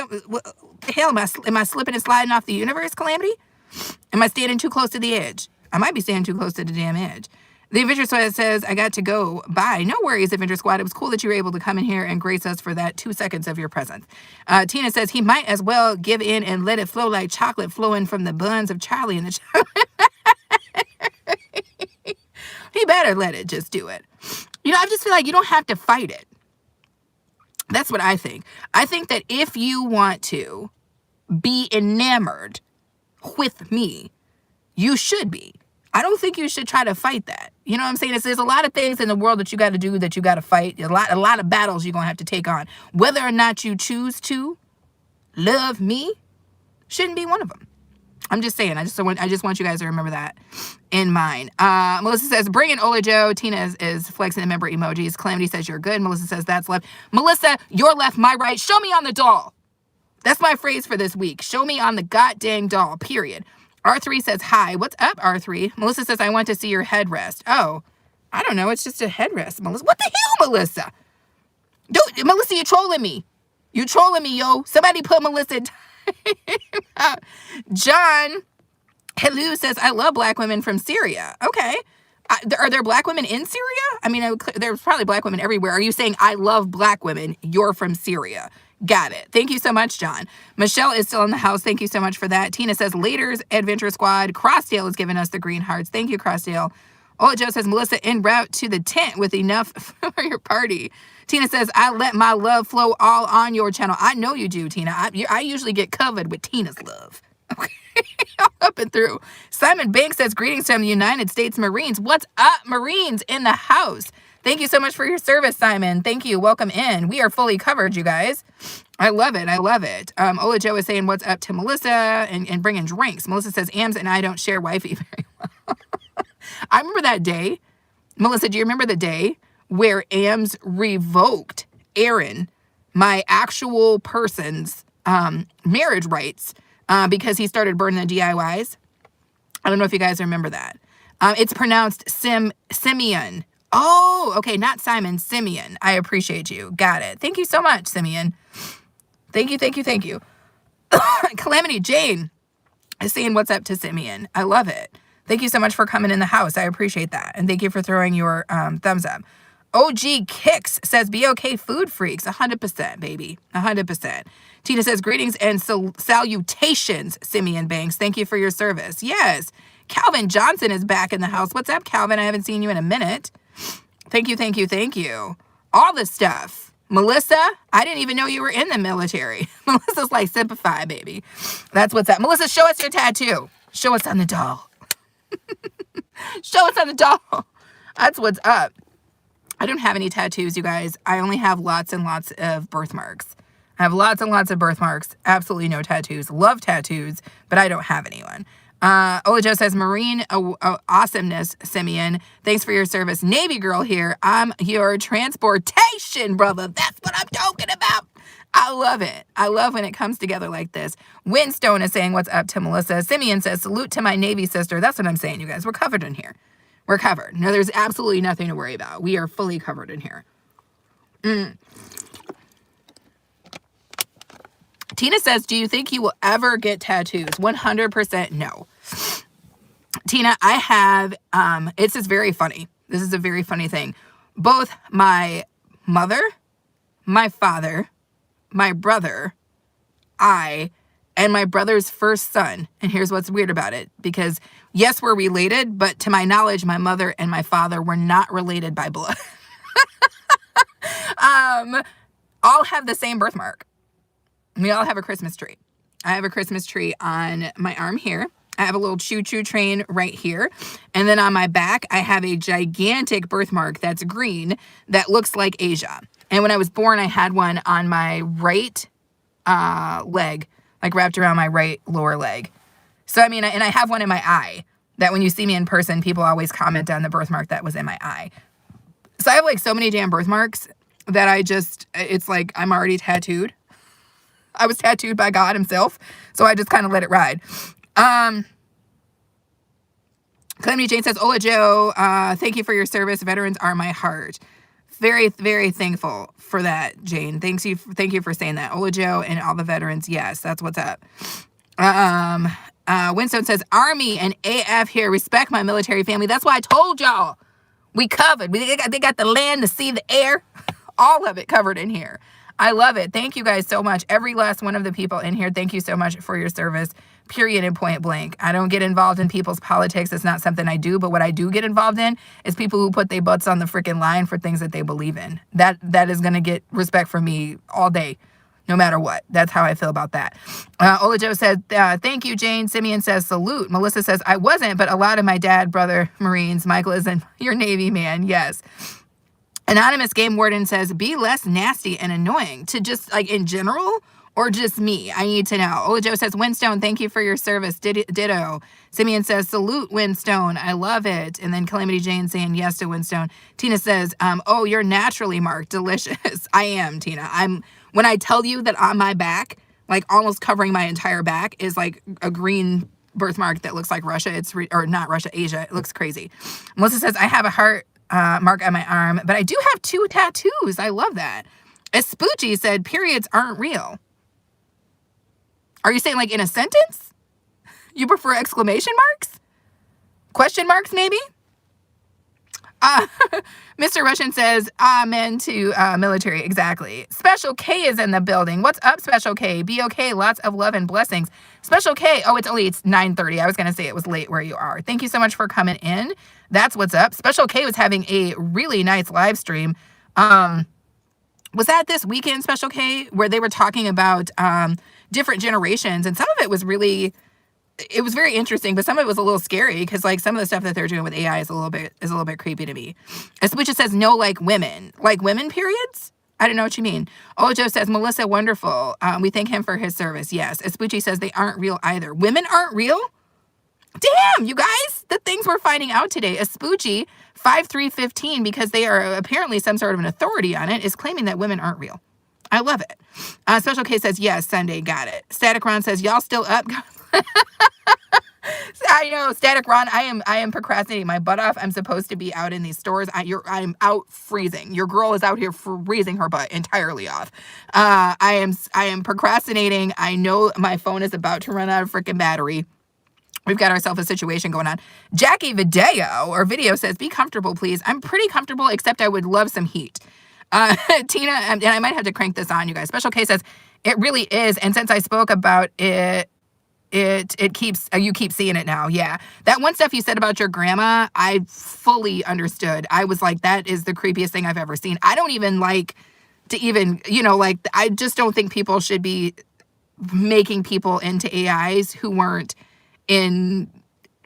the hell? Am I slipping and sliding off the universe, Calamity? Am I standing too close to the edge? I might be standing too close to the damn edge. The Adventure Squad says, I got to go. Bye. No worries, Adventure Squad. It was cool that you were able to come in here and grace us for that 2 seconds of your presence. Tina says, he might as well give in and let it flow like chocolate flowing from the buns of Charlie and the He better let it just do it. You know, I just feel like you don't have to fight it. That's what I think. I think that if you want to be enamored with me, you should be. I don't think you should try to fight that. You know what I'm saying? There's a lot of things in the world that you got to do, that you got to fight. A lot of battles you're going to have to take on. Whether or not you choose to love me shouldn't be one of them. I'm just saying. I just want you guys to remember that in mind. Melissa says, bring in Ola Joe. Tina is flexing the member emojis. Calamity says, you're good. Melissa says, that's left. Melissa, your left, my right. Show me on the doll. That's my phrase for this week. Show me on the goddamn doll, period. R3 says, hi. What's up, R3? Melissa says, I want to see your headrest. Oh, I don't know. It's just a headrest, Melissa. What the hell, Melissa? Dude, Melissa, you trolling me. You trolling me, yo. Somebody put Melissa in time. John Hello says, I love black women from Syria. Okay. Are there black women in Syria? I mean, there's probably black women everywhere. Are you saying I love black women? You're from Syria. Got it. Thank you so much, John. Michelle is still in the house. Thank you so much for that. Tina says, Later's Adventure Squad. Crossdale has given us the green hearts. Thank you, Crossdale. Ola Joe says, Melissa, en route to the tent with enough for your party. Tina says, I let my love flow all on your channel. I know you do, Tina. I usually get covered with Tina's love. Okay. Up and through. Simon Banks says, greetings from the United States Marines. What's up, Marines in the house? Thank you so much for your service, Simon. Thank you. Welcome in. We are fully covered, you guys. I love it. I love it. Ola Joe is saying, what's up to Melissa and bringing drinks. Melissa says, Ams and I don't share wifey very well. I remember that day. Melissa, do you remember the day where Ams revoked Aaron, my actual person's marriage rights, because he started burning the DIYs? I don't know if you guys remember that. It's pronounced Simeon. Oh, okay, not Simon, Simeon. I appreciate you. Got it. Thank you so much, Simeon. Thank you, thank you, thank you. Calamity Jane is saying what's up to Simeon. I love it. Thank you so much for coming in the house. I appreciate that. And thank you for throwing your thumbs up. OG Kicks says, be okay, food freaks. 100%, baby. 100%. Tina says, greetings and salutations, Simeon Banks. Thank you for your service. Yes. Calvin Johnson is back in the house. What's up, Calvin? I haven't seen you in a minute. Thank you, thank you, thank you. All the stuff. Melissa, I didn't even know you were in the military. Melissa's like, simplify, baby. That's what's up. Melissa, show us your tattoo. Show us on the doll. Show us on the doll. That's what's up. I don't have any tattoos, you guys. I only have lots and lots of birthmarks. I have lots and lots of birthmarks. Absolutely no tattoos. Love tattoos, but I don't have anyone. Ola Joe says, Marine awesomeness, Simeon. Thanks for your service. Navy girl here. I'm your transportation, brother. That's what I'm talking about. I love it. I love when it comes together like this. Winstone is saying what's up to Melissa. Simeon says, salute to my Navy sister. That's what I'm saying, you guys. We're covered in here. We're covered. No, there's absolutely nothing to worry about. We are fully covered in here. Tina says, do you think you will ever get tattoos? 100% no. Tina, I have, it's just very funny. This is a very funny thing. Both my mother, my father, my brother, and my brother's first son. And here's what's weird about it. Because yes, we're related, but to my knowledge, my mother and my father were not related by blood. All have the same birthmark. We all have a Christmas tree. I have a Christmas tree on my arm here. I have a little choo-choo train right here. And then on my back, I have a gigantic birthmark that's green that looks like Asia. And when I was born, I had one on my right leg, like wrapped around my right lower leg. So, I mean, and I have one in my eye that when you see me in person, people always comment on the birthmark that was in my eye. So I have like so many damn birthmarks that it's like I'm already tattooed. I was tattooed by God himself, so I just kind of let it ride. Calamity Jane says, Ola Joe, thank you for your service. Veterans are my heart. Very, very thankful for that, Jane. Thank you for saying that. Ola Joe and all the veterans, yes, that's what's up. Winstone says, Army and AF here. Respect my military family. That's why I told y'all. We covered. They got the land, the sea, the air. All of it covered in here. I love it. Thank you guys so much. Every last one of the people in here, thank you so much for your service, period and point blank. I don't get involved in people's politics. It's not something I do, but what I do get involved in is people who put their butts on the freaking line for things that they believe in. That is going to get respect from me all day, no matter what. That's how I feel about that. Ola Joe said, thank you, Jane. Simeon says, salute. Melissa says, I wasn't, but a lot of my dad, brother, Marines. Michael is your Navy man. Yes. Anonymous Game Warden says, be less nasty and annoying. To just, like, in general, or just me? I need to know. Ola Joe says, Winstone, thank you for your service. Ditto. Simeon says, salute, Winstone. I love it. And then Calamity Jane saying yes to Winstone. Tina says, oh, you're naturally marked. Delicious. I am, Tina. When I tell you that on my back, like almost covering my entire back is like a green birthmark that looks like Russia. Or not Russia, Asia. It looks crazy. Melissa says, I have a heart mark on my arm, but I do have 2 tattoos. I love that. Espoochie said, periods aren't real. Are you saying like in a sentence? You prefer exclamation marks? Question marks, maybe? Mr. Russian says, amen to military. Exactly. Special K is in the building. What's up, Special K? Be okay. Lots of love and blessings. Special K. Oh, it's 9:30. I was going to say it was late where you are. Thank you so much for coming in. That's what's up. Special K was having a really nice live stream. Was that this weekend, Special K, where they were talking about different generations, and some of it was really, it was very interesting, but some of it was a little scary because like some of the stuff that they're doing with AI is a little bit creepy to me. Which it says no like women periods. I don't know what you mean. Ojo says, Melissa, wonderful. We thank him for his service. Yes. Espoochie says they aren't real either. Women aren't real? Damn, you guys, the things we're finding out today. Espoochie 5315, because they are apparently some sort of an authority on it, is claiming that women aren't real. I love it. Special K says, yes, Sunday, got it. Static Ron says, y'all still up? I know, Static Ron, I am procrastinating my butt off. I'm supposed to be out in these stores. I'm out freezing. Your girl is out here freezing her butt entirely off. I am procrastinating. I know my phone is about to run out of freaking battery. We've got ourselves a situation going on. Jackie Video says, be comfortable, please. I'm pretty comfortable, except I would love some heat. Tina, and I might have to crank this on, you guys. Special K says, it really is. And since I spoke about it, it keeps, you keep seeing it now. Yeah. That one stuff you said about your grandma, I fully understood. I was like, that is the creepiest thing I've ever seen. I don't even like to even, I just don't think people should be making people into AIs who weren't in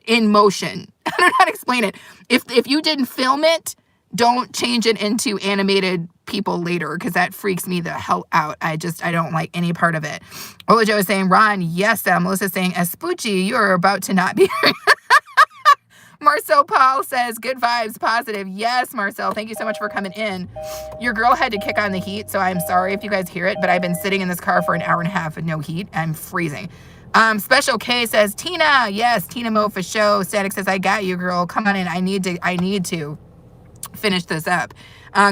motion. I don't know how to explain it. If you didn't film it, don't change it into animated people later, because that freaks me the hell out. I don't like any part of it. Olajo is saying, Ron, yes. Melissa's saying, Espoochie, you're about to not be here. Marcel Paul says, good vibes, positive. Yes, Marcel, thank you so much for coming in. Your girl had to kick on the heat, so I'm sorry if you guys hear it, but I've been sitting in this car for an hour and a half with no heat. I'm freezing. Special K says, Tina, yes, Tina Mo for show. Static says, I got you, girl. Come on in. I need to finish this up.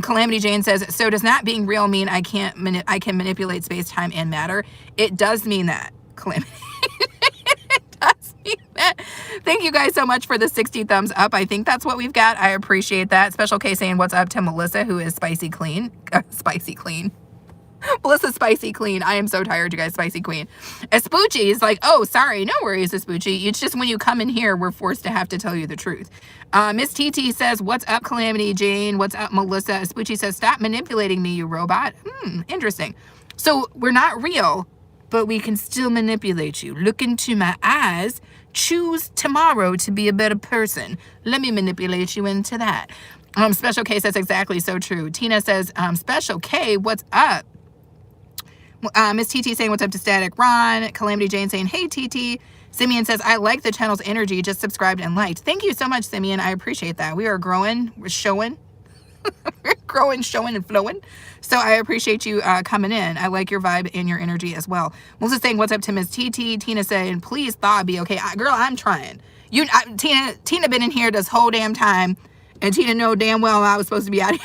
Calamity Jane says, so does not being real mean I can manipulate space, time, and matter? It does mean that, Calamity. It does mean that. Thank you guys so much for the 60 thumbs up. I think that's what we've got. I appreciate that. Special K saying, what's up to Melissa, who is spicy clean. Spicy clean. Melissa Spicy Clean. I am so tired, you guys. Spicy Queen. Espoochie is like, oh, sorry. No worries, Espoochie. It's just when you come in here, we're forced to have to tell you the truth. Miss TT says, what's up, Calamity Jane? What's up, Melissa? Espoochie says, stop manipulating me, you robot. Interesting. So we're not real, but we can still manipulate you. Look into my eyes. Choose tomorrow to be a better person. Let me manipulate you into that. Special K says, exactly so true. Tina says, Special K, what's up? Miss TT saying, what's up to Static Ron? Calamity Jane saying, hey, TT. Simeon says, I like the channel's energy. Just subscribed and liked. Thank you so much, Simeon. I appreciate that. We are growing. We're showing. We're growing, showing, and flowing. So I appreciate you coming in. I like your vibe and your energy as well. Melissa's saying, what's up to Miss TT? Tina saying, please, thaw, be okay. Girl, I'm trying. Tina been in here this whole damn time. And Tina know damn well I was supposed to be out here.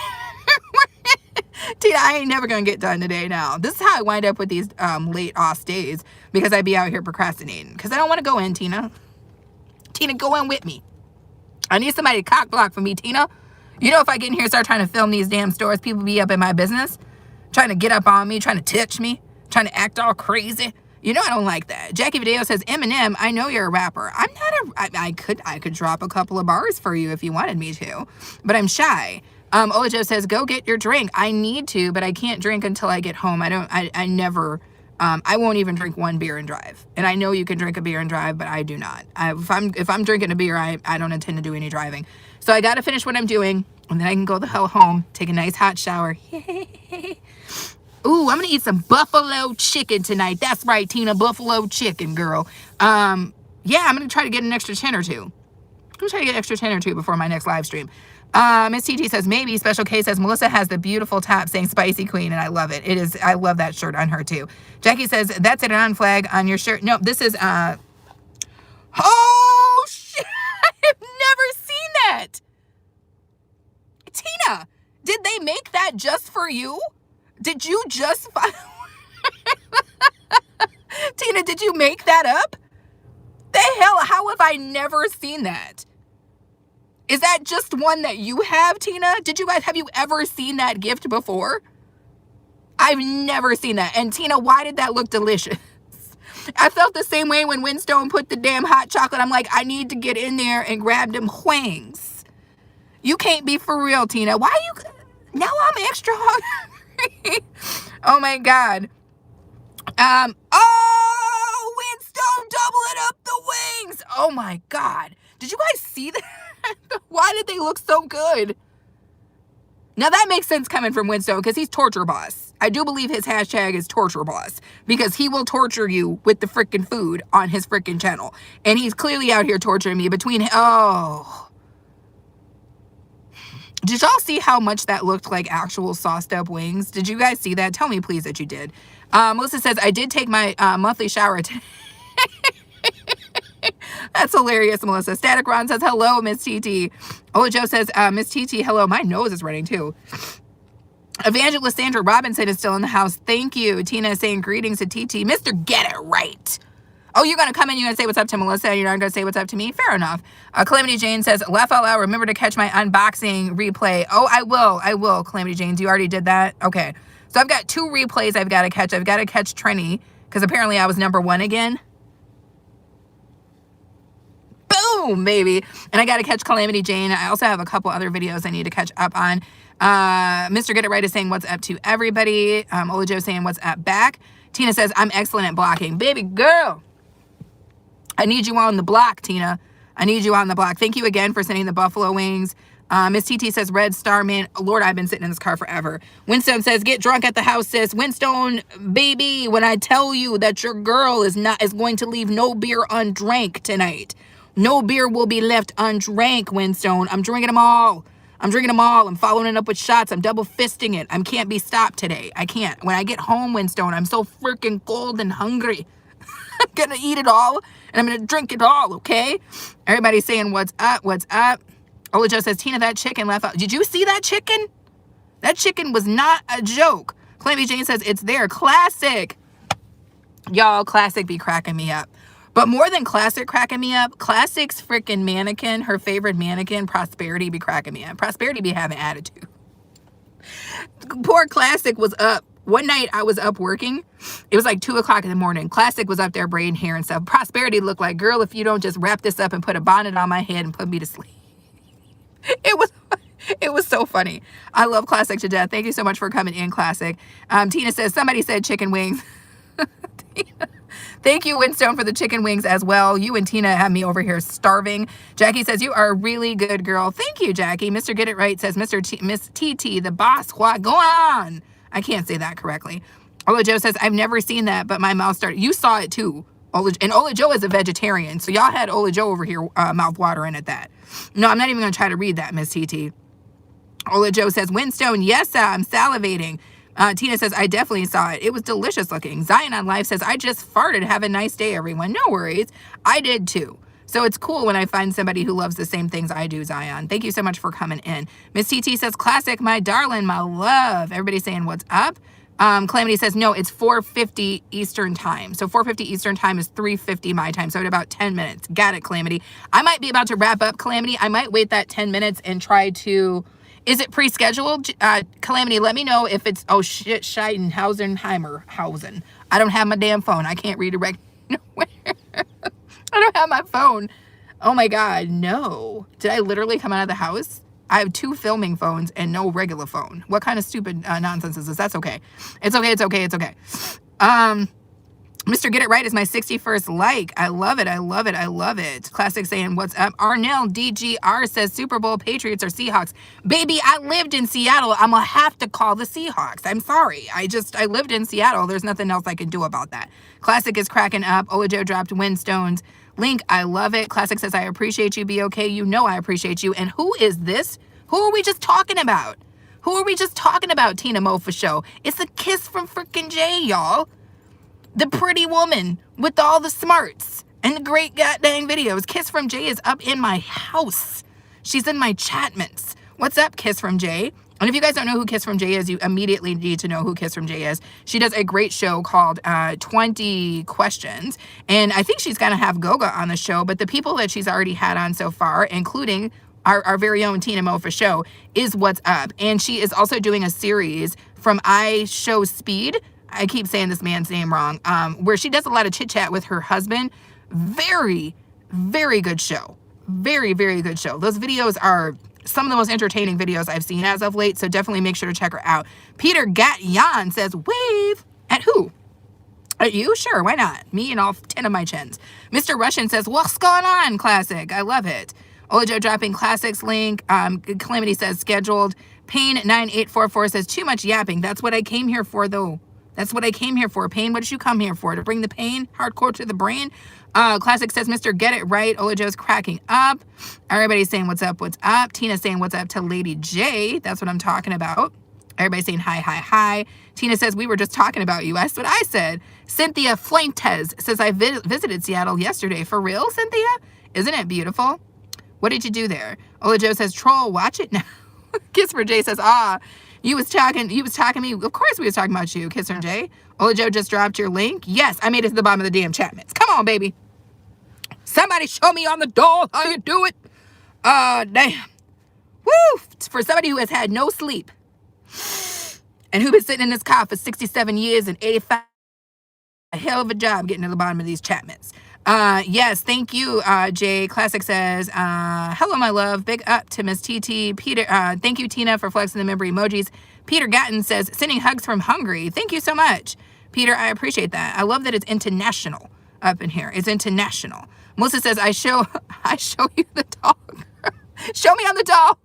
Tina, I ain't never gonna get done today now. This is how I wind up with these late off days, because I be out here procrastinating. Because I don't want to go in, Tina. Tina, go in with me. I need somebody to cock block for me, Tina. You know, if I get in here and start trying to film these damn stores, people be up in my business, trying to get up on me, trying to touch me, trying to act all crazy. You know I don't like that. Jackie Video says, Eminem, I know you're a rapper. I'm not I could drop a couple of bars for you if you wanted me to, but I'm shy. Olajo says, go get your drink. I need to, but I can't drink until I get home. I never, I won't even drink one beer and drive. And I know you can drink a beer and drive, but I do not. If I'm drinking a beer, I don't intend to do any driving. So I got to finish what I'm doing, and then I can go the hell home, take a nice hot shower. Ooh, I'm going to eat some buffalo chicken tonight. That's right, Tina, buffalo chicken, girl. Yeah, I'm going to try to get an extra 10 or 2. I'm trying to get extra 10 or 2 before my next live stream. Miss TT says, maybe. Special K says, Melissa has the beautiful top saying Spicy Queen, and I love it. It is, I love that shirt on her too. Jackie says, that's it on flag on your shirt. No, this is, oh, shit. I've never seen that. Tina, did they make that just for you? Did you just, Tina, did you make that up? The hell, how have I never seen that? Is that just one that you have, Tina? Have you ever seen that gift before? I've never seen that. And Tina, why did that look delicious? I felt the same way when Winstone put the damn hot chocolate. I'm like, I need to get in there and grab them wings. You can't be for real, Tina. Why you, now I'm extra hungry. Oh my God. Oh, Winstone doubling up the wings. Oh my God. Did you guys see that? Why did they look so good? Now that makes sense coming from Winstone because he's torture boss. I do believe his hashtag is torture boss because he will torture you with the freaking food on his freaking channel. And he's clearly out here torturing me between, oh. Did y'all see how much that looked like actual sauced up wings? Did you guys see that? Tell me please that you did. Melissa says, I did take my monthly shower today. That's hilarious, Melissa. Static Ron says, hello, Miss TT. Ola Joe says, Miss TT, hello. My nose is running too. Evangelist Sandra Robinson is still in the house. Thank you. Tina is saying greetings to TT. Mr. Get It Right. Oh, you're going to come in, you're going to say what's up to Melissa, and you're not going to say what's up to me? Fair enough. Calamity Jane says, laugh out loud. Remember to catch my unboxing replay. Oh, I will, Calamity Jane. You already did that? Okay. So I've got 2 replays I've got to catch. I've got to catch Trini, because apparently I was #1 again. Boom, baby. And I got to catch Calamity Jane. I also have a couple other videos I need to catch up on. Mr. Get It Right is saying what's up to everybody. Ola Joe saying what's up back. Tina says, I'm excellent at blocking. Baby girl, I need you on the block, Tina. I need you on the block. Thank you again for sending the buffalo wings. Miss TT says, Red Star Man. Lord, I've been sitting in this car forever. Winstone says, get drunk at the house, sis. Winstone, baby, when I tell you that your girl is going to leave no beer undrank tonight. No beer will be left undrank, Winstone. I'm drinking them all. I'm following it up with shots. I'm double fisting it. I can't be stopped today. I can't. When I get home, Winstone, I'm so freaking cold and hungry. I'm going to eat it all, and I'm going to drink it all, okay? Everybody's saying, what's up, what's up? Ola Joe says, Tina, that chicken left out. Did you see that chicken? That chicken was not a joke. Calamity Jane says, it's there. Classic. Y'all, Classic be cracking me up. But more than Classic cracking me up, Classic's freaking mannequin, her favorite mannequin, Prosperity, be cracking me up. Prosperity be having attitude. Poor Classic was up. One night I was up working. It was like 2 o'clock in the morning. Classic was up there braiding hair and stuff. Prosperity looked like, girl, if you don't just wrap this up and put a bonnet on my head and put me to sleep. It was so funny. I love Classic to death. Thank you so much for coming in, Classic. Tina says, somebody said chicken wings. Thank you, Winstone, for the chicken wings as well. You and Tina have me over here starving. Jackie says, you are a really good girl. Thank you, Jackie. Mr. Get It Right says, Miss TT, the boss, what go on? I can't say that correctly. Ola Joe says, I've never seen that, but my mouth started. You saw it too. And Ola Joe is a vegetarian, so y'all had Ola Joe over here mouth watering at that. No, I'm not even going to try to read that, Miss TT. Ola Joe says, Winstone, yes, I'm salivating. Tina says, I definitely saw it. It was delicious looking. Zion on Live says, I just farted. Have a nice day, everyone. No worries. I did too. So it's cool when I find somebody who loves the same things I do, Zion. Thank you so much for coming in. Miss TT says, classic, my darling, my love. Everybody saying what's up. Calamity says, no, it's 4:50 Eastern time. So 4:50 Eastern time is 3:50 my time. So in about 10 minutes. Got it, Calamity. I might be about to wrap up, Calamity. I might wait that 10 minutes and try to... Is it pre-scheduled? Calamity, let me know if it's... Oh, shit, Scheidenhausen. I don't have my damn phone. I can't redirect nowhere. I don't have my phone. Oh, my God. No. Did I literally come out of the house? I have 2 filming phones and no regular phone. What kind of stupid nonsense is this? That's okay. It's okay. Mr. Get It Right is my 61st like. I love it. I love it. I love it. Classic saying, what's up? Arnell DGR says Super Bowl Patriots or Seahawks. Baby, I lived in Seattle. I'm going to have to call the Seahawks. I'm sorry. I lived in Seattle. There's nothing else I can do about that. Classic is cracking up. Olajo dropped Windstones. Link, I love it. Classic says, I appreciate you. Be okay. You know I appreciate you. And who is this? Who are we just talking about? Who are we just talking about, Tina Mofa Show? It's a kiss from freaking Jay, y'all. The pretty woman with all the smarts and the great goddamn videos. Kiss from Jay is up in my house. She's in my chatments. What's up, Kiss from Jay? And if you guys don't know who Kiss from Jay is, you immediately need to know who Kiss from Jay is. She does a great show called 20 Questions. And I think she's going to have Goga on the show. But the people that she's already had on so far, including our very own Tina Mofa Show, is What's Up. And she is also doing a series from I Show Speed. I keep saying this man's name wrong, where she does a lot of chit chat with her husband. Very, very good show. Very, very good show. Those videos are some of the most entertaining videos I've seen as of late, so definitely make sure to check her out. Peter Gatyan says, wave at who? At you? Sure, why not? Me and all 10 of my chins. Mr. Russian says, what's going on, Classic? I love it. Olajo dropping classics link. Calamity says, scheduled. Pain9844 says, too much yapping. That's what I came here for, though. That's what I came here for. Pain, what did you come here for? To bring the pain hardcore to the brain? Classic says, Mr. Get It Right. Olajo's cracking up. Everybody's saying, what's up, what's up? Tina saying, what's up to Lady J. That's what I'm talking about. Everybody's saying, hi, hi, hi. Tina says, we were just talking about you. That's what I said. Cynthia Fuentes says, I visited Seattle yesterday. For real, Cynthia? Isn't it beautiful? What did you do there? Olajo says, troll, watch it now. Kiss for Jay says, you was talking to me. Of course we was talking about you, Kiss from Jay. Olajo just dropped your link. Yes, I made it to the bottom of the damn chatments. Come on, baby. Somebody show me on the doll how you do it. Damn. Woo! For somebody who has had no sleep and who been sitting in this car for 67 years and 85, a hell of a job getting to the bottom of these chatments. Yes, thank you, Jay. Classic says, hello, my love. Big up to Miss TT. Peter, thank you, Tina, for flexing the member emojis. Peter Gatton says, sending hugs from Hungary. Thank you so much. Peter, I appreciate that. I love that it's international up in here. It's international. Melissa says, I show you the doll. Show me on the doll.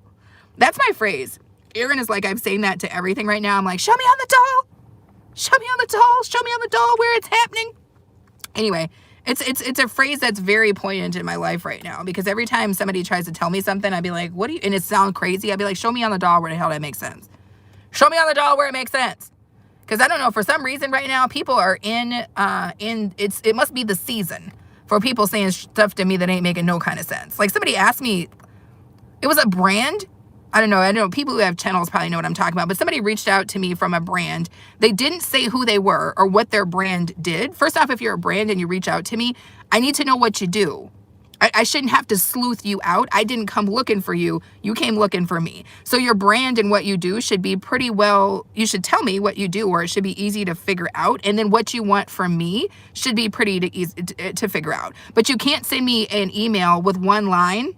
That's my phrase. Aaron is like, I'm saying that to everything right now. I'm like, show me on the doll. Show me on the doll. Show me on the doll where it's happening. Anyway, it's a phrase that's very poignant in my life right now, because every time somebody tries to tell me something, I'd be like, what do you, and it sounds crazy. I'd be like, show me on the doll where the hell that makes sense. Show me on the doll where it makes sense. Because I don't know, for some reason right now, people are it must be the season for people saying stuff to me that ain't making no kind of sense. Like somebody asked me, it was a brand. I don't know. People who have channels probably know what I'm talking about, but somebody reached out to me from a brand. They didn't say who they were or what their brand did. First off, if you're a brand and you reach out to me, I need to know what you do. I shouldn't have to sleuth you out. I didn't come looking for you. You came looking for me. So your brand and what you do should be pretty well, you should tell me what you do, or it should be easy to figure out. And then what you want from me should be pretty easy to figure out. But you can't send me an email with one line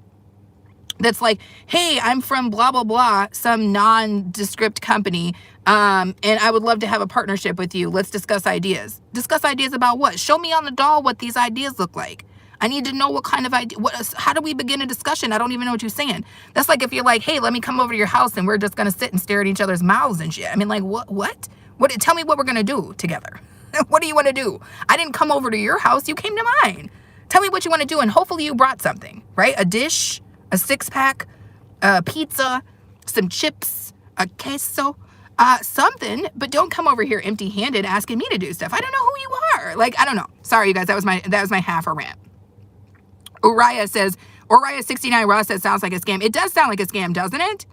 that's like, hey, I'm from blah, blah, blah, some nondescript company, and I would love to have a partnership with you. Let's discuss ideas. Discuss ideas about what? Show me on the doll what these ideas look like. I need to know what kind of idea, how do we begin a discussion? I don't even know what you're saying. That's like if you're like, hey, let me come over to your house and we're just going to sit and stare at each other's mouths and shit. I mean, like, what? Tell me what we're going to do together. What do you want to do? I didn't come over to your house. You came to mine. Tell me what you want to do. And hopefully you brought something, right? A dish, a 6-pack, a pizza, some chips, a queso, something, but don't come over here empty-handed asking me to do stuff. I don't know who you are. Like, I don't know. Sorry, you guys. That was my half a rant. Uriah69 Ross says, sounds like a scam. It does sound like a scam, doesn't it?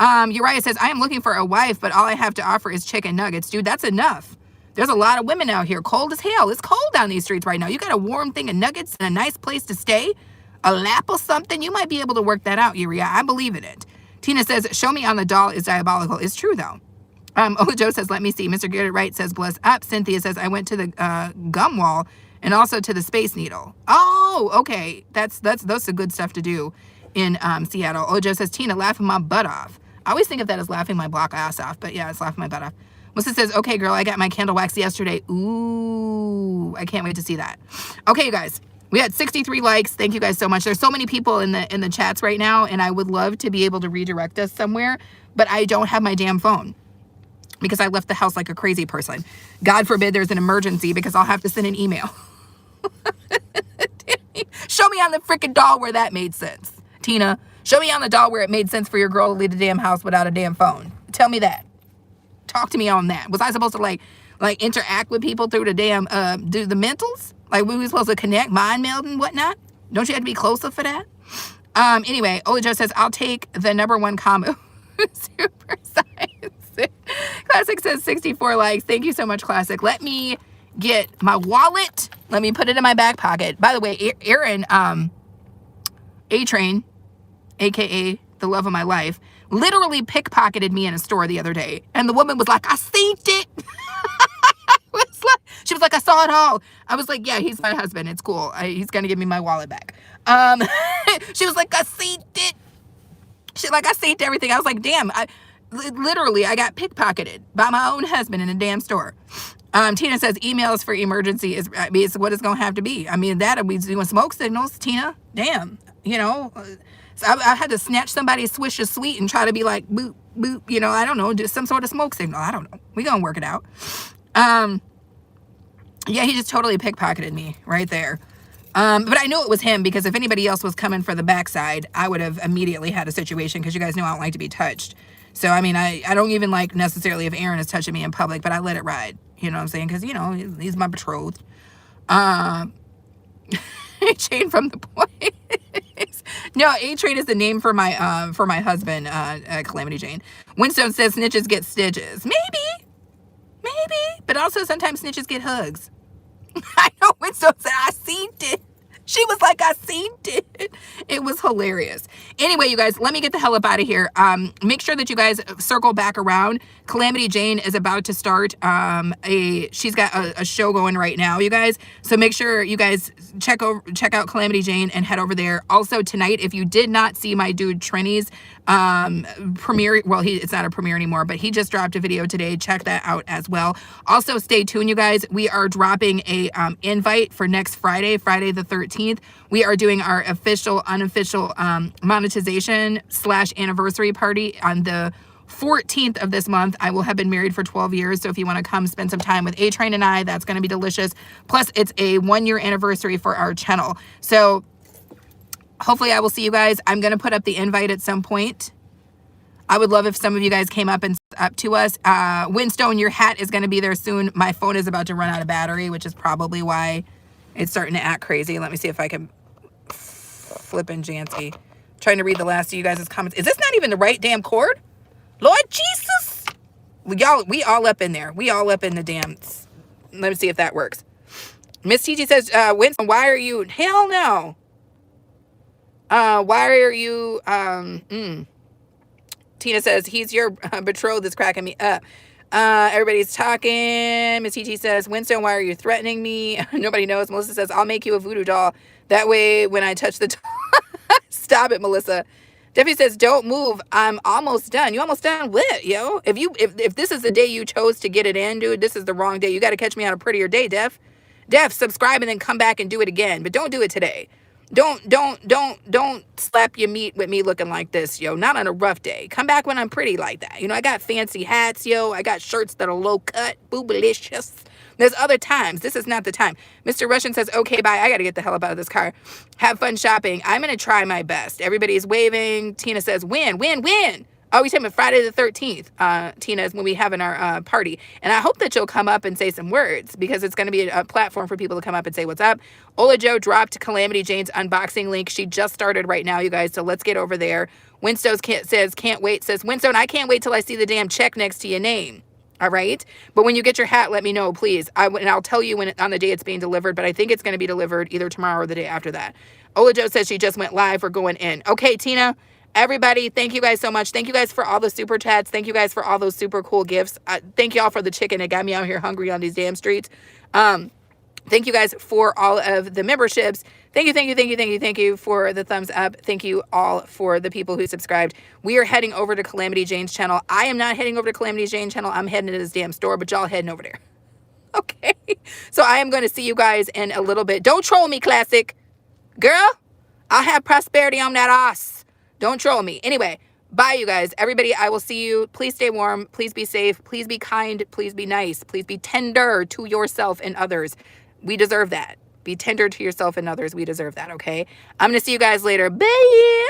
Uriah says, I am looking for a wife, but all I have to offer is chicken nuggets. Dude, that's enough. There's a lot of women out here, cold as hell. It's cold down these streets right now. You got a warm thing of nuggets and a nice place to stay, a lap or something. You might be able to work that out, Uriah. I believe in it. Tina says, show me on the doll is diabolical. It's true, though. Ojo says, let me see. Mr. Get It Right says, bless up. Cynthia says, I went to the gum wall and also to the Space Needle. Oh, okay. That's the good stuff to do in Seattle. Ojo says, Tina, laughing my butt off. I always think of that as laughing my block ass off, but yeah, it's laughing my butt off. Melissa says, okay, girl, I got my candle wax yesterday. Ooh, I can't wait to see that. Okay, you guys, we had 63 likes. Thank you guys so much. There's so many people in the chats right now, and I would love to be able to redirect us somewhere, but I don't have my damn phone because I left the house like a crazy person. God forbid there's an emergency because I'll have to send an email. Show me on the freaking doll where that made sense. Tina, show me on the doll where it made sense for your girl to leave the damn house without a damn phone. Tell me that. Talk to me on that. Was I supposed to like interact with people through the damn do the mentals? Like we were supposed to connect, mind meld and whatnot? Don't you have to be closer for that? Anyway, Ola Joe says, I'll take the #1 combo. Super science. Classic says 64 likes. Thank you so much, Classic. Let me get my wallet. Let me put it in my back pocket. By the way, Aaron, A-Train, aka the love of my life, literally pickpocketed me in a store the other day. And the woman was like, I seen it. She was like, I saw it all. I was like, yeah, he's my husband. It's cool. He's going to give me my wallet back. She was like, I seen it. She like, I seen everything. I was like, damn, literally, I got pickpocketed by my own husband in a damn store. Tina says emails for emergency is what it's going to have to be. I mean, that'll be doing smoke signals, Tina. Damn, you know. So I had to snatch somebody's Swish of Sweet and try to be like, boop, boop, you know, I don't know, just some sort of smoke signal. I don't know. We're going to work it out. Yeah, he just totally pickpocketed me right there. But I knew it was him because if anybody else was coming for the backside, I would have immediately had a situation because you guys know I don't like to be touched. So, I mean, I don't even like necessarily if Aaron is touching me in public, but I let it ride. You know what I'm saying? Because, you know, he's my betrothed. A-Train from the boys. No, A-Train is the name for my husband, Calamity Jane. Winstone says snitches get stitches. Maybe. But also sometimes snitches get hugs. I know Winstone said, I seen it. She was like, I seen it. It was hilarious. Anyway, you guys, let me get the hell up out of here. Make sure that you guys circle back around. Calamity Jane is about to start she's got a show going right now, you guys. So make sure you guys check out Calamity Jane and head over there. Also tonight, if you did not see my dude Trini's premiere, well, it's not a premiere anymore, but he just dropped a video today. Check that out as well. Also, stay tuned, you guys. We are dropping a invite for next Friday the 13th. We are doing our official, unofficial monetization / anniversary party on the 14th of this month. I will have been married for 12 years. So if you want to come spend some time with A-Train and I, that's going to be delicious. Plus, it's a 1-year anniversary for our channel. So hopefully I will see you guys. I'm going to put up the invite at some point. I would love if some of you guys came up to us. Winstone, your hat is going to be there soon. My phone is about to run out of battery, which is probably why it's starting to act crazy. Let me see if I can flip in Jancy. Trying to read the last of you guys' comments. Is this not even the right damn cord? Lord Jesus. Y'all, we all up in there. We all up in the damn. Let me see if that works. Miss TG says, Winston, why are you? Hell no. Why are you? Tina says, he's your betrothed that's cracking me up. Everybody's talking. Miss TG says, Winston, why are you threatening me? Nobody knows. Melissa says, I'll make you a voodoo doll. That way, when I touch the doll. Stop it, Melissa. Debbie says, don't move. I'm almost done. You almost done with, yo. If this is the day you chose to get it in, dude, this is the wrong day. You got to catch me on a prettier day, Def. Def, subscribe and then come back and do it again. But don't do it today. Don't slap your meat with me looking like this, yo. Not on a rough day. Come back when I'm pretty like that. You know, I got fancy hats, yo. I got shirts that are low cut, boobalicious. There's other times. This is not the time. Mr. Russian says, okay, bye. I got to get the hell up out of this car. Have fun shopping. I'm going to try my best. Everybody's waving. Tina says, win. Oh, we're talking about Friday the 13th, Tina, is when we having our party. And I hope that you'll come up and say some words because it's going to be a platform for people to come up and say what's up. Ola Joe dropped Calamity Jane's unboxing link. She just started right now, you guys, so let's get over there. Winstone says, can't wait. Says, Winstone, I can't wait till I see the damn check next to your name. All right. But when you get your hat, let me know, please. And I'll tell you on the day it's being delivered, but I think it's going to be delivered either tomorrow or the day after that. Ola Joe says she just went live. We're going in. Okay, Tina, everybody, thank you guys so much. Thank you guys for all the super chats. Thank you guys for all those super cool gifts. Thank y'all for the chicken that got me out here hungry on these damn streets. Thank you guys for all of the memberships. Thank you for the thumbs up. Thank you all for the people who subscribed. We are heading over to Calamity Jane's channel. I am not heading over to Calamity Jane's channel. I'm heading to this damn store, but y'all heading over there. Okay. So I am going to see you guys in a little bit. Don't troll me, Classic. Girl, I'll have prosperity on that ass. Don't troll me. Anyway, bye, you guys. Everybody, I will see you. Please stay warm. Please be safe. Please be kind. Please be nice. Please be tender to yourself and others. We deserve that. Be tender to yourself and others. We deserve that, okay? I'm going to see you guys later. Bye.